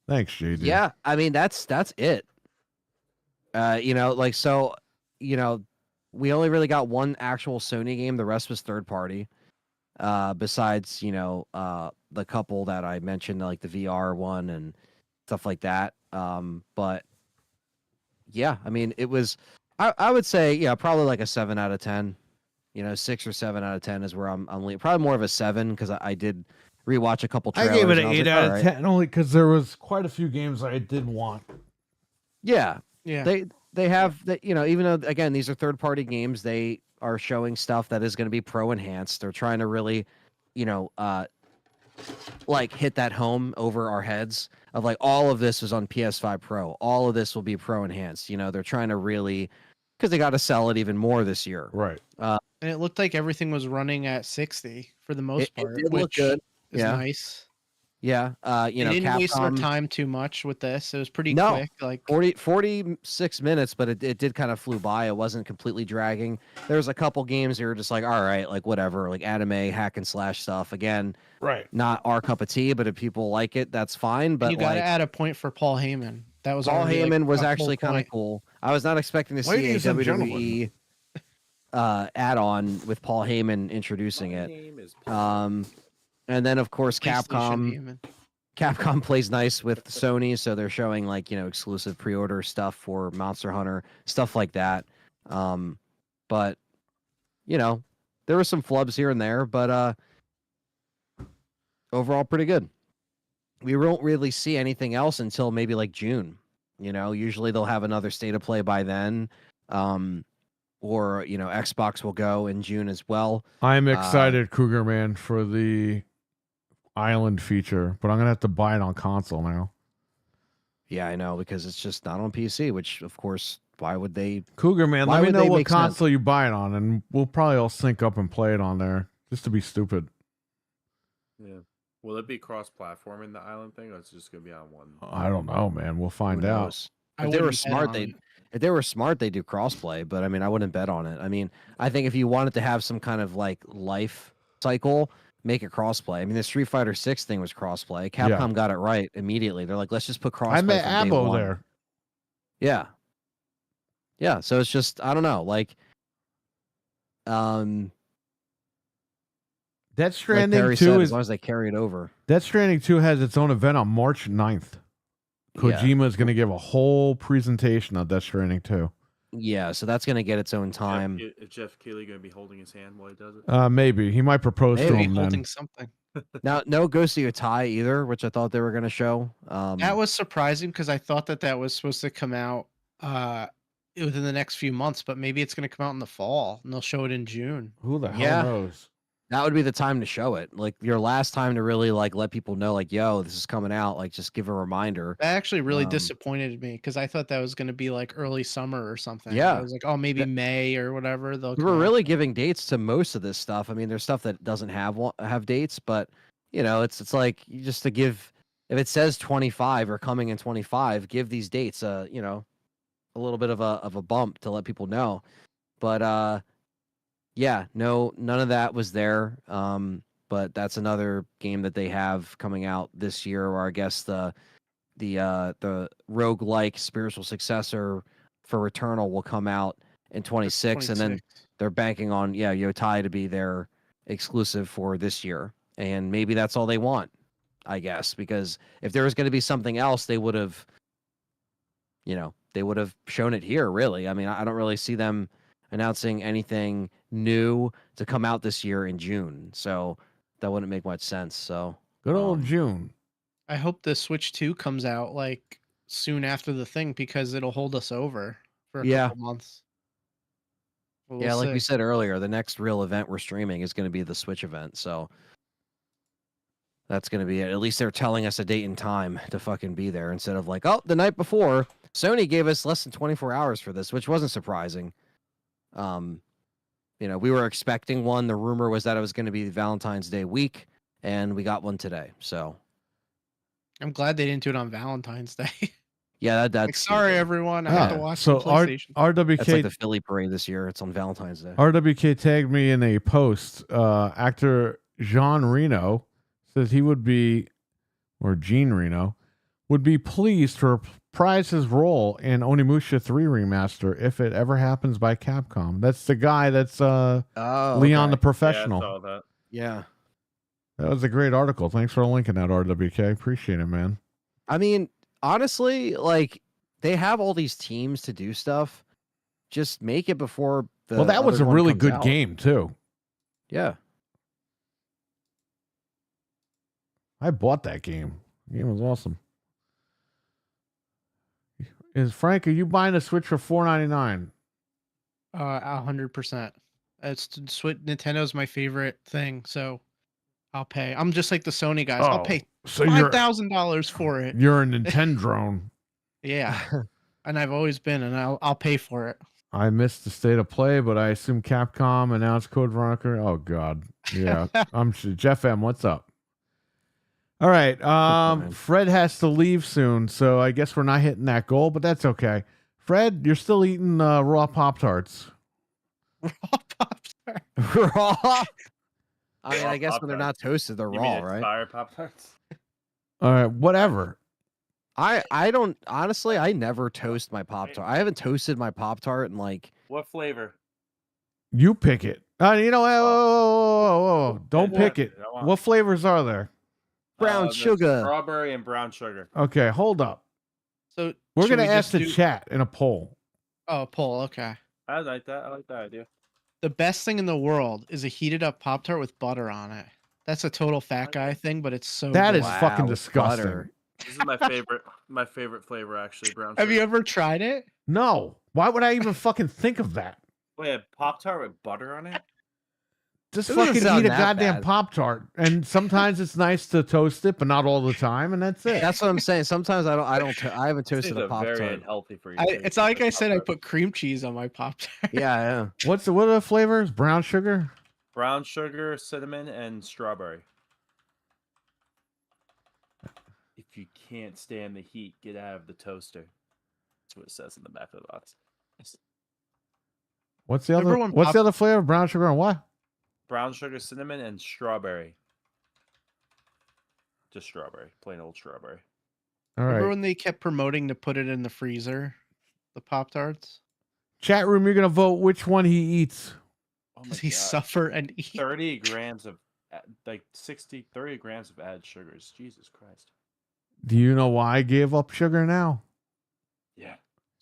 A: Thanks, JD.
C: Yeah, I mean that's it. Like so, we only really got one actual Sony game. The rest was third party. Besides, the couple that I mentioned, like the VR one and stuff like that. But yeah, I mean, it was. I would say, yeah, probably like a 7 out of 10. 6 or 7 out of 10 is where I'm leaning. Probably more of a 7 because I did rewatch a couple
A: I
C: trailers.
A: gave it an
C: and I was
A: 8
C: like,
A: out
C: all
A: of
C: right.
A: 10 only because there was quite a few games I did want.
C: Yeah,
D: Yeah.
C: they have that. Even though again these are third party games, they are showing stuff that is going to be pro enhanced. They're trying to really, like hit that home over our heads of like all of this is on PS5 Pro. All of this will be pro enhanced. They're trying to really because they got to sell it even more this year.
A: Right.
D: And it looked like everything was running at 60 for the most
C: It
D: part,
C: did look
D: which
C: good.
D: is
C: Yeah.
D: nice.
C: Yeah.
D: They didn't waste their
C: Capcom,
D: time too much with this. It was pretty
C: No.
D: quick. Like
C: 46 minutes, but it did kind of flew by. It wasn't completely dragging. There was a couple games that were just like, all right, like whatever, like anime, hack and slash stuff. Again,
A: Right.
C: not our cup of tea, but if people like it, that's fine. But
D: you got to
C: like
D: add a point for Paul Heyman. That was
C: Paul
D: already, like,
C: Heyman was
D: a full
C: actually kind of
D: point.
C: cool. I was not expecting to see a
A: Ladies and
C: WWE add-on with Paul Heyman introducing
B: My
C: it.
B: name is Paul.
C: And then of course
D: PlayStation Heyman.
C: Capcom plays nice with Sony, so they're showing like exclusive pre-order stuff for Monster Hunter, stuff like that. But there were some flubs here and there, but overall pretty good. We won't really see anything else until maybe like June. Usually they'll have another state of play by then. Or Xbox will go in June as well.
A: I'm excited, Cougar Man, for the Island feature, but I'm gonna have to buy it on console now.
C: Yeah, I know, because it's just not on PC, which of course, why would they?
A: Cougar Man,
C: Why
A: let me
C: would
A: know
C: they
A: what
C: make sense?
A: console you buy it on, and we'll probably all sync up and play it on there, just to be stupid.
B: Yeah. Will it be cross-platform in the island thing, or it's just gonna be on one?
A: I don't know, man. We'll
C: Who
A: find out.
C: knows?
D: I
C: If they were
D: wouldn't bet
C: smart,
D: on
C: they
D: it.
C: if they were smart, they do crossplay. But I mean, I wouldn't bet on it. I mean, I think if you wanted to have some kind of like life cycle, make it crossplay. I mean, the Street Fighter 6 thing was crossplay. Capcom got it right immediately. They're like, let's just put crossplay.
A: I met
C: from day
A: Abo
C: one.
A: there.
C: Yeah. Yeah. So it's just I don't know, like
A: Death
C: like
A: Stranding
C: Perry
A: 2
C: said,
A: is
C: as long as they carry it over.
A: Death Stranding 2 has its own event on March 9th. Kojima is going to give a whole presentation on Death Stranding 2.
C: Yeah, so that's gonna get its own time.
B: Is Jeff Keighley gonna be holding his hand while he does it?
A: Maybe he might propose to
C: Maybe
A: him
D: Holding
A: then.
D: something.
C: Now, no Ghost of Yotai either, which I thought they were gonna show.
D: That was surprising because I thought that was supposed to come out within the next few months, but maybe it's going to come out in the fall and they'll show it in June.
A: Who the hell
C: Yeah.
A: knows?
C: that would be the time to show it. Like your last time to really like let people know, like, yo, this is coming out. Like, just give a reminder.
D: That actually really
C: Um,
D: disappointed me because I thought that was going to be like early summer or something.
C: Yeah.
D: I was like, oh, maybe
C: That-
D: May or whatever. They'll
C: We
D: come
C: were
D: out.
C: really giving dates to most of this stuff. I mean, there's stuff that doesn't have dates, but it's like you just to give. If it says 25 or coming in 25, give these dates a little bit of a bump to let people know. But yeah, no, none of that was there. But that's another game that they have coming out this year, or I guess the roguelike spiritual successor for Returnal will come out in 26, and then
D: 26.
C: they're banking on Yotai to be their exclusive for this year. And maybe that's all they want, I guess, because if there was going to be something else, they would have shown it here, really. I mean, I don't really see them announcing anything new to come out this year in June. So that wouldn't make much sense. So
A: Good old June.
D: I hope the Switch 2 comes out like soon after the thing because it'll hold us over for a
C: Yeah.
D: couple months. But
C: yeah,
D: we'll
C: like we
D: see.
C: said earlier, the next real event we're streaming is going to be the Switch event. So that's going to be it. At least they're telling us a date and time to fucking be there instead of like, oh, the night before. Sony gave us less than 24 hours for this, which wasn't surprising. We were expecting one. The rumor was that it was going to be Valentine's Day week, and we got one today. So
D: I'm glad they didn't do it on Valentine's Day.
C: yeah, that's
D: Like, sorry, everyone. I have to watch
A: So
D: the PlayStation.
A: RWK
C: That's like the Philly parade this year. It's on Valentine's Day.
A: RWK tagged me in a post. Actor Jean Reno says he would be, or Jean Reno, would be pleased to reprise his role in Onimusha 3 remaster if it ever happens by Capcom. That's the guy that's Leon the
C: okay.
A: Professional.
B: Yeah, I saw that.
C: Yeah.
A: That was a great article. Thanks for linking that, RWK. Appreciate it, man.
C: I mean, honestly, like they have all these teams to do stuff. Just make it before the.
A: Well, that was a
C: other one
A: really
C: comes
A: good
C: out.
A: game too.
C: Yeah.
A: I bought that game. The game was awesome. Frank, are you buying a Switch for $4.99?
D: 100%. It's Nintendo's my favorite thing, so I'll pay. I'm just like the Sony guys. I'll pay
A: so you're
D: $5,000 for it.
A: you're a Nintendrone.
D: Yeah, and I've always been, and I'll pay for it.
A: I missed the state of play, but I assume Capcom announced Code Veronica. Oh God, yeah. I'm sure. Jeff M, what's up? All right. Fred has to leave soon, so I guess we're not hitting that goal, but that's okay. Fred, you're still eating raw Pop-Tarts.
D: Raw Pop-Tart.
C: Raw. I mean,
B: Raw
C: I guess when they're not toasted, they're
B: You
C: raw,
B: mean
C: right?
B: expired Pop-Tarts?
A: All right, whatever.
C: I don't honestly. I never toast my Pop Tart. I haven't toasted my Pop Tart in like.
B: What flavor?
A: You pick it. You know, whoa. Don't
B: Yeah,
A: pick it.
B: I want-
A: What flavors are there?
C: Brown
B: there's
C: sugar.
B: Strawberry and brown sugar.
A: Okay, hold up.
D: So
A: We're
D: should
A: gonna
D: we
A: ask
D: just
A: the
D: do-
A: chat in a poll.
D: Oh, poll. Okay.
B: I like that. I like that idea.
D: The best thing in the world is a heated up Pop Tart with butter on it. That's a total fat guy thing, but it's so.
A: That
D: good.
A: is fucking
C: Wow,
A: disgusting.
C: butter.
B: This is my favorite. My favorite flavor, actually. Brown sugar.
D: Have you ever tried it?
A: No. Why would I even fucking think of that?
B: Wait, a Pop-Tart with butter on it?
A: Just
C: It doesn't
A: fucking
C: sound
A: eat a
C: that
A: goddamn
C: bad.
A: Pop-Tart. And sometimes it's nice to toast it, but not all the time, and that's it.
C: That's what I'm saying. Sometimes I haven't
B: These
C: toasted
B: are
C: a Pop
B: very
C: Tart.
B: unhealthy for you.
D: It's not like I said I put cream cheese on my Pop Tart.
C: Yeah.
A: What are the flavors? Brown sugar?
B: brown sugar, cinnamon, and strawberry. If you can't stand the heat, get out of the toaster. That's what it says in the back of the box.
A: What's the
D: Remember
A: other?
D: when
A: What's
D: Pop-
A: the other flavor? Brown sugar and what?
B: Brown sugar, cinnamon, and strawberry. Just strawberry, plain old strawberry.
A: All
D: Remember
A: right.
D: when they kept promoting to put it in the freezer, the Pop Tarts?
A: Chat room, you're gonna vote which one he eats.
B: Oh my
D: Does he
B: God.
D: suffer and eat?
B: 30 grams of, like 30 grams of added sugars. Jesus Christ.
A: Do you know why I gave up sugar now?
B: Yeah.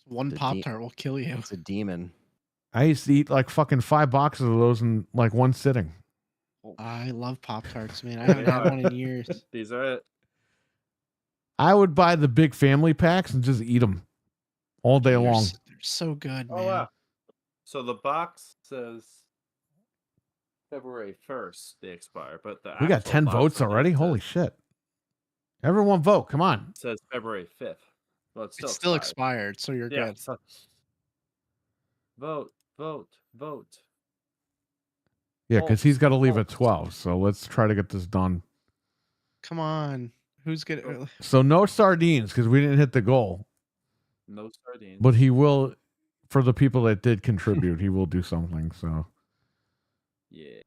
D: One
C: The
D: Pop Tart will kill you.
C: It's a demon.
A: I used to eat like fucking 5 boxes of those in like one sitting.
D: I love Pop Tarts, man. I haven't had one in years.
B: These are it.
A: I would buy the big family packs and just eat them all day long.
D: They're so good, man.
B: Oh, wow. So the box says February 1st they expire, but the
A: We got
B: actual
A: 10
B: box
A: votes
B: release
A: already.
B: says-
A: Holy shit! Everyone vote! Come on.
B: says February 5th. Well, it's
D: It's
B: still
D: still expired, so you're
B: Yeah.
D: good.
B: So... Vote.
A: Yeah,
B: Vote,
A: because he's got to leave at
B: vote.
A: 12. So let's try to get this done.
D: Come on. Who's gonna?
A: So no sardines because we didn't hit the goal,
B: No sardines.
A: but he will. For the people that did contribute, he will do something. So
B: Yeah.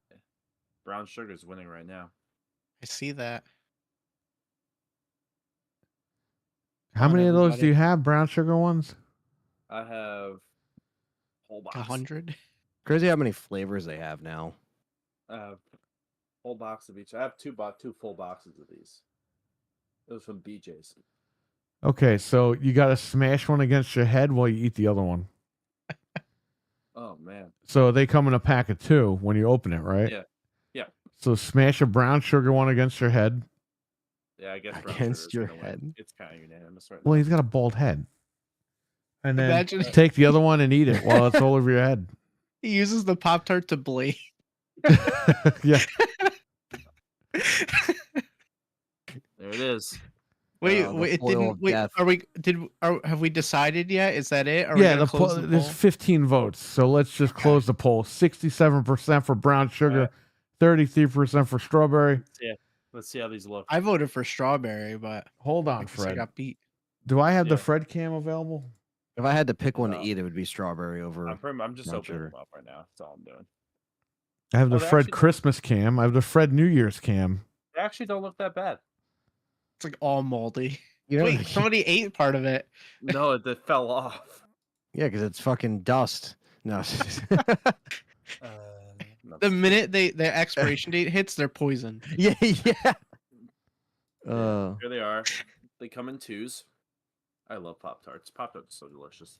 B: Brown sugar's winning right now.
D: I see that.
A: how
D: on,
A: many of those do
D: everybody.
A: you have? Brown sugar ones?
B: I have whole box.
D: 100.
C: Crazy how many flavors they have now.
B: I have whole box of each. I have two full boxes of these. Those from BJ's.
A: Okay, so you got to smash one against your head while you eat the other one.
B: Oh man.
A: So they come in a pack of 2 when you open it, right?
B: Yeah. Yeah.
A: So smash a brown sugar one against your head.
B: Yeah, I guess brown
C: Against
B: sugar's
C: your
B: gonna win.
C: head?
B: It's kind of unanimous right now.
A: Well, he's got a bald head. And then
D: Imagine
A: take the other one and eat it while it's all over your head.
D: he uses the Pop Tart to blade.
A: Yeah.
B: There it is.
D: Wait,
C: the
D: wait, it
C: foil
D: didn't.
C: of
D: Wait,
C: death.
D: have we decided yet? Is that it? Are we
A: Yeah,
D: gonna close the
A: there's
D: poll?
A: 15 votes. So let's just close the poll. 67% for brown sugar, 33% for strawberry.
B: Let's see how these look.
D: I voted for strawberry, but
A: Hold
D: I
A: on,
D: guess I
A: Fred.
D: got beat.
A: Do I have the
B: Yeah.
A: Fred cam available?
C: If I had to pick one to
B: No.
C: eat, it would be strawberry over.
B: I'm just
C: brown
B: opening
C: sugar.
B: them up right now. That's all I'm doing.
A: I have the
B: they
A: Fred
B: actually-
A: Christmas cam. I have the Fred New Year's cam.
B: They actually don't look that bad.
D: It's like all moldy.
C: You know,
D: Wait, somebody ate part of it.
B: No, it fell off.
C: yeah, because it's fucking dust. No.
B: No,
D: The minute their expiration date hits, they're poisoned.
C: yeah, yeah.
B: yeah, here they are. They come in twos. I love Pop-Tarts. Pop-Tarts are so delicious.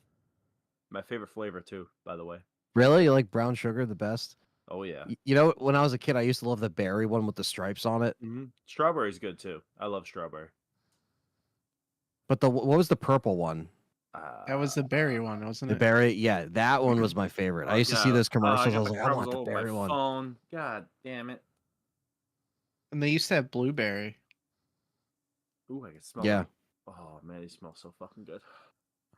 B: My favorite flavor too, by the way.
C: Really? You like brown sugar the best?
B: Oh yeah.
C: You know, when I was a kid, I used to love the berry one with the stripes on it.
B: Strawberry's good too. I love strawberry.
C: But what was the purple one?
D: That was the berry one, wasn't
C: The
D: it?
C: berry, yeah, that one was my favorite. I used to see those commercials. I was like, I want the berry one.
B: Phone. God damn it.
D: And they used to have blueberry.
B: Ooh, I can smell
C: Yeah.
B: it. Oh man, they smell so fucking good.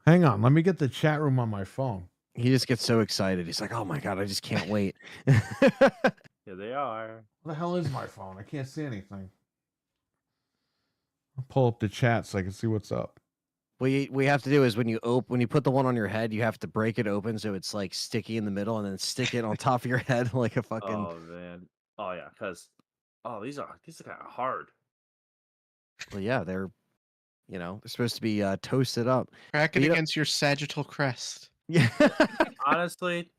A: Hang on, let me get the chat room on my phone.
C: He just gets so excited. He's like, oh my God, I just can't wait.
B: Here they are.
A: What the hell is my phone? I can't see anything. I'll pull up the chat so I can see what's up.
C: What we have to do is when you put the one on your head, you have to break it open so it's like sticky in the middle, and then stick it on top of your head like a fucking.
B: Oh man. Oh yeah, because these are kind of hard.
C: Well, yeah, they're supposed to be toasted up.
D: Crack it
C: You know-
D: against your sagittal crest.
C: Yeah.
B: Honestly,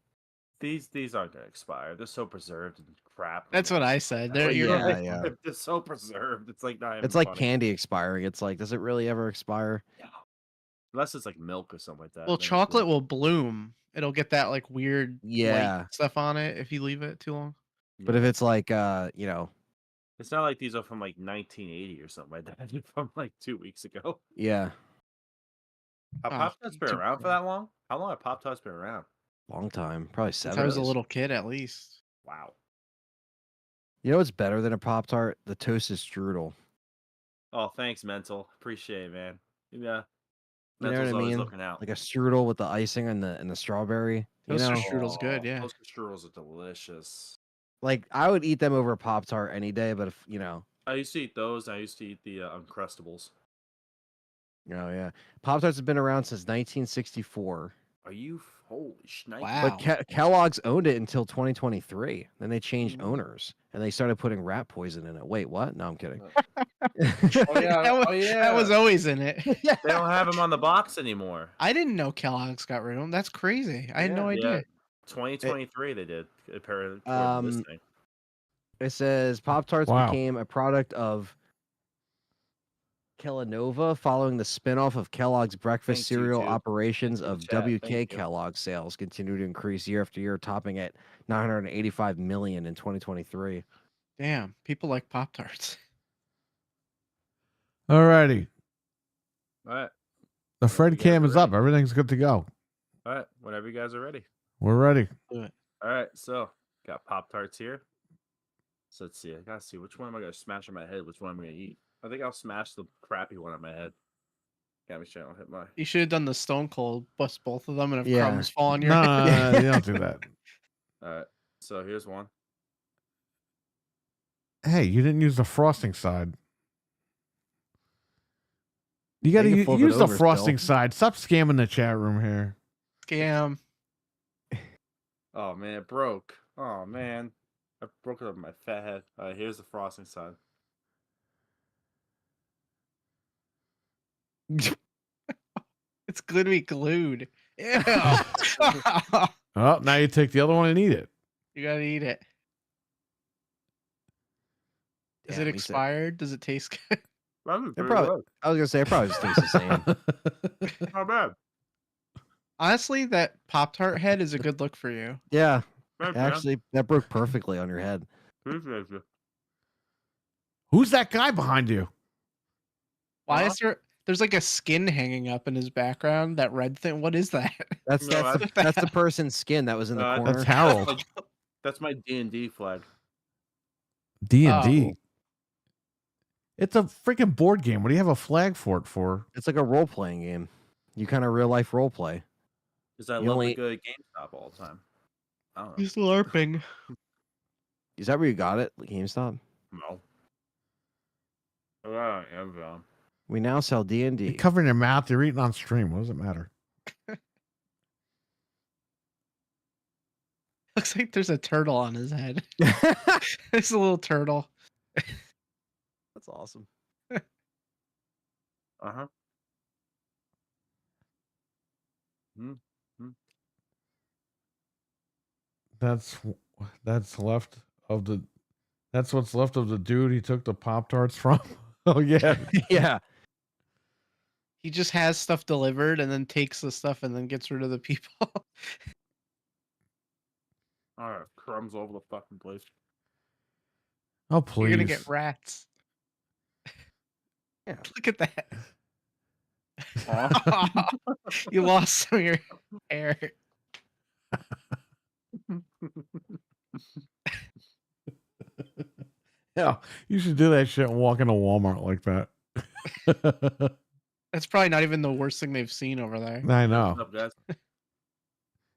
B: these aren't gonna expire. They're so preserved and crap.
D: That's what I said. They're,
B: Like,
D: you're
C: yeah,
D: right.
C: yeah.
B: They're so preserved. It's like not even
C: It's like
B: funny.
C: candy expiring. It's like, does it really ever expire?
B: Unless it's like milk or something like that.
D: Well,
B: then it's
D: chocolate
B: good.
D: will bloom. It'll get that like weird
C: Yeah.
D: white stuff on it if you leave it too long.
C: But if
B: Yeah.
C: it's like,
B: It's not like these are from like 1980 or something like that. They're from like 2 weeks ago.
C: yeah,
B: Have
D: Oh,
B: Pop-Tarts been
D: too
B: around for
D: cool.
B: that long? How long have Pop-Tarts been around?
C: long time, probably
D: Since
C: 7.
D: I was a
C: years.
D: little kid, at least.
B: Wow.
C: You know what's better than a Pop-Tart? The toasted strudel.
B: Oh, thanks, Mental. Appreciate it, man. Yeah.
C: You know
B: Mental's
C: what I
B: always
C: mean?
B: looking out.
C: Like a strudel with the icing and the strawberry.
D: Toaster strudel's good, yeah.
B: Toaster strudels are delicious.
C: Like I would eat them over a Pop-Tart any day, but if
B: I used to eat those. I used to eat the Uncrustables.
C: oh yeah, Pop-Tarts have been around since 1964.
B: Are you holy shnikes?
D: Wow.
C: But Kellogg's owned it until 2023. Then they changed
B: Mhm.
C: owners and they started putting rat poison in it. Wait, what? No, I'm kidding.
B: Oh yeah.
D: That was always in it.
C: yeah.
B: They don't have them on the box anymore.
D: I didn't know Kellogg's got rid of them. That's crazy. I had no idea.
B: Yeah. 2023 they did. Apparently, this
C: Um,
B: thing.
C: It says Pop-Tarts
A: Wow.
C: became a product of Kellanova following the spinoff of Kellogg's breakfast
B: Thanks,
C: cereal
B: YouTube.
C: operations
B: Thank you,
C: of
B: chat.
C: WK
B: Thank you.
C: Kellogg sales continue to increase year after year, topping at 985 million in 2023.
D: Damn, people like Pop Tarts.
A: Alrighty.
B: All right.
A: The
B: you
A: Fred
B: guys
A: cam
B: are
A: is up.
B: ready.
A: Everything's good to go.
B: All right. Whenever you guys are ready.
A: We're ready.
B: All right. So got Pop-Tarts here. So let's see. I gotta see which one am I gonna smash on my head. Which one I'm gonna eat. I think I'll smash the crappy one on my head. Got me sure I don't hit my.
D: You should have done the Stone Cold, bust both of them, and if
C: Yeah.
D: crumbs fall on your
A: No,
D: head.
A: no, you don't do that.
B: All right. So here's one.
A: Hey, you didn't use the frosting side. You got to
C: You can flip it
A: use the
C: over
A: frosting
C: still.
A: side. Stop scamming the chat room here.
D: Scam.
B: Oh man, it broke. Oh man, I broke it up in my fat head. All right, here's the frosting side.
D: It's going to be glued. Ew.
A: Oh, now you take the other one and eat it.
D: You got to eat it. Is
C: Damn,
D: it
C: he said-
D: expired? Does it taste good?
B: Probably pretty
C: probably-
B: good.
C: I was gonna say it probably just tastes the same.
B: Not bad.
D: Honestly, that Pop Tart head is a good look for you.
C: Yeah,
B: Thanks, man.
C: actually, that broke perfectly on your head.
B: Appreciate you.
A: Who's that guy behind you?
D: Why
B: Huh?
D: is there's like a skin hanging up in his background? That red thing. What is that?
C: That's
B: No,
C: that's the person's skin that was in the
B: No,
C: corner.
A: That's Harold.
B: That's my D&D flag.
A: D&D.
D: Oh.
A: It's a freaking board game. What do you have a flag for it for?
C: It's like a role playing game. You kind of real life role play.
B: Because I
C: You
B: love
C: only-
B: a good GameStop all the time. I don't know.
D: He's LARPing.
C: Is that where you got it? GameStop.
B: No. Oh, I am,
C: We now sell
A: You're
C: D&D.
A: covering your mouth. You're eating on stream. What does it matter?
D: Looks like there's a turtle on his head. It's a little turtle.
C: That's awesome.
B: Uh-huh. Mm.
A: That's left of the. That's what's left of the dude he took the Pop-Tarts from. Oh yeah.
C: Yeah.
D: He just has stuff delivered and then takes the stuff and then gets rid of the people.
B: All right, crumbs all over the fucking place.
A: Oh please.
D: You're gonna get rats.
C: Yeah.
D: Look at that.
B: Aw.
D: You lost some of your hair.
A: Yeah, you should do that shit and walk into Walmart like that.
D: That's probably not even the worst thing they've seen over there.
A: I
B: What's
A: know.
B: up, guys?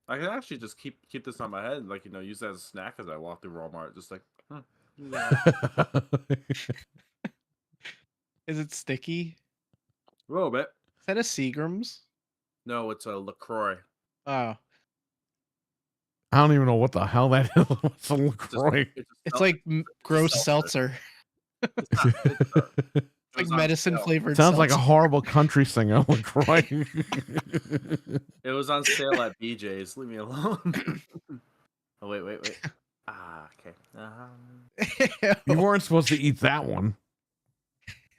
B: I can actually just keep this on my head, like use it as a snack as I walk through Walmart. Just like, yeah.
D: Is it sticky?
B: A little bit.
D: Is that a Seagram's?
B: No, it's a LaCroix.
D: Oh,
A: I don't even know what the hell that is. What's a LaCroix?
D: it's like gross seltzer.
B: It's not,
D: It's like
B: was on
D: medicine
B: sale.
D: flavored.
A: Sounds like a
D: seltzer.
A: horrible country singer, LaCroix.
B: It was on sale at BJ's. Leave me alone. Oh wait. Ah, okay.
A: You weren't supposed to eat that one.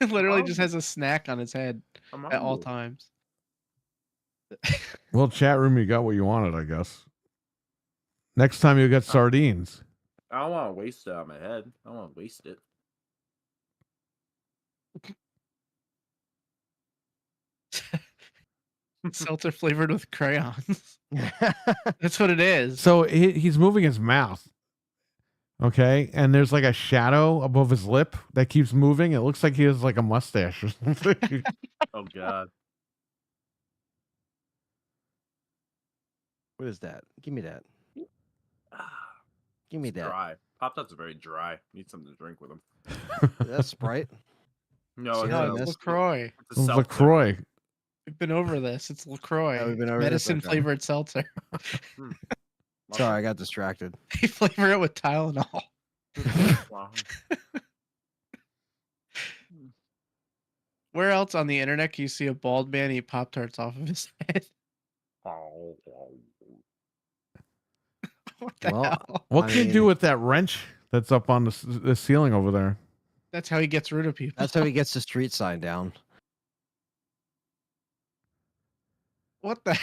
D: It literally just has a snack on its head
B: I'm
D: at all
B: hungry.
D: times.
A: Well, chat room, you got what you wanted, I guess. Next time you'll get sardines.
B: I don't want to waste it on my head. I don't want to waste it.
D: Seltzer flavored with crayons. That's what it is.
A: So he's moving his mouth. Okay, and there's like a shadow above his lip that keeps moving. It looks like he has like a mustache or something.
B: Oh god.
C: What is that? Give me that.
B: Ah,
C: Give me
B: it's
C: that.
B: dry. Pop-Tarts are very dry. Need something to drink with them.
C: That's Sprite.
B: No,
C: See
B: it's,
C: how I
D: No, it's
C: missed it?
D: LaCroix.
B: it's a seltzer.
A: LaCroix.
D: We've been over this. It's LaCroix.
C: Oh, we've been over this?
D: Medicine
C: Okay.
D: flavored seltzer.
C: Sorry, I got distracted.
D: They flavor it with Tylenol.
B: Wow.
D: Where else on the internet can you see a bald man eat Pop Tarts off of his head? What the
C: Well,
D: hell?
A: What
C: I
A: can you do
C: mean-
A: with that wrench that's up on the ceiling over there?
D: That's how he gets rid of people.
C: That's how he gets the street sign down.
D: What the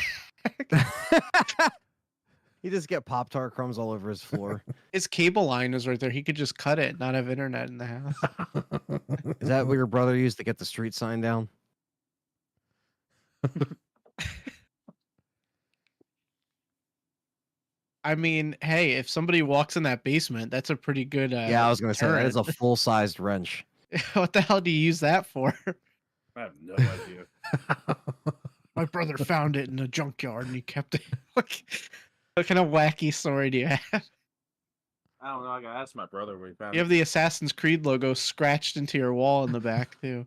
D: heck?
C: He just get Pop-Tart crumbs all over his floor.
D: His cable line is right there. He could just cut it and not have internet in the house.
C: Is that what your brother used to get the street sign down?
D: I mean, hey, if somebody walks in that basement, that's a pretty good.
C: Yeah, I was gonna say that is a
D: deterrent.
C: full-sized wrench.
D: What the hell do you use that for?
B: I have no idea.
D: My brother found it in a junkyard and he kept it. What kind of wacky story do you have?
B: I don't know. I gotta ask my brother where he found
D: You have
B: it.
D: the Assassin's Creed logo scratched into your wall in the back too.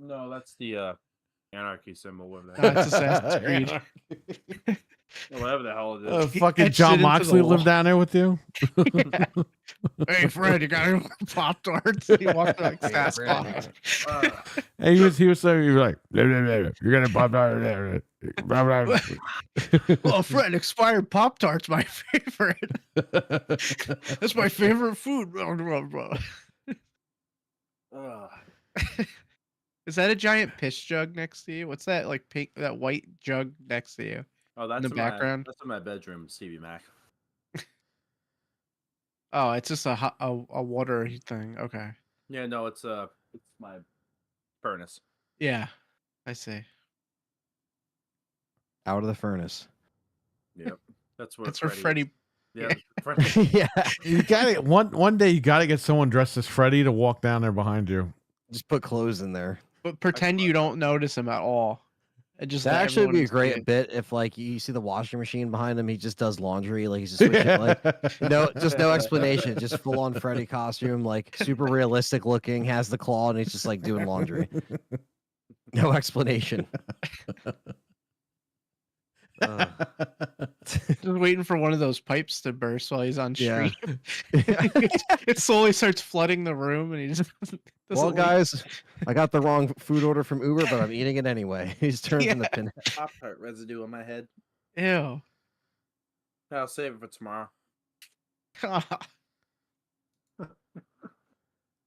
B: No, that's the anarchy symbol with
D: No,
B: that.
D: it's Assassin's Creed.
B: Whatever the hell it is.
D: He
A: Fucking
D: etched it
A: John
D: into the
A: Moxley
D: wall.
A: lived down there with you.
D: Hey Fred, you got any Pop Tarts? He walked like
C: Hey,
D: Sasquatch.
A: And he was saying, he was like, "Blah, blah, blah, blah. You're gonna pop out. Blah, blah, blah."
D: Well, Fred, expired Pop Tarts my favorite. That's my favorite food.
B: Ugh.
D: Is that a giant piss jug next to you? What's that like pink? That white jug next to you?
B: Oh, that's
D: the
B: in
D: background?
B: That's in my bedroom, CB Mac.
D: Oh, it's just a water thing. Okay.
B: Yeah, no, it's my furnace.
D: Yeah, I see.
C: Out of the furnace.
B: Yep, that's where.
D: That's where
B: Freddy is.
D: Freddy.
B: Yeah, Freddy.
C: Yeah.
A: You got it. One day you got to get someone dressed as Freddy to walk down there behind you.
C: Just put clothes in there.
D: But pretend you don't notice him at all. And just
C: That
D: let
C: actually would be a
D: everyone see
C: great
D: it.
C: bit if like you see the washing machine behind him, he just does laundry, like he's just switching like just no explanation, just full on Freddy costume, like super realistic looking, has the claw and he's just like doing laundry. No explanation.
D: Just waiting for one of those pipes to burst while he's on
C: Yeah.
D: stream. It slowly starts flooding the room, and he just doesn't
C: Well,
D: like-
C: guys, I got the wrong food order from Uber, but I'm eating it anyway. He's turning in the
D: Yeah.
C: pin.
B: Pop-Tart residue on my head.
D: Ew.
B: I'll save it for tomorrow.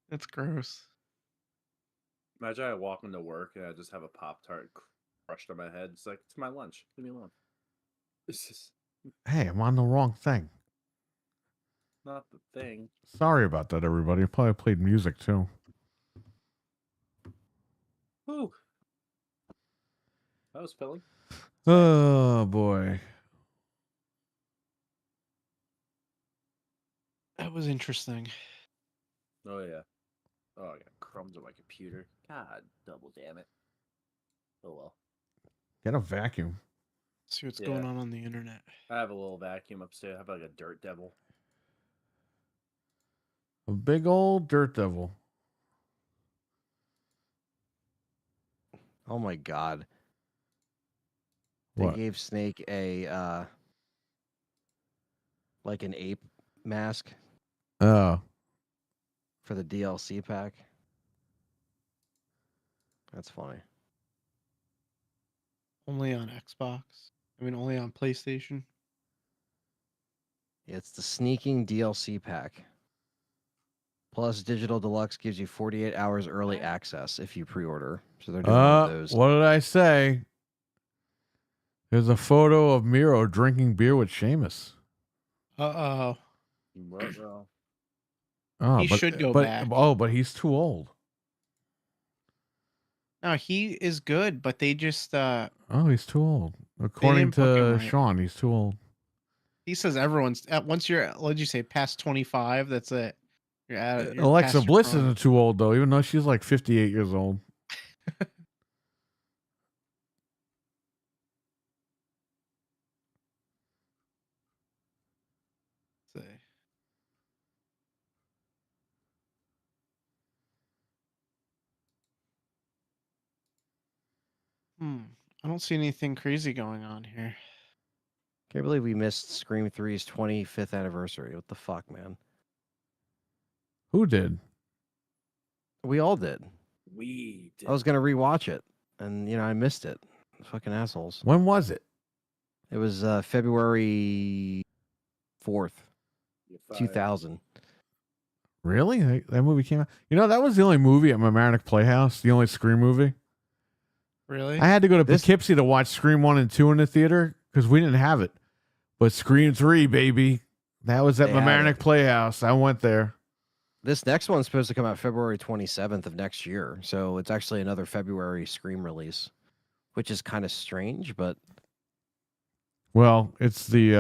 D: That's gross.
B: Imagine I walk into work and I just have a Pop-Tart crushed on my head. It's like, it's my lunch. Leave me alone. It's just
A: Hey, I'm on the wrong thing.
B: not the thing.
A: Sorry about that, everybody. I probably played music too.
B: Whew. That was filling.
A: Oh boy.
D: That was interesting.
B: Oh, yeah. Oh, I got crumbs on my computer. God, double damn it. Oh, well.
A: Get a vacuum.
D: See what's
B: Yeah.
D: going on the internet.
B: I have a little vacuum upstairs. I have like a dirt devil.
A: A big old dirt devil.
C: Oh my god.
A: What?
C: They gave Snake a like an ape mask
A: Oh.
C: for the DLC pack. That's funny.
D: Only on Xbox. I mean, only on PlayStation.
C: It's the sneaking DLC pack. Plus, Digital Deluxe gives you 48 hours early access if you pre-order. So they're doing one of those.
A: What did I say? There's a photo of Miro drinking beer with Seamus.
D: Uh-oh.
B: What, bro?
A: Oh,
D: He should go back.
A: Oh, but he's too old.
D: No, he is good, but they just
A: Oh, he's too old. According
D: didn't book him
A: to
D: right.
A: Sean, he's too old.
D: he says everyone's once you're what'd you say, past 25, that's it. You're at you're
A: Alexa
D: past your
A: Bliss
D: prime.
A: isn't too old though, even though she's like 58 years old.
D: Say. I don't see anything crazy going on here.
C: Can't believe we missed Scream 3's 25th anniversary. What the fuck, man?
A: Who did?
C: We all did.
B: We did.
C: I was gonna rewatch it, and I missed it. Fucking assholes.
A: When was it?
C: It was February 4th,
B: You're fired.
C: 2000.
A: Really? That movie came out. That was the only movie at my Mamaroneck Playhouse, the only Scream movie.
D: Really?
A: I had to go to
C: This-
A: Poughkeepsie to watch Scream 1 and 2 in the theater because we didn't have it. But Scream 3, baby, that was at
C: They
A: my
C: had
A: Mamaroneck
C: it.
A: Playhouse. I went there.
C: This next one's supposed to come out February 27th of next year, so it's actually another February Scream release, which is kind of strange, but
A: Well, it's the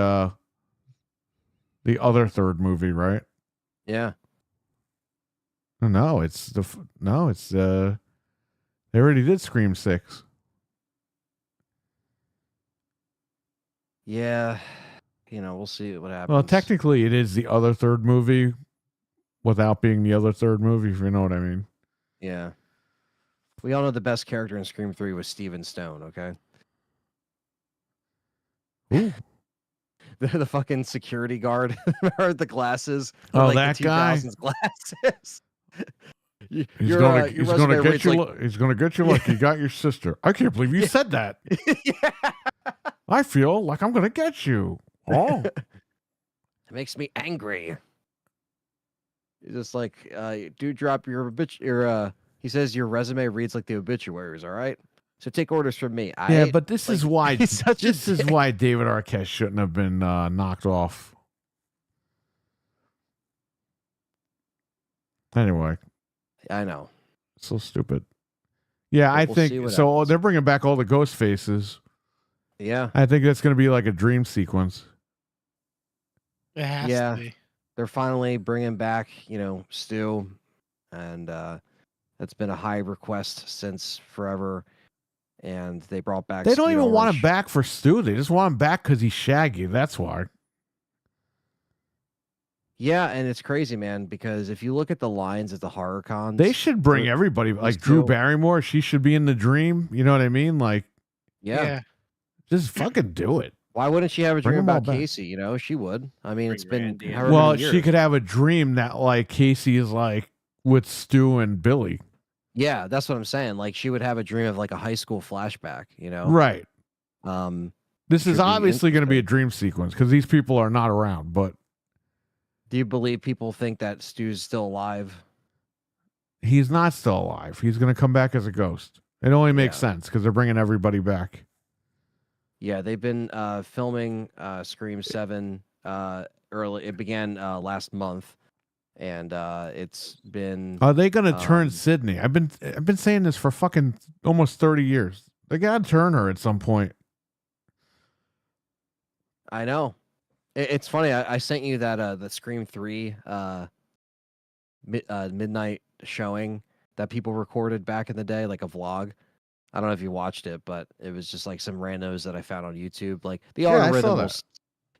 A: other third movie, right?
C: yeah.
A: No, it's they already did Scream 6.
C: Yeah, we'll see what happens.
A: Well, technically, it is the other third movie without being the other third movie, if you know what I mean.
C: Yeah. We all know the best character in Scream 3 was Steven Stone, okay?
A: Ooh.
C: The fucking security guard or the glasses.
A: Oh,
C: like
A: that
C: the
A: guy?
C: 2000s glasses.
A: He's
C: Your
A: gonna
C: resume
A: get
C: reads
A: you.
C: like-
A: He's gonna get you like you got your sister. I can't believe you said that.
C: Yeah.
A: I feel like I'm gonna get you. Oh,
C: It makes me angry. He's just like, do drop your he says your resume reads like the obituaries, all right? So take orders from me.
A: yeah, but this is why
C: he's such a
A: this is
C: dick.
A: why David Arquette shouldn't have been knocked off. Anyway,
C: I know.
A: so stupid. Yeah, I
C: We'll see
A: think
C: what
A: so.
C: happens.
A: They're bringing back all the ghost faces.
C: Yeah.
A: I think that's going to be like a dream sequence.
D: It has
C: Yeah.
D: to be.
C: They're finally bringing back, Stu, and that's been a high request since forever. And they brought back.
A: They don't
C: Skeet
A: even want him
C: Ulrich.
A: back for Stu. They just want him back because he's Shaggy. That's why.
C: Yeah, and it's crazy, man. Because if you look at the lines at the horror cons,
A: They should bring
C: Those-
A: everybody
C: those
A: like Drew
C: two-
A: Barrymore. She should be in the dream. You know what I mean? Like,
C: yeah,
A: just fucking do it.
C: Why wouldn't she have a
A: Bring
C: dream
A: 'em all
C: about
A: back.
C: Casey? You know, she would. I mean,
B: Bring
C: it's been
B: Randy in.
C: however
A: Well,
C: many
A: she
C: years.
A: could have a dream that like Casey is like with Stu and Billy.
C: Yeah, that's what I'm saying. Like she would have a dream of like a high school flashback. You know,
A: Right.
C: Um,
A: This
C: which
A: is
C: would be
A: obviously going to be a
C: interesting.
A: dream sequence because these people are not around, but
C: Do you believe people think that Stu's still alive?
A: he's not still alive. He's going to come back as a ghost. It only makes
C: Yeah.
A: sense because they're bringing everybody back.
C: Yeah, they've been filming Scream 7 early. It began last month, and it's been.
A: Are they going to turn
C: Um,
A: Sydney? I've been saying this for fucking almost 30 years. They got to turn her at some point.
C: I know. It's funny. I sent you that the Scream 3 midnight showing that people recorded back in the day, like a vlog. I don't know if you watched it, but it was just like some randos that I found on YouTube. Like the
A: Yeah, I saw
C: algorithm will.
A: that.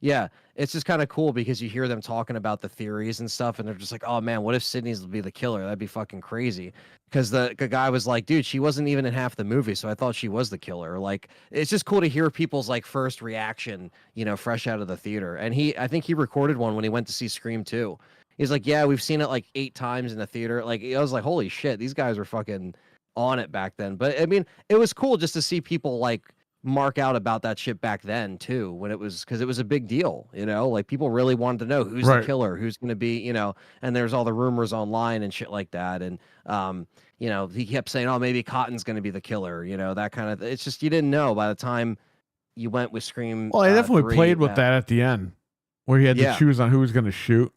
C: Yeah, it's just kind of cool because you hear them talking about the theories and stuff, and they're just like, "Oh man, what if Sydney's be the killer? That'd be fucking crazy." Because the guy was like, "Dude, she wasn't even in half the movie, so I thought she was the killer." Like, it's just cool to hear people's like first reaction, you know, fresh out of the theater. And I think he recorded one when he went to see Scream 2. He's like, "Yeah, we've seen it like 8 times in the theater." Like, I was like, "Holy shit, these guys were fucking on it back then." But I mean, it was cool just to see people like mark out about that shit back then too, when it was, because it was a big deal, you know, like people really wanted to know who's
A: Right.
C: the killer, who's going to be, you know, and there's all the rumors online and shit like that. And you know, he kept saying, "Oh, maybe Cotton's going to be the killer," you know, that kind of. It's just, you didn't know by the time you went with Scream.
A: Well, they definitely
C: 3,
A: played with that at the end where he had
C: Yeah.
A: to choose on who was going to shoot.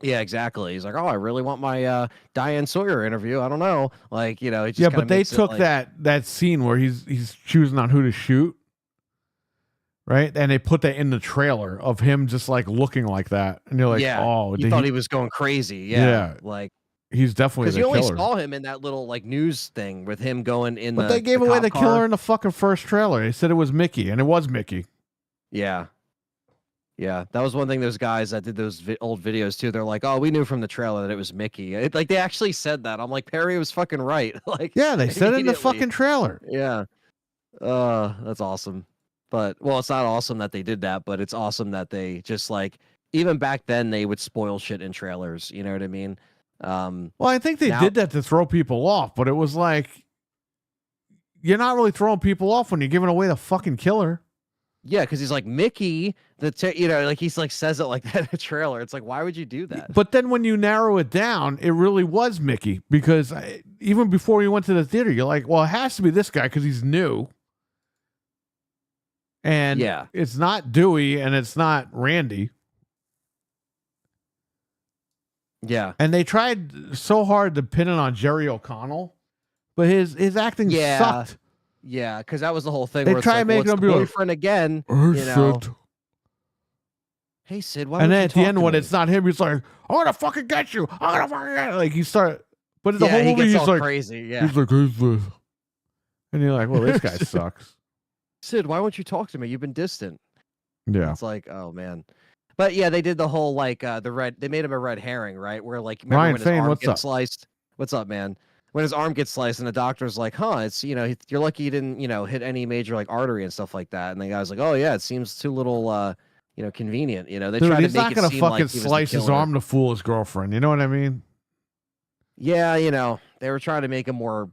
C: Yeah, exactly. He's like, "Oh, I really want my Diane Sawyer interview. I don't know," like, you know. It just
A: Yeah,
C: kinda
A: but they
C: makes it
A: took
C: like,
A: that scene where he's choosing on who to shoot, right? And they put that in the trailer of him just like looking like that, and you're like,
C: yeah,
A: oh,
C: you
A: did
C: thought he was going crazy.
A: Yeah.
C: Like.
A: he's definitely
C: Because
A: the
C: you only
A: killer.
C: saw him in that little like news thing with him going in
A: But
C: the.
A: they gave away
C: cop
A: the
C: car.
A: killer in the fucking first trailer. They said it was Mickey, and it was Mickey.
C: Yeah, yeah, that was one thing. Those guys that did those old videos too. They're like, "Oh, we knew from the trailer that it was Mickey." Like they actually said that. I'm like, Perry was fucking right. Like,
A: Yeah, they said it in the
C: immediately.
A: fucking trailer.
C: Yeah, that's awesome. But well, it's not awesome that they did that, but it's awesome that they just like, even back then they would spoil shit in trailers. You know what I mean?
A: Well, I think they
C: Now-
A: did that to throw people off, but it was like, you're not really throwing people off when you're giving away the fucking killer.
C: Yeah, because he's like Mickey, you know, like he's like says it like that in a trailer. It's like, why would you do that?
A: But then when you narrow it down, it really was Mickey, because even before you went to the theater, you're like, well, it has to be this guy because he's new. And
C: Yeah.
A: it's not Dewey and it's not Randy.
C: Yeah.
A: And they tried so hard to pin it on Jerry O'Connell, but his acting
C: Yeah.
A: sucked.
C: Yeah, because that was the whole thing.
A: They
C: where it's
A: try
C: like,
A: and make
C: well, it's
A: him
C: the
A: be like,
C: boyfriend again.
A: "Oh,
C: You know,
A: shit."
C: hey Sid, why?
A: And
C: would
A: then
C: you
A: at the
C: talk
A: end,
C: to
A: when
C: me?
A: it's not him, he's like, I'm gonna fucking get you. I'm gonna fucking get you. Like he started, but the
C: yeah,
A: whole
C: he
A: movie
C: gets
A: he's
C: all
A: like,
C: crazy. Yeah,
A: he's like, who's this? And you're like, well, this guy sucks.
C: Sid, why won't you talk to me? You've been distant.
A: Yeah.
C: It's like, oh man. But yeah, they did the whole like the red. They made him a red herring, right? Where like, remember
A: Ryan
C: when his
A: Fain,
C: arm
A: what's
C: gets
A: up?
C: sliced? What's up, man? When his arm gets sliced, and the doctor's like, "Huh, it's, you know, you're lucky you didn't, you know, hit any major like artery and stuff like that." And the guy's like, "Oh yeah, it seems too little, you know, convenient." You know, they
A: Dude,
C: try to
A: he's
C: make
A: not
C: it
A: gonna
C: seem
A: fucking
C: like he was the
A: slice his
C: killer.
A: arm to fool his girlfriend. You know what I mean?
C: Yeah, you know, they were trying to make him more.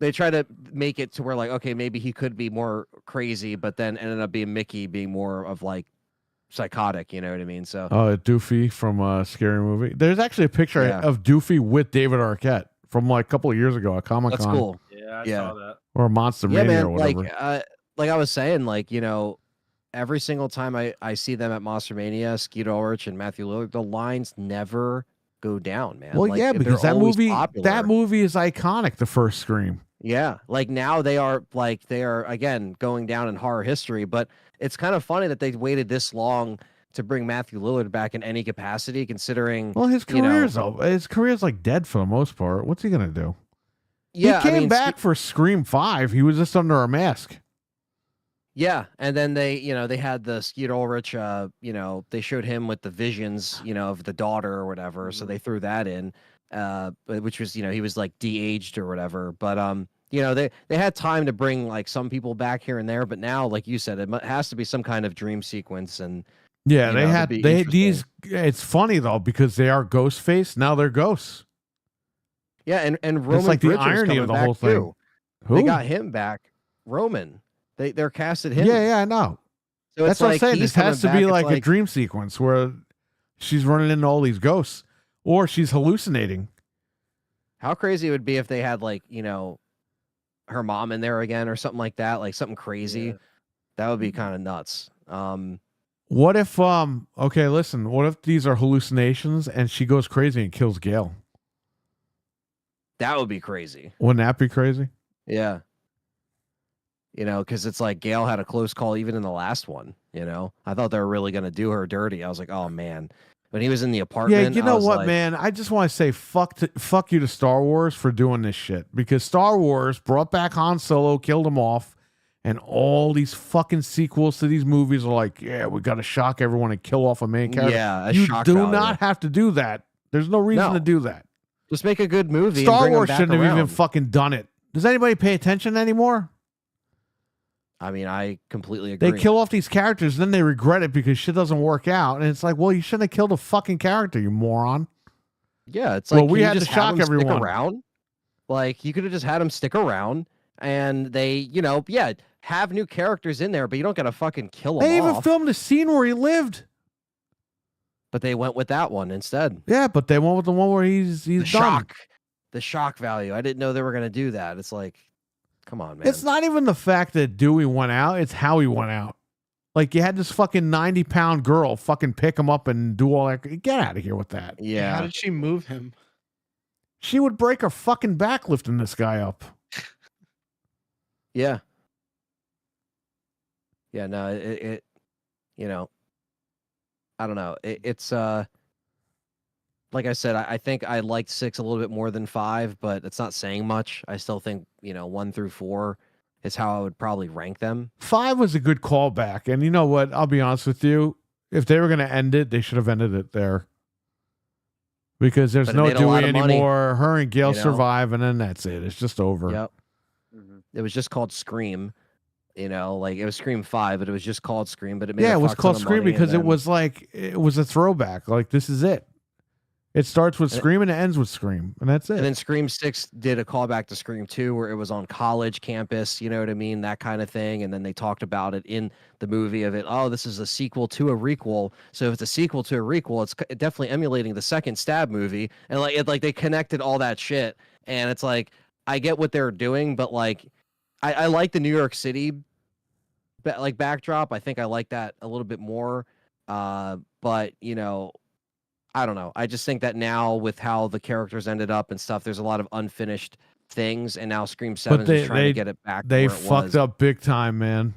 C: They tried to make it to where like, okay, maybe he could be more crazy, but then ended up being Mickey being more of like psychotic. You know what I mean? So
A: Doofy from Scary Movie. There's actually a picture
C: Yeah.
A: of Doofy with David Arquette from like a couple of years ago at Comic-Con.
C: that's cool.
B: Yeah, I
C: Yeah.
B: saw that.
A: Or Monster
C: Yeah,
A: Mania or
C: man.
A: whatever.
C: Like I was saying, like, you know, every single time I see them at Monster Mania, Skeet Ulrich and Matthew Lillard, the lines never go down, man.
A: Well,
C: Like,
A: yeah,
C: they're
A: because that
C: always
A: movie
C: popular.
A: is iconic, the first Scream.
C: Yeah, like now they are again going down in horror history, but it's kind of funny that they waited this long to bring Matthew Lillard back in any capacity, considering
A: Well, his
C: you know,
A: career's like dead for the most part. What's he gonna do?
C: yeah,
A: he came
C: I mean,
A: back for Scream 5. He was just under a mask.
C: yeah, and then they, you know, they had the Skeet Ulrich, you know, they showed him with the visions, you know, of the daughter or whatever, so they threw that in, which was, you know, he was like de-aged or whatever, but you know, they had time to bring like some people back here and there, but now, like you said, it has to be some kind of dream sequence. And
A: Yeah,
C: you
A: they
C: know,
A: had
C: that'd be
A: these.
C: interesting.
A: It's funny though because they are ghost face. Now they're ghosts.
C: Yeah, and Roman
A: It's like the
C: Bridges
A: irony
C: coming
A: of the
C: back
A: whole thing.
C: too.
A: Who?
C: They got him back. Roman. They're casted him.
A: Yeah, I know.
C: So
A: That's
C: it's
A: what I'm
C: like
A: saying.
C: he's
A: This has to
C: coming
A: be
C: back,
A: like
C: it's
A: a dream sequence where she's running into all these ghosts, or she's hallucinating.
C: How crazy it would be if they had like, you know, her mom in there again or something like that, like something crazy.
B: Yeah.
C: That would be kind of nuts.
A: What if okay, listen, what if these are hallucinations and she goes crazy and kills Gale?
C: That would be crazy.
A: Wouldn't that be crazy?
C: Yeah. You know, because it's like Gale had a close call even in the last one. You know, I thought they were really going to do her dirty. I was like, oh man. When he was in the apartment,
A: Yeah, you
C: I
A: know
C: was
A: what,
C: like,
A: man? I just want to say fuck you to Star Wars for doing this shit, because Star Wars brought back Han Solo, killed him off, and all these fucking sequels to these movies are like, yeah, we got to shock everyone and kill off a main character.
C: Yeah, a
A: you
C: shock
A: do
C: value.
A: not have to do that. There's no reason
C: No.
A: to do that.
C: Just make a good movie. and
A: Star
C: bring 'em
A: Wars
C: back
A: shouldn't have even
C: around.
A: fucking done it. Does anybody pay attention anymore?
C: I mean, I completely agree.
A: They kill off these characters, then they regret it because shit doesn't work out. And it's like, well, you shouldn't have killed a fucking character, you moron.
C: Yeah, it's
A: Well,
C: like,
A: we
C: can you
A: had to
C: just have
A: shock
C: him
A: everyone.
C: Stick around? Like, you could have just had him stick around, and they, you know, yeah, have new characters in there, but you don't gotta fucking kill them
A: They even
C: off.
A: filmed a scene where he lived.
C: But they went with that one instead.
A: Yeah, but they went with the one where he's
C: The
A: done.
C: shock value. I didn't know they were gonna do that. It's like, come on, man.
A: It's not even the fact that Dewey went out, it's how he went out. Like, you had this fucking 90-pound girl fucking pick him up and do all that. Get out of here with that.
D: How
C: Yeah,
D: did she move him?
A: She would break her fucking back lifting this guy up.
C: yeah, yeah. No, it you know, I don't know. It's like I said, I think I liked 6 a little bit more than 5, but it's not saying much. I still think, you know, 1 through 4 is how I would probably rank them.
A: 5 was a good callback. And you know what? I'll be honest with you. If they were going to end it, they should have ended it there. Because there's
C: But it
A: no
C: made a lot
A: Dewey
C: of money,
A: anymore. Her and Gale
C: you know?
A: survive, and then that's it. It's just over.
C: Yep.
B: Mhm.
C: It was just called Scream. You know, like it was Scream 5, but it was just called Scream. But it made
A: Yeah,
C: a
A: it was
C: fuck ton
A: called
C: of
A: Scream
C: money,
A: because
C: and
A: it was like, it was a throwback. Like, this is it. It starts with
C: And-
A: Scream and it ends with Scream. And that's it.
C: And then Scream 6 did a callback to Scream 2 where it was on college campus, you know what I mean? That kind of thing. And then they talked about it in the movie of it. Oh, this is a sequel to a requel. So if it's a sequel to a requel, it's definitely emulating the second Stab movie. And like they connected all that shit. And it's like, I get what they're doing, but like, I like the New York City backdrop. I think I like that a little bit more. But you know, I don't know. I just think that now with how the characters ended up and stuff, there's a lot of unfinished things, and now Scream 7 is trying to get it back.
A: They
C: where it
A: fucked
C: was.
A: up big time, man.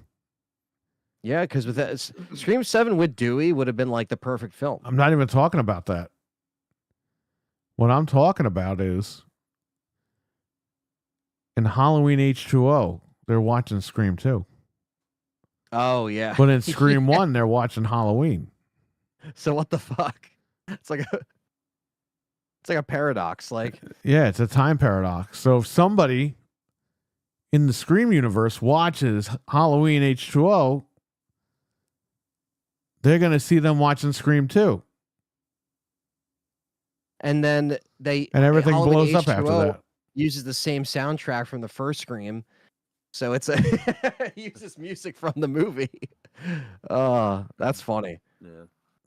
C: Yeah, because with that, Scream 7 with Dewey would have been like the perfect film.
A: I'm not even talking about that. What I'm talking about is in Halloween H2O, they're watching Scream 2.
C: Oh yeah.
A: But in Scream 1, they're watching Halloween.
C: So what the fuck? It's like a paradox. Like,
A: Yeah, it's a time paradox. So if somebody in the Scream universe watches Halloween H2O, they're going to see them watching Scream 2.
C: and then
A: And everything
C: Halloween
A: blows up after
C: H2O
A: that.
C: uses the same soundtrack from the first Scream. So it's uses music from the movie. Oh, that's funny.
B: Yeah,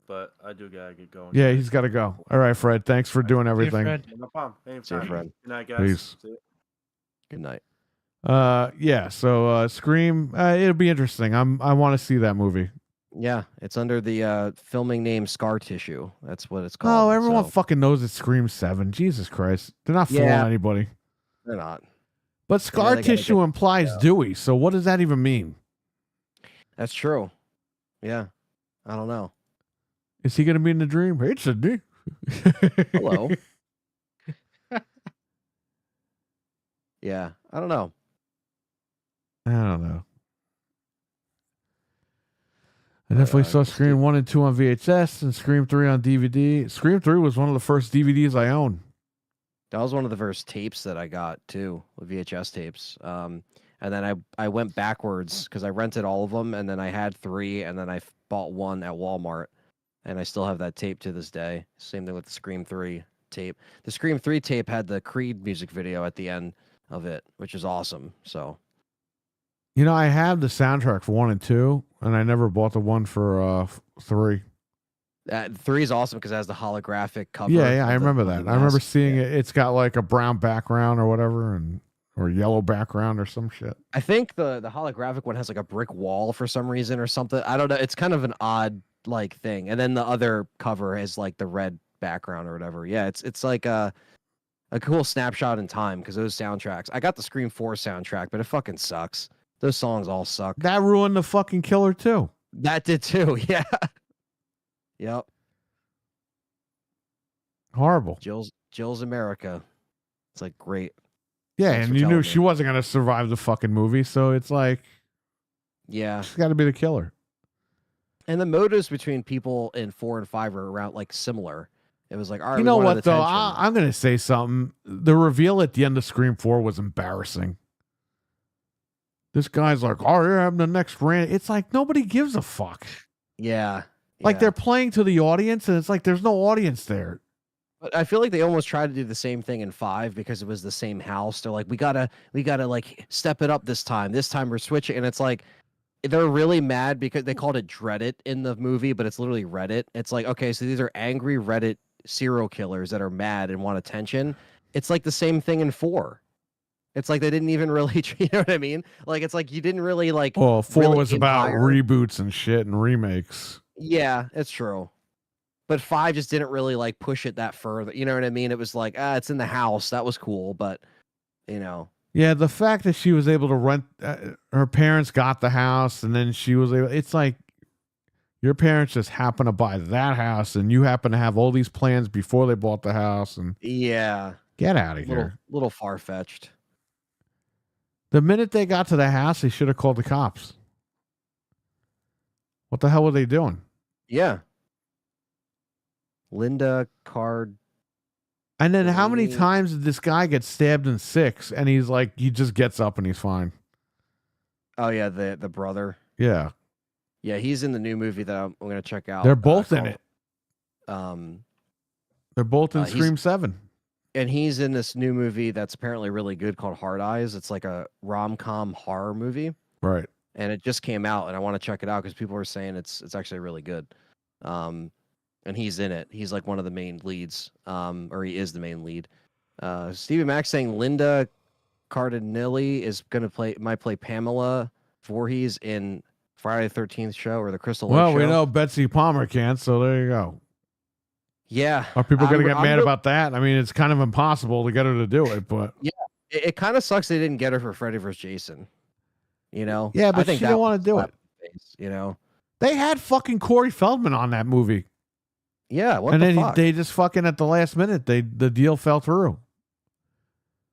B: but I do gotta get going.
A: Yeah,
B: guys.
A: he's got to go. All right, Fred. Thanks for doing everything.
D: Fred.
B: No problem.
C: See you,
B: Anytime.
C: Fred.
B: Good night, guys.
A: Peace.
B: See ya.
C: Good night.
A: Yeah, so Scream, it'll be interesting. I want to see that movie.
C: Yeah, it's under the filming name Scar Tissue. That's what it's called.
A: Oh, everyone
C: so
A: fucking knows it's Scream 7. Jesus Christ. They're not fooling
C: Yeah.
A: anybody.
C: they're not.
A: But scar
C: they gotta
A: tissue
C: get-
A: implies
C: yeah.
A: Dewey, so what does that even mean?
C: That's true. Yeah, I don't know.
A: Is he going to be in the dream? Hey, Sydney.
C: Hello. Yeah, I don't know.
A: I don't know. I definitely saw
C: let's
A: Scream 1 and 2 on VHS and Scream 3 on DVD. Scream 3 was one of the first DVDs I owned.
C: That was one of the first tapes that I got too, with VHS tapes. And then I went backwards because I rented all of them, and then I had 3, and then I bought 1 at Walmart, and I still have that tape to this day. Same thing with the Scream 3 tape. The Scream 3 tape had the Creed music video at the end of it, which is awesome. So,
A: I have the soundtrack for 1 and 2, and I never bought the one for 3.
C: 3 is awesome because it has the holographic cover.
A: Yeah, I remember
C: of
A: that.
C: the
A: I remember
C: mask.
A: seeing it. It's got like a brown background or whatever, or yellow background or some shit.
C: I think the holographic one has like a brick wall for some reason or something. I don't know. It's kind of an odd like thing. And then the other cover has like the red background or whatever. Yeah, it's like a cool snapshot in time because those soundtracks. I got the Scream 4 soundtrack, but it fucking sucks. Those songs all suck.
A: That ruined the fucking killer too.
C: That did too. Yeah. Yep.
A: Horrible.
C: Jill's America. It's like great.
A: Yeah,
C: Thanks
A: and
C: for
A: you knew
C: telling
A: she
C: me.
A: wasn't gonna survive the fucking movie, so it's like
C: Yeah.
A: she's got to be the killer.
C: And the motives between people in 4 and 5 are around like similar. It was like, all right,
A: You
C: we
A: know
C: wanted
A: what though?
C: attention.
A: I'm gonna say something. The reveal at the end of Scream 4 was embarrassing. This guy's like, "Oh, you're having the next rant." It's like nobody gives a fuck.
C: Yeah.
A: Like
C: yeah.
A: they're playing to the audience, and it's like there's no audience there.
C: But I feel like they almost tried to do the same thing in 5 because it was the same house. They're like, we gotta like step it up this time. This time we're switching, and it's like they're really mad because they called it Dreadit in the movie, but it's literally Reddit. It's like, okay, so these are angry Reddit serial killers that are mad and want attention. It's like the same thing in 4. It's like they didn't even really, you know what I mean? Like it's like you didn't really like.
A: Well, 4
C: really
A: was about
C: empire.
A: reboots and shit and remakes.
C: Yeah, it's true. But 5 just didn't really like push it that further. You know what I mean? It was like, it's in the house. That was cool, but you know.
A: Yeah, the fact that she was able to rent, her parents got the house, and then she was able. It's like your parents just happen to buy that house, and you happen to have all these plans before they bought the house, and
C: Yeah.
A: get out of here.
C: Little far fetched.
A: The minute they got to the house, they should have called the cops. What the hell were they doing?
C: Yeah. Linda Card.
A: And then how many
C: Three.
A: times did this guy get stabbed in 6? And he's like, he just gets up and he's fine.
C: Oh yeah, the brother.
A: Yeah,
C: Yeah, he's in the new movie that I'm gonna check out.
A: they're both in it.
C: Um,
A: They're both in
C: he's-
A: Scream 7.
C: and he's in this new movie that's apparently really good called Hard Eyes. It's like a rom-com horror movie,
A: Right.
C: and it just came out, and I want to check it out because people are saying it's actually really good. And he's in it. He's like one of the main leads. Or he is the main lead. Stevie Mack saying Linda Cardinelli is might play Pamela Voorhees in Friday the 13th show or the Crystal Lake
A: Well,
C: show.
A: we know Betsy Palmer can't, so there you go.
C: Yeah.
A: Are people going to get
C: I'm
A: mad
C: real-
A: about that? I mean, it's kind of impossible to get her to do it, but
C: It kind of sucks they didn't get her for Freddy vs. Jason. You know?
A: yeah,
C: I
A: but
C: think
A: she
C: that
A: didn't want
C: was
A: to do
C: slap
A: it.
C: in the face, you know?
A: They had fucking Corey Feldman on that movie,
C: Yeah. What
A: and
C: the
A: then
C: fuck?
A: they just fucking at the last minute, the deal fell through.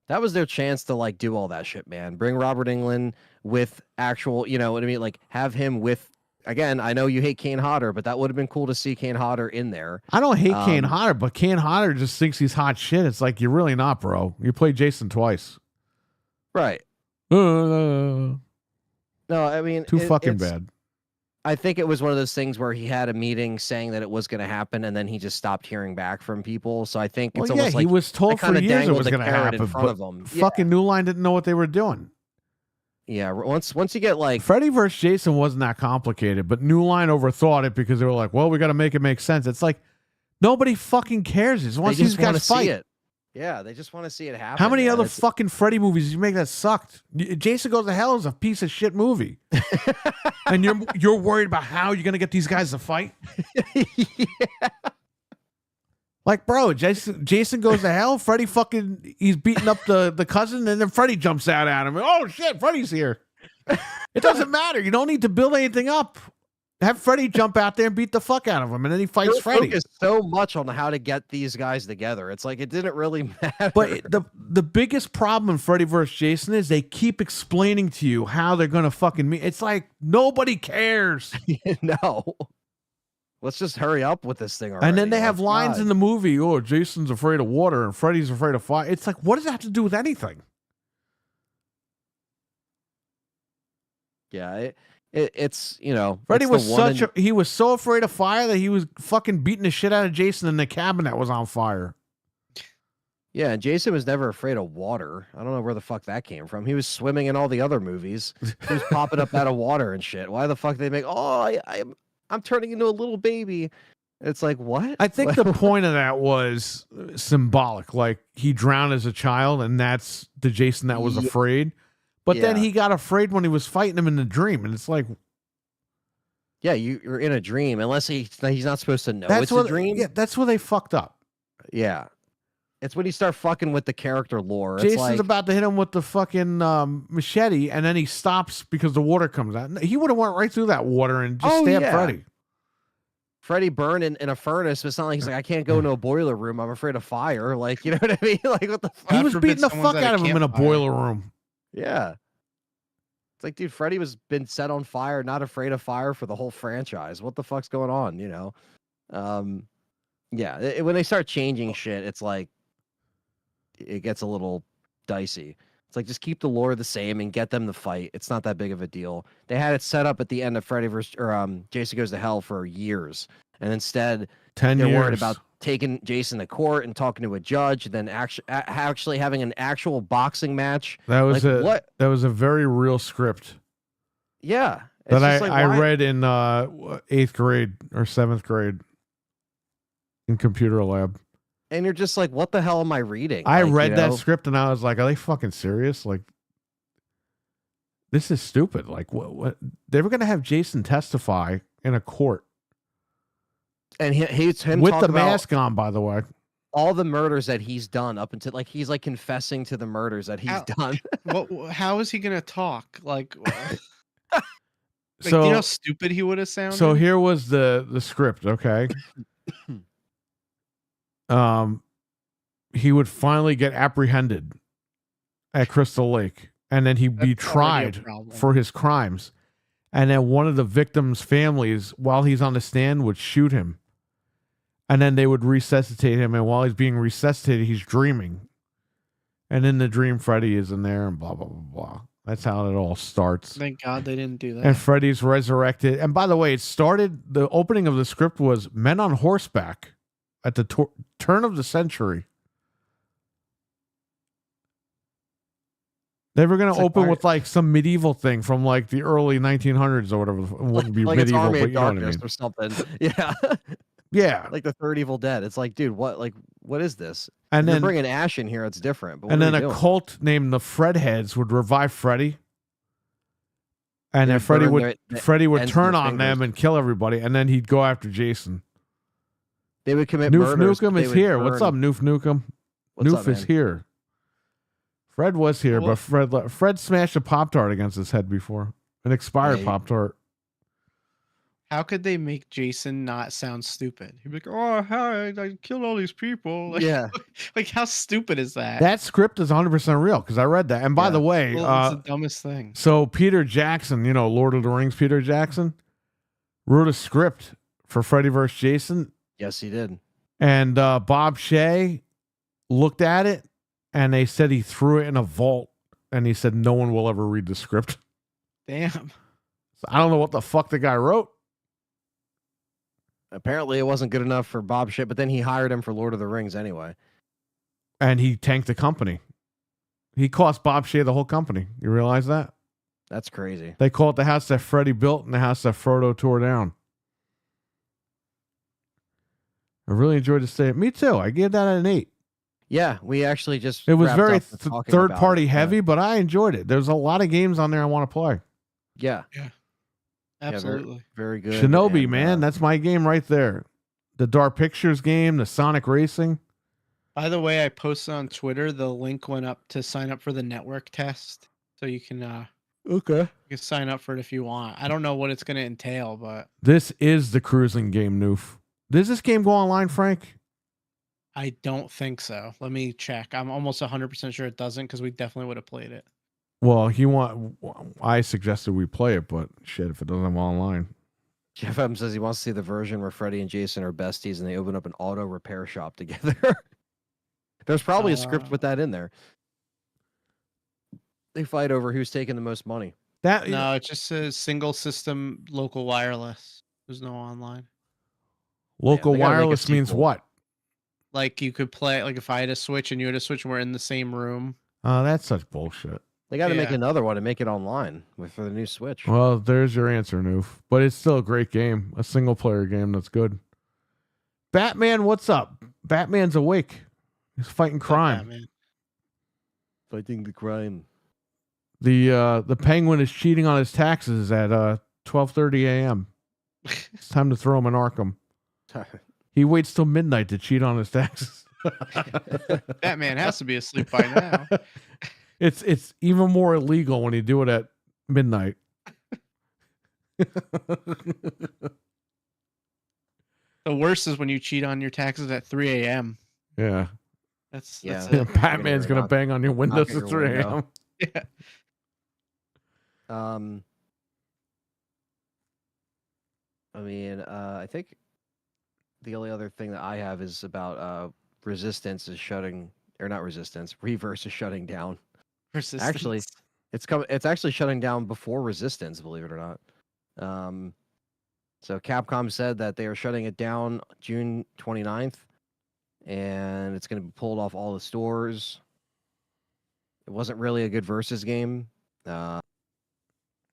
C: That was their chance to like do all that shit, man. Bring Robert Englund with actual, you know what I mean? Like have him with. Again, I know you hate Kane Hodder, but that would have been cool to see Kane Hodder in there.
A: I don't hate Kane
C: Um,
A: Hodder, but Kane Hodder just thinks he's hot shit. It's like, you're really not, bro. You played Jason twice.
C: Right.
A: Too
C: No, I mean
A: fucking
C: it's-
A: bad.
C: I think it was one of those things where he had a meeting saying that it was going to happen, and then he just stopped hearing back from people. So I think it's
A: Well, yeah,
C: almost
A: he
C: like
A: was told for
C: kinda
A: years it
C: dangled
A: was
C: the
A: going to
C: carrot in
A: happen,
C: front
A: but
C: of him.
A: fucking New Line didn't know what they were doing.
C: Yeah, once you get like
A: Freddy vs. Jason wasn't that complicated, but New Line overthought it because they were like, well, we got to make it make sense. It's like, nobody fucking cares. It's
C: they
A: once these
C: just want to
A: guys
C: see
A: fight.
C: it. Yeah, they just want to see it happen.
A: How many
C: man.
A: other
C: It's-
A: fucking Freddy movies did you make that sucked? Jason Goes to Hell is a piece of shit movie. And you're worried about how you're going to get these guys to fight? Like, bro, Jason Goes to Hell, Freddy fucking, he's beating up the cousin, and then Freddy jumps out at him. Oh, shit, Freddy's here. It doesn't matter. You don't need to build anything up. Have Freddy jump out there and beat the fuck out of him, and then he fights
C: They
A: Freddy.
C: focus so much on how to get these guys together. It's like it didn't really matter.
A: But the biggest problem in Freddy vs. Jason is they keep explaining to you how they're going to fucking meet. It's like, nobody cares.
C: no. Let's just hurry up with this thing already.
A: And then they have
C: Like,
A: lines
C: God.
A: in the movie. Oh, Jason's afraid of water and Freddy's afraid of fire. It's like, what does that have to do with anything?
C: Yeah, it's
A: Freddy
C: it's
A: was
C: the one
A: he was so afraid of fire that he was fucking beating the shit out of Jason in the cabin that was on fire.
C: Yeah, and Jason was never afraid of water. I don't know where the fuck that came from. He was swimming in all the other movies. He was popping up out of water and shit. Why the fuck they make? Oh, I'm turning into a little baby. It's like, what?
A: I think the point of that was symbolic. Like he drowned as a child, and that's the Jason that was afraid. But then
C: Yeah.
A: he got afraid when he was fighting him in the dream, and it's like,
C: Yeah, you're in a dream unless he's not supposed to know
A: that's
C: it's
A: what
C: a dream.
A: Yeah, that's where they fucked up.
C: Yeah. It's when you start fucking with the character lore. It's
A: Jason's
C: like,
A: about to hit him with the fucking machete, and then he stops because the water comes out. He would have went right through that water and just stabbed Freddy.
C: Freddy burned in a furnace, but it's not like he's like, I can't go into a boiler room. I'm afraid of fire. Like, you know what I mean? Like, what the fuck?
A: He was
D: forbid
A: beating the
D: someone's
A: fuck
D: at a
A: out of him in a
D: campfire.
A: boiler room.
C: Yeah. It's like, dude, Freddy was been set on fire, not afraid of fire for the whole franchise. What the fuck's going on, Yeah, when they start changing shit, it's like it gets a little dicey. It's like just keep the lore the same and get them to fight. It's not that big of a deal. They had it set up at the end of Freddy vs. or Jason Goes to Hell for years, and instead
A: 10
C: they're
A: years.
C: worried about taking Jason to court and talking to a judge, and then actually having an actual boxing match.
A: That was
C: Like, what?
A: That was a very real script
C: Yeah,
A: that
C: it's just like,
A: I
C: why-
A: read in 8th grade or 7th grade in computer lab.
C: And you're just like, what the hell am I reading?
A: I
C: Like,
A: read that script and I was like, are they fucking serious? Like, this is stupid. Like, what? They were going to have Jason testify in a court
C: And he's him
A: with
C: talk
A: the
C: about
A: mask on, by the way.
C: all the murders that he's done up until like he's like confessing to the murders that he's
D: Ow.
C: done.
D: How is he gonna talk? Like, do
A: So,
D: you know how stupid he would have sounded?
A: so here was the script, okay? He would finally get apprehended at Crystal Lake, and then he'd be
D: That's already a
A: tried
D: problem.
A: for his crimes. And then one of the victims' families, while he's on the stand, would shoot him. And then they would resuscitate him, and while he's being resuscitated, he's dreaming. And in the dream, Freddy is in there, and blah, blah, blah, blah. That's how it all starts.
D: Thank God they didn't do that.
A: And Freddy's resurrected. And by the way, the opening of the script was men on horseback at the turn of the century. They were going
C: It's
A: to
C: like,
A: open
C: why-
A: with like some medieval thing from like the early 1900s or whatever. It wouldn't be
C: like it's
A: medieval,
C: Army
A: but
C: of
A: you know what I
C: Darkness
A: mean.
C: or something. Yeah,
A: Yeah.
C: like the third Evil Dead. It's like, dude, what is this?
A: And
C: They're
A: then
C: bringing Ash in here. It's different. But
A: and
C: what are
A: then
C: you
A: a
C: doing?
A: cult named the Fredheads would revive Freddy. And
C: They
A: then Freddy
C: burn
A: would
C: their
A: Freddy would
C: ends of
A: turn
C: their
A: on them
C: fingers.
A: and kill everybody, and then he'd go after Jason.
C: They would commit
A: Noof
C: murders. but
A: Nukem
C: they
A: is
C: would
A: here. What's up,
C: burn-
A: Noof Nukem?
C: What's
A: Noof
C: up,
A: is
C: man?
A: here. Fred was here,
D: Well-
A: but Fred smashed a Pop-Tart against his head before. An expired
C: Yeah,
A: Pop-Tart.
D: How could they make Jason not sound stupid? He'd be like, "Oh, hi, I killed all these people." Like,
C: Yeah,
D: like how stupid is that?
A: That script is 100% real because I read that. And by
C: Yeah.
A: the way,
D: Well, it's the dumbest thing.
A: so Peter Jackson, Lord of the Rings Peter Jackson, wrote a script for Freddy vs. Jason.
C: yes, he did.
A: And Bob Shea looked at it, and they said he threw it in a vault, and he said no one will ever read the script.
D: Damn.
A: So I don't know what the fuck the guy wrote.
C: Apparently, it wasn't good enough for Bob Shit, but then he hired him for Lord of the Rings anyway.
A: And he tanked the company. He cost Bob Shea the whole company. You realize that?
C: That's crazy.
A: They call it the house that Freddy built and the house that Frodo tore down. I really enjoyed the stay. Me too. I gave that an 8.
C: Yeah, we actually just
A: It was
C: wrapped
A: very
C: up with talking
A: third
C: about
A: party
C: it, yeah.
A: heavy, but I enjoyed it. There's a lot of games on there I want to play.
C: Yeah,
D: Absolutely.
C: very good.
A: Shinobi,
C: and,
A: man, that's my game right there. The Dark Pictures game, the Sonic Racing.
D: By the way, I posted on Twitter. The link went up to sign up for the network test, so you can sign up for it if you want. I don't know what it's going to entail, but
A: This is the cruising game, Noof. Does this game go online, Frank?
D: I don't think so. Let me check. I'm almost 100% sure it doesn't because we definitely would have played it.
A: Well, I suggested we play it, but shit, if it doesn't have online.
C: Jeff M says he wants to see the version where Freddy and Jason are besties and they open up an auto repair shop together. There's probably a script with that in there. They fight over who's taking the most money.
A: That
D: No, it just says single system local wireless. There's no online.
A: local
C: they gotta make a
A: wireless means
C: sequel.
A: what?
D: Like you could play, like if I had a Switch and you had a Switch and we're in the same room.
A: That's such bullshit.
C: They got to make
D: Yeah.
C: another one and make it online for the new Switch.
A: Well, there's your answer, Noof. But it's still a great game, a single player game that's good. Batman, what's up? Batman's awake. He's fighting crime.
D: Batman.
C: Fighting the crime.
A: The Penguin is cheating on his taxes at 12:30 a.m. It's time to throw him in Arkham. He waits till midnight to cheat on his taxes.
D: Batman has to be asleep by now.
A: It's even more illegal when you do it at midnight.
D: The worst is when you cheat on your taxes at 3 a.m.
A: Yeah.
D: That's
C: Yeah.
D: it.
A: Batman's gonna
C: knock-
A: bang on your windows
C: at
A: at
C: your
A: 3 a.m.
C: window.
D: Yeah.
C: I mean, I think the only other thing that I have is about Resistance is shutting, or not Resistance, Reverse is shutting down. Actually,
D: Persistence.
C: It's actually shutting down before Resistance, believe it or not. So Capcom said that they are shutting it down June 29th, and it's going to be pulled off all the stores. It wasn't really a good versus game. I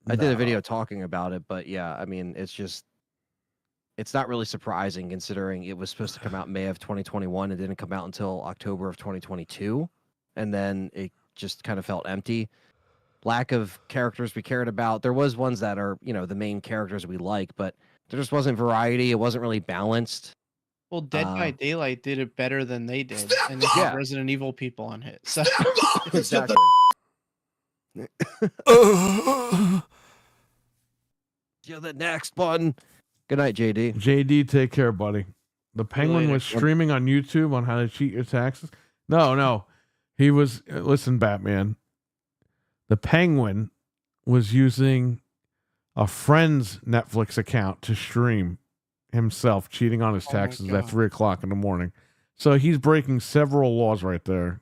C: did a video talking about it, but yeah, I mean, it's not really surprising considering it was supposed to come out in May of 2021. It didn't come out until October of 2022, and then it just kind of felt empty. Lack of characters we cared about. There was ones that are, the main characters we like, but there just wasn't variety. It wasn't really balanced.
D: Well, Dead by Daylight did it better than they did, and they
C: Yeah.
D: had Resident Evil people on it. So
C: Exactly. Yeah, the next button. Good night, JD.
A: JD, take care, buddy. The Penguin
D: later.
A: was streaming on YouTube on how to cheat your taxes. No. He was, listen, Batman. The Penguin was using a friend's Netflix account to stream himself cheating on his
D: Oh my
A: taxes at
D: God.
A: 3:00 in the morning. So he's breaking several laws right there.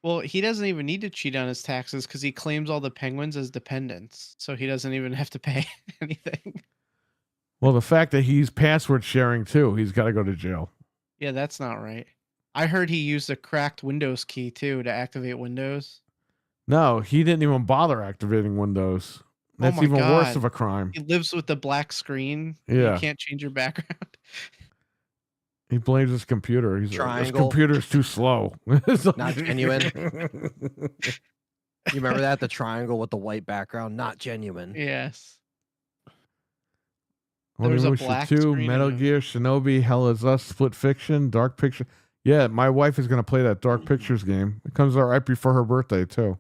D: well, he doesn't even need to cheat on his taxes because he claims all the penguins as dependents, so he doesn't even have to pay anything.
A: Well, the fact that he's password sharing too, he's got to go to jail.
D: Yeah, that's not right. I heard he used a cracked Windows key too to activate Windows.
A: No, he didn't even bother activating Windows. That's
D: my
A: even worse
D: God.
A: of a crime.
D: He lives with the black screen.
A: Yeah.
D: You can't change your background.
A: He blames his computer. He's like, this
C: Triangle.
A: computer's too slow. It's like-
C: Not genuine. You remember that? The triangle with the white background? Not genuine.
D: Yes.
A: Only
D: There was a
A: Wishes
D: black
A: 2,
D: screen
A: Metal
D: in it.
A: Gear, Shinobi, Hell is Us, Split Fiction, Dark Picture. Yeah, my wife is going to play that Dark Pictures game. It comes out right before her birthday, too.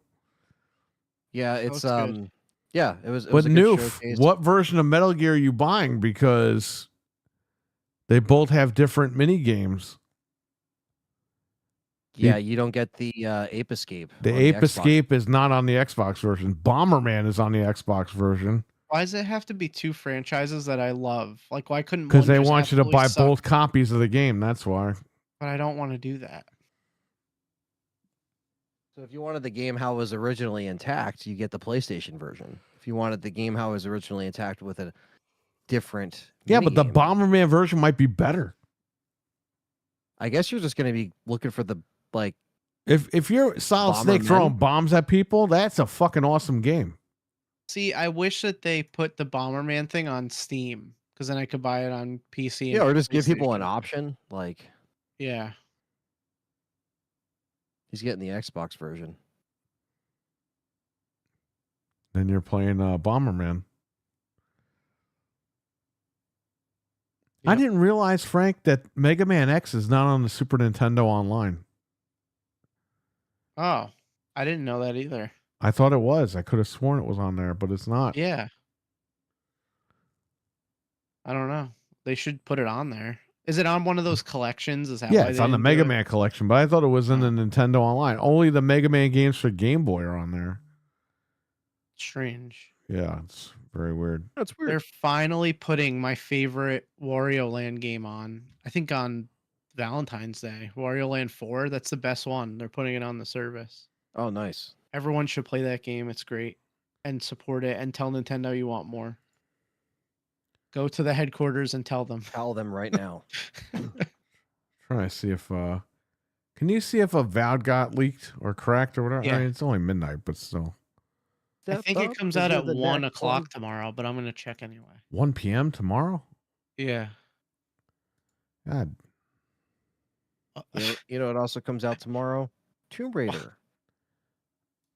C: Yeah, it's
D: looks good.
C: yeah, it was. It
A: But
C: was a good
A: Noof,
C: showcase.
A: what version of Metal Gear are you buying? Because they both have different mini games.
C: Yeah, you don't get the Ape Escape.
A: The
C: on
A: Ape
C: Xbox.
A: Escape is not on the Xbox version. Bomberman is on the Xbox version
D: Why does it have to be two franchises that I love? Like, why couldn't
A: because
D: one
A: they
D: just
A: want you to
D: absolutely
A: buy
D: suck?
A: both copies of the game. That's why.
D: But I don't want to do that.
C: So if you wanted the game how it was originally intact, you get the PlayStation version. If you wanted the game how it was originally intact with a different
A: Yeah, but the
C: minigame,
A: Bomberman version might be better.
C: I guess you're just going to be looking for the like.
A: If you're Solid Snake
C: Bomberman?
A: throwing bombs at people, that's a fucking awesome game.
D: See, I wish that they put the Bomberman thing on Steam because then I could buy it on PC.
C: Yeah,
D: and
C: or just give people an
D: PlayStation.
C: option. Like
D: Yeah.
C: he's getting the Xbox version.
A: Then you're playing Bomberman. I
D: Yep.
A: didn't realize, Frank, that Mega Man X is not on the Super Nintendo Online.
D: Oh, I didn't know that either.
A: I thought it was. I could have sworn it was on there, but it's not.
D: Yeah. I don't know. They should put it on there. Is it on one of those collections? Is that
A: Yeah,
D: why
A: it's
D: they
A: on the
D: didn't do
A: Mega
D: it?
A: Man collection, but I thought it was in the Nintendo Online. Only the Mega Man games for Game Boy are on there.
D: Strange.
A: Yeah, it's very weird.
C: That's weird.
D: They're finally putting my favorite Wario Land game on. I think on Valentine's Day. Wario Land 4. That's the best one. They're putting it on the service.
C: Oh, nice.
D: Everyone should play that game. It's great. And support it and tell Nintendo you want more. Go to the headquarters and tell them.
C: Tell them right now.
A: Trying to see if can you see if a Veilguard got leaked or cracked or whatever?
D: Yeah.
A: I mean, it's only midnight, but still.
D: I think it comes out at 1 o'clock tomorrow, but I'm gonna check anyway.
A: 1 p.m. tomorrow?
D: Yeah.
A: God.
C: You know what also comes out tomorrow? Tomb Raider.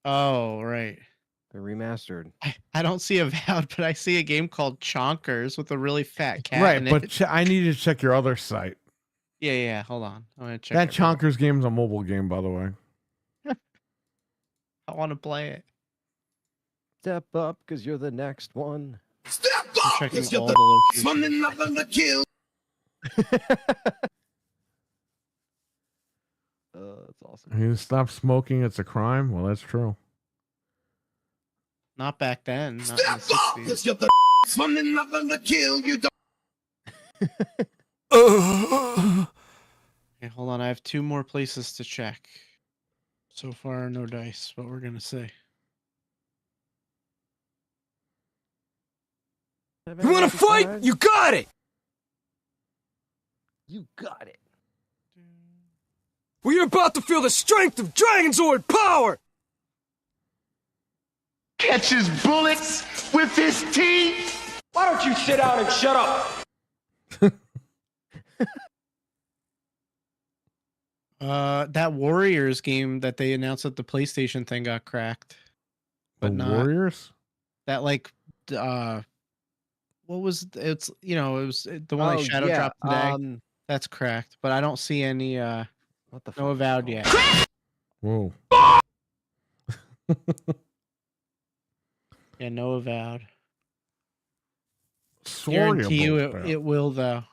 D: Oh, right.
C: The remastered.
D: I don't see Avowed, but I see a game called Chonkers with a really fat cat.
A: Right,
D: in
A: but
D: it.
A: I need you to check your other site.
D: Yeah. Hold on. I'm gonna check
A: That
D: it real-
A: Chonkers game is a mobile game, by the way.
D: I want to play it.
C: Step up, because you're the next one.
D: I'm checking all the locations.
C: That's awesome.
A: You stop smoking, it's a crime? Well, that's true.
D: Not back then. Not in the 60s. Okay, hold on. I have 2 more places to check. So far, no dice. What we're gonna say.
E: You want to fight? You got it.
C: You got it.
E: Well, you're about to feel the strength of Dragonzord power.
H: Catches bullets with his teeth. Why don't you sit down and shut up?
D: That Warriors game that they announced at the PlayStation thing got cracked.
A: The
D: But not
A: Warriors?
D: that what was it's it was the one like Shadow dropped today. That's cracked, but I don't see any
C: What the
D: no Avowed yet.
A: Whoa.
D: Yeah, no Avowed.
A: Sorry
D: Guarantee you
A: about that.
D: it will though.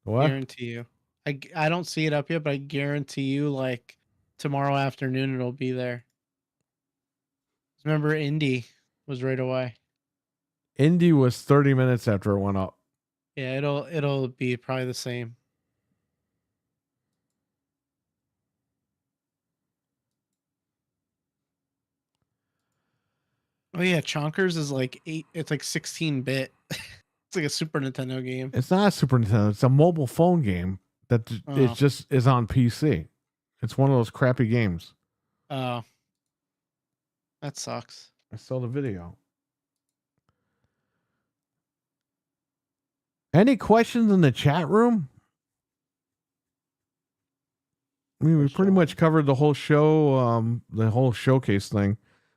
A: What?
D: Guarantee you. I don't see it up yet, but I guarantee you like tomorrow afternoon it'll be there. Remember Indie was right away.
A: Indy was 30 minutes after it went up.
D: Yeah, it'll be probably the same. Oh yeah, Chonkers is like 16-bit. It's like a Super Nintendo game.
A: It's not a Super Nintendo. It's a mobile phone game that
D: Oh.
A: it just is on PC. It's one of those crappy games.
D: Oh. That sucks.
A: I saw the video. Any questions in the chat room? I mean, we pretty much covered the whole show, the whole showcase thing.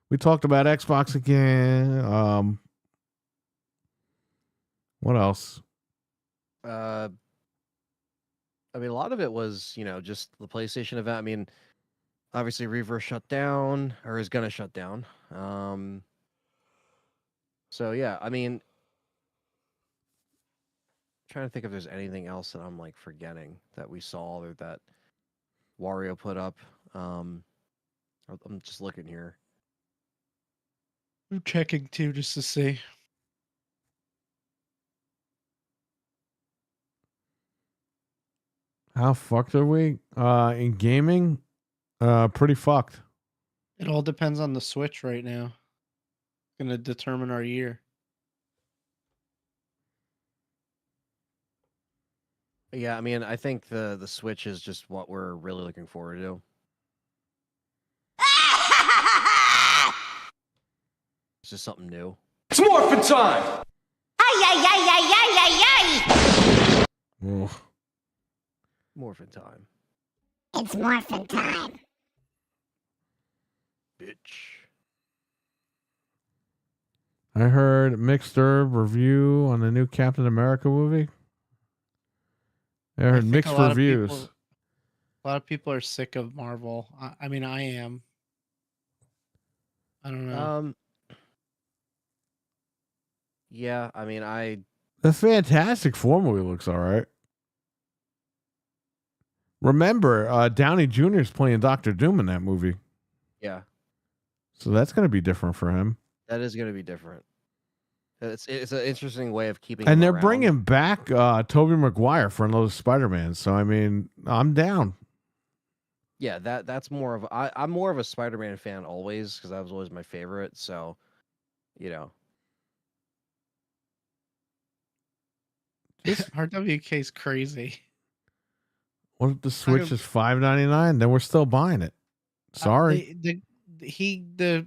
A: We talked about Xbox again. What else?
C: I mean, a lot of it was, just the PlayStation event. I mean, obviously Reverse shut down or is gonna shut down. So yeah, I mean, trying to think if there's anything else that I'm like forgetting that we saw or that Wario put up. I'm just looking here.
D: I'm checking too just to see.
A: How fucked are we? In gaming, pretty fucked.
D: It all depends on the Switch right now. It's gonna determine our year.
C: Yeah, I mean, I think the Switch is just what we're really looking forward to. It's just something new.
E: It's morphin' time.
A: Ugh.
C: Morphin' time,
F: It's morphin' time.
C: bitch.
A: I heard mixed herb review on the new Captain America movie. I heard
D: think
A: mixed
D: a lot of
A: reviews.
D: people- A lot of people are sick of Marvel. I mean, I am. I don't know.
C: Yeah, I mean,
A: The Fantastic Four movie looks all right. Remember, Downey Jr. is playing Doctor Doom in that movie,
C: yeah.
A: so that's going to be different for him.
C: That is going to be different. It's an interesting way of keeping.
A: And
C: him
A: they're
C: around.
A: bringing back Tobey Maguire for another Spider-Man. So I mean, I'm down.
C: Yeah, that's more of I'm more of a Spider-Man fan always because that was always my favorite. So, you know,
D: RWK is crazy.
A: What if the Switch is $5.99? Then we're still buying it. Sorry.
D: The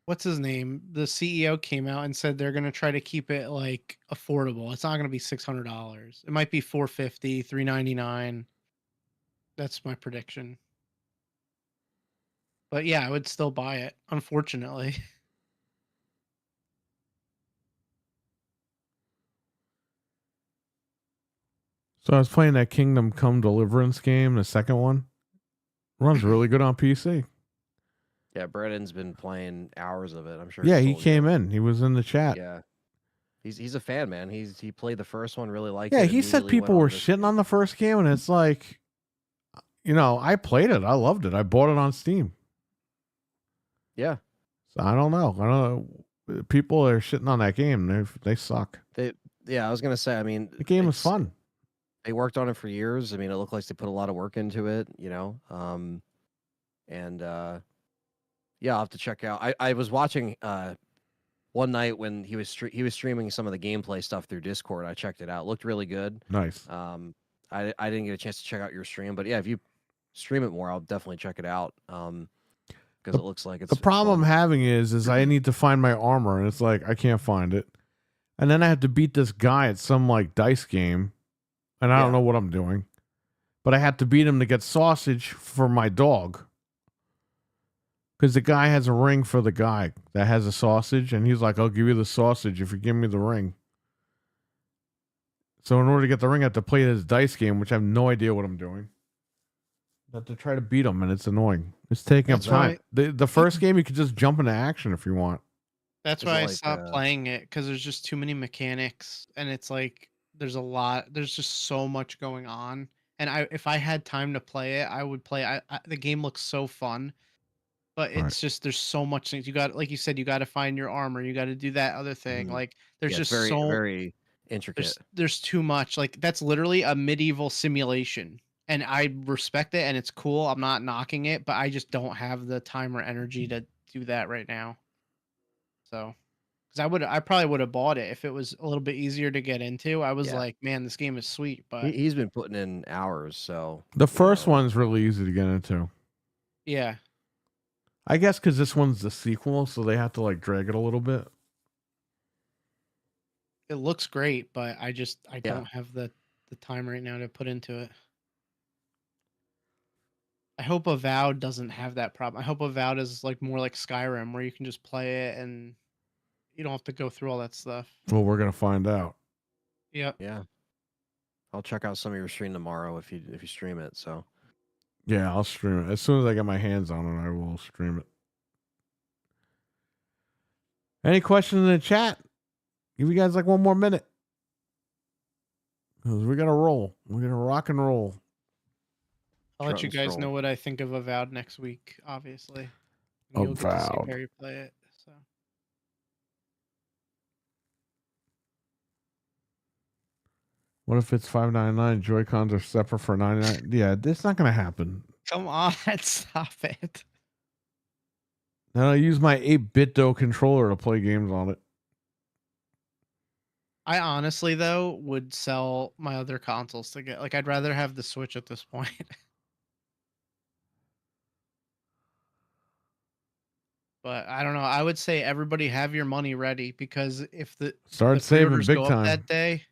D: what's his name? The CEO came out and said they're gonna try to keep it like affordable. It's not gonna be $600. It might be $450, $399. That's my prediction. But yeah, I would still buy it, unfortunately.
A: So I was playing that Kingdom Come Deliverance game, the second one. Runs really good on PC.
C: yeah, Brennan's been playing hours of it. I'm sure.
A: Yeah,
C: he's
A: he
C: told
A: came
C: you.
A: in. He was in the chat.
C: Yeah, he's a fan, man. He played the first one, really liked
A: Yeah,
C: it.
A: he said
C: immediately went
A: people
C: on
A: were
C: to this
A: shitting
C: game.
A: on the first game, and it's like, I played it. I loved it. I bought it on Steam.
C: Yeah,
A: So I don't know. People are shitting on that game. They suck.
C: yeah. I was gonna say. I mean,
A: The game is fun.
C: They worked on it for years. I mean, it looked like they put a lot of work into it. Yeah, I'll have to check out. I was watching one night when he was streaming some of the gameplay stuff through Discord. I checked it out. It looked really good.
A: Nice.
C: I didn't get a chance to check out your stream, but yeah, if you stream it more, I'll definitely check it out. Because it looks like it's
A: The problem I'm
C: fun.
A: having is I need to find my armor, and it's like I can't find it. And then I have to beat this guy at some like dice game, and I don't know what I'm doing. But I have to beat him to get sausage for my dog. Because the guy has a ring for the guy that has a sausage, and he's like, I'll give you the sausage if you give me the ring. So in order to get the ring, I have to play this dice game, which I have no idea what I'm doing. I have to try to beat him, and it's annoying. It's taking up time. The first game, you could just jump into action if you want.
D: That's why I stopped playing it, because there's just too many mechanics, and it's like there's just so much going on. And if I had time to play it, I would play. The game looks so fun, but it's just there's so much things you got. Like you said, you got to find your armor. You got to do that other thing. Like there's just
C: very,
D: so
C: very intricate.
D: There's too much. Like that's literally a medieval simulation, and I respect it, and it's cool. I'm not knocking it, but I just don't have the time or energy to do that right now. So, because I probably would have bought it if it was a little bit easier to get into. I was like, man, this game is sweet, but
C: He's been putting in hours. So
A: The first one's really easy to get into.
D: yeah,
A: I guess because this one's the sequel, so they have to like drag it a little bit.
D: it looks great, but I don't have the time right now to put into it. I hope Avowed doesn't have that problem. I hope Avowed is like more like Skyrim, where you can just play it and you don't have to go through all that stuff.
A: Well, we're gonna find out.
D: Yep.
C: Yeah. I'll check out some of your stream tomorrow if you stream it. So
A: Yeah, I'll stream it as soon as I get my hands on it. I will stream it. Any questions in the chat? Give you guys like one more minute. 'Cause we gotta roll. We're gonna rock and roll.
D: I'll let you guys know what I think of Avowed next week, obviously. And you'll get to see Barry play it. So
A: What if it's $5.99? Joy-Cons are separate for $99. Yeah, it's not gonna happen.
D: come on, stop it.
A: Then I use my 8-bit controller to play games on it.
D: I honestly though would sell my other consoles to get I'd rather have the Switch at this point. But I don't know. I would say everybody have your money ready, because if the
A: Saving
D: pre-orders
A: big
D: go
A: time
D: up that day,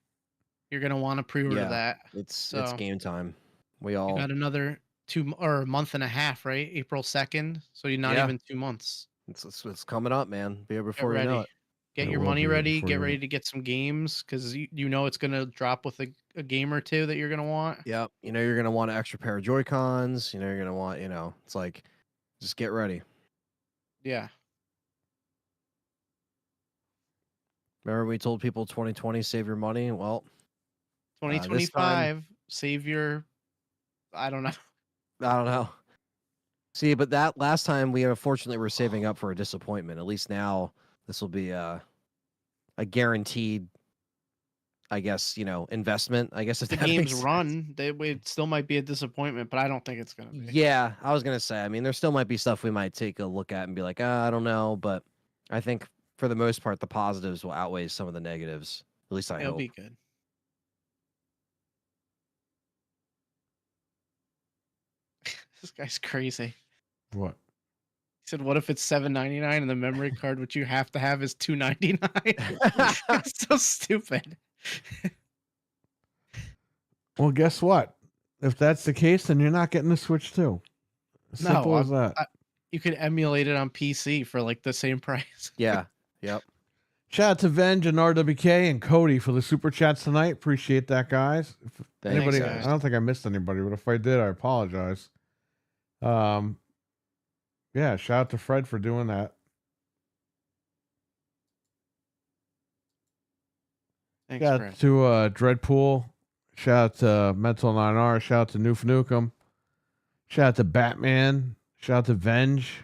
D: you're gonna want to pre-order that.
C: It's game time. We all
D: got another a month and a half, right? April 2nd. So you're not even 2 months.
C: It's coming up, man. Be here before
D: Get
C: you know
D: ready.
C: it.
D: Get your money ready. Get ready to get some games, because you know it's gonna drop with a game or two that you're gonna want.
C: Yeah, you're gonna want an extra pair of Joy-Cons. You're gonna want, it's like, just get ready.
D: Yeah.
C: Remember we told people 2020 save your money? Well,
D: 2025 save your. I don't know.
C: See, but that last time we unfortunately were saving up for a disappointment. At least now this will be a guaranteed, I guess, investment. I guess if
D: The
C: that
D: game's
C: makes sense.
D: run, it still might be a disappointment, but I don't think it's gonna be.
C: Yeah, I was gonna say. I mean, there still might be stuff we might take a look at and be like, I don't know, but I think for the most part, the positives will outweigh some of the negatives. At least I
D: It'll
C: hope.
D: be good. This guy's crazy.
A: What?
D: He said, "What if it's $7.99 and the memory card which you have to have is $2.99?" It's so stupid.
A: Well, guess what? If that's the case, then you're not getting the Switch too. Simple as that.
D: You could emulate it on PC for like the same price.
C: Yeah. Yep.
A: Shout out to Venge and RWK and Cody for the super chats tonight. Appreciate that, guys. If
C: Thanks,
A: anybody,
D: guys.
A: I don't think I missed anybody, but if I did, I apologize. Yeah, shout out to Fred for doing that.
D: Thanks,
A: Shout
D: Fred.
A: out to Dreadpool. Shout out to Mental 9R. Shout out to Noof Nukem. Shout out to Batman. Shout out to Venge.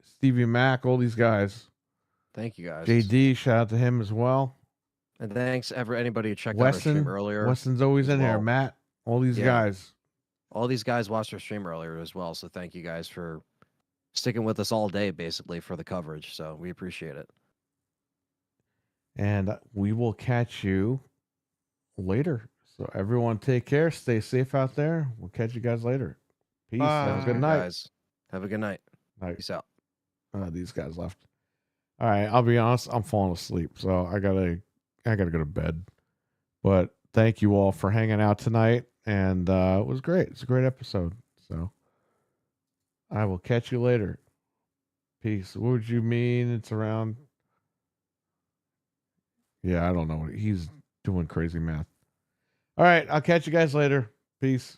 A: Stevie Mac. All these guys.
C: Thank you guys.
A: JD. Shout out to him as well.
C: And thanks anybody who checked out our
A: Weston.
C: stream earlier.
A: Weston's always
C: as
A: in here.
C: well.
A: Matt. All these
C: Yeah.
A: guys.
C: All these guys watched our stream earlier as well, so thank you guys for sticking with us all day, basically, for the coverage. So we appreciate it.
A: And we will catch you later. So everyone take care. Stay safe out there. We'll catch you guys later. Peace. Have a good night.
C: Guys. Have a good night.
A: Night.
C: Peace out.
A: These guys left. All right. I'll be honest. I'm falling asleep. So I gotta go to bed. But thank you all for hanging out tonight. And it was great. It's a great episode. So I will catch you later. Peace. What would you mean? It's around. Yeah, I don't know. He's doing crazy math. All right. I'll catch you guys later. Peace.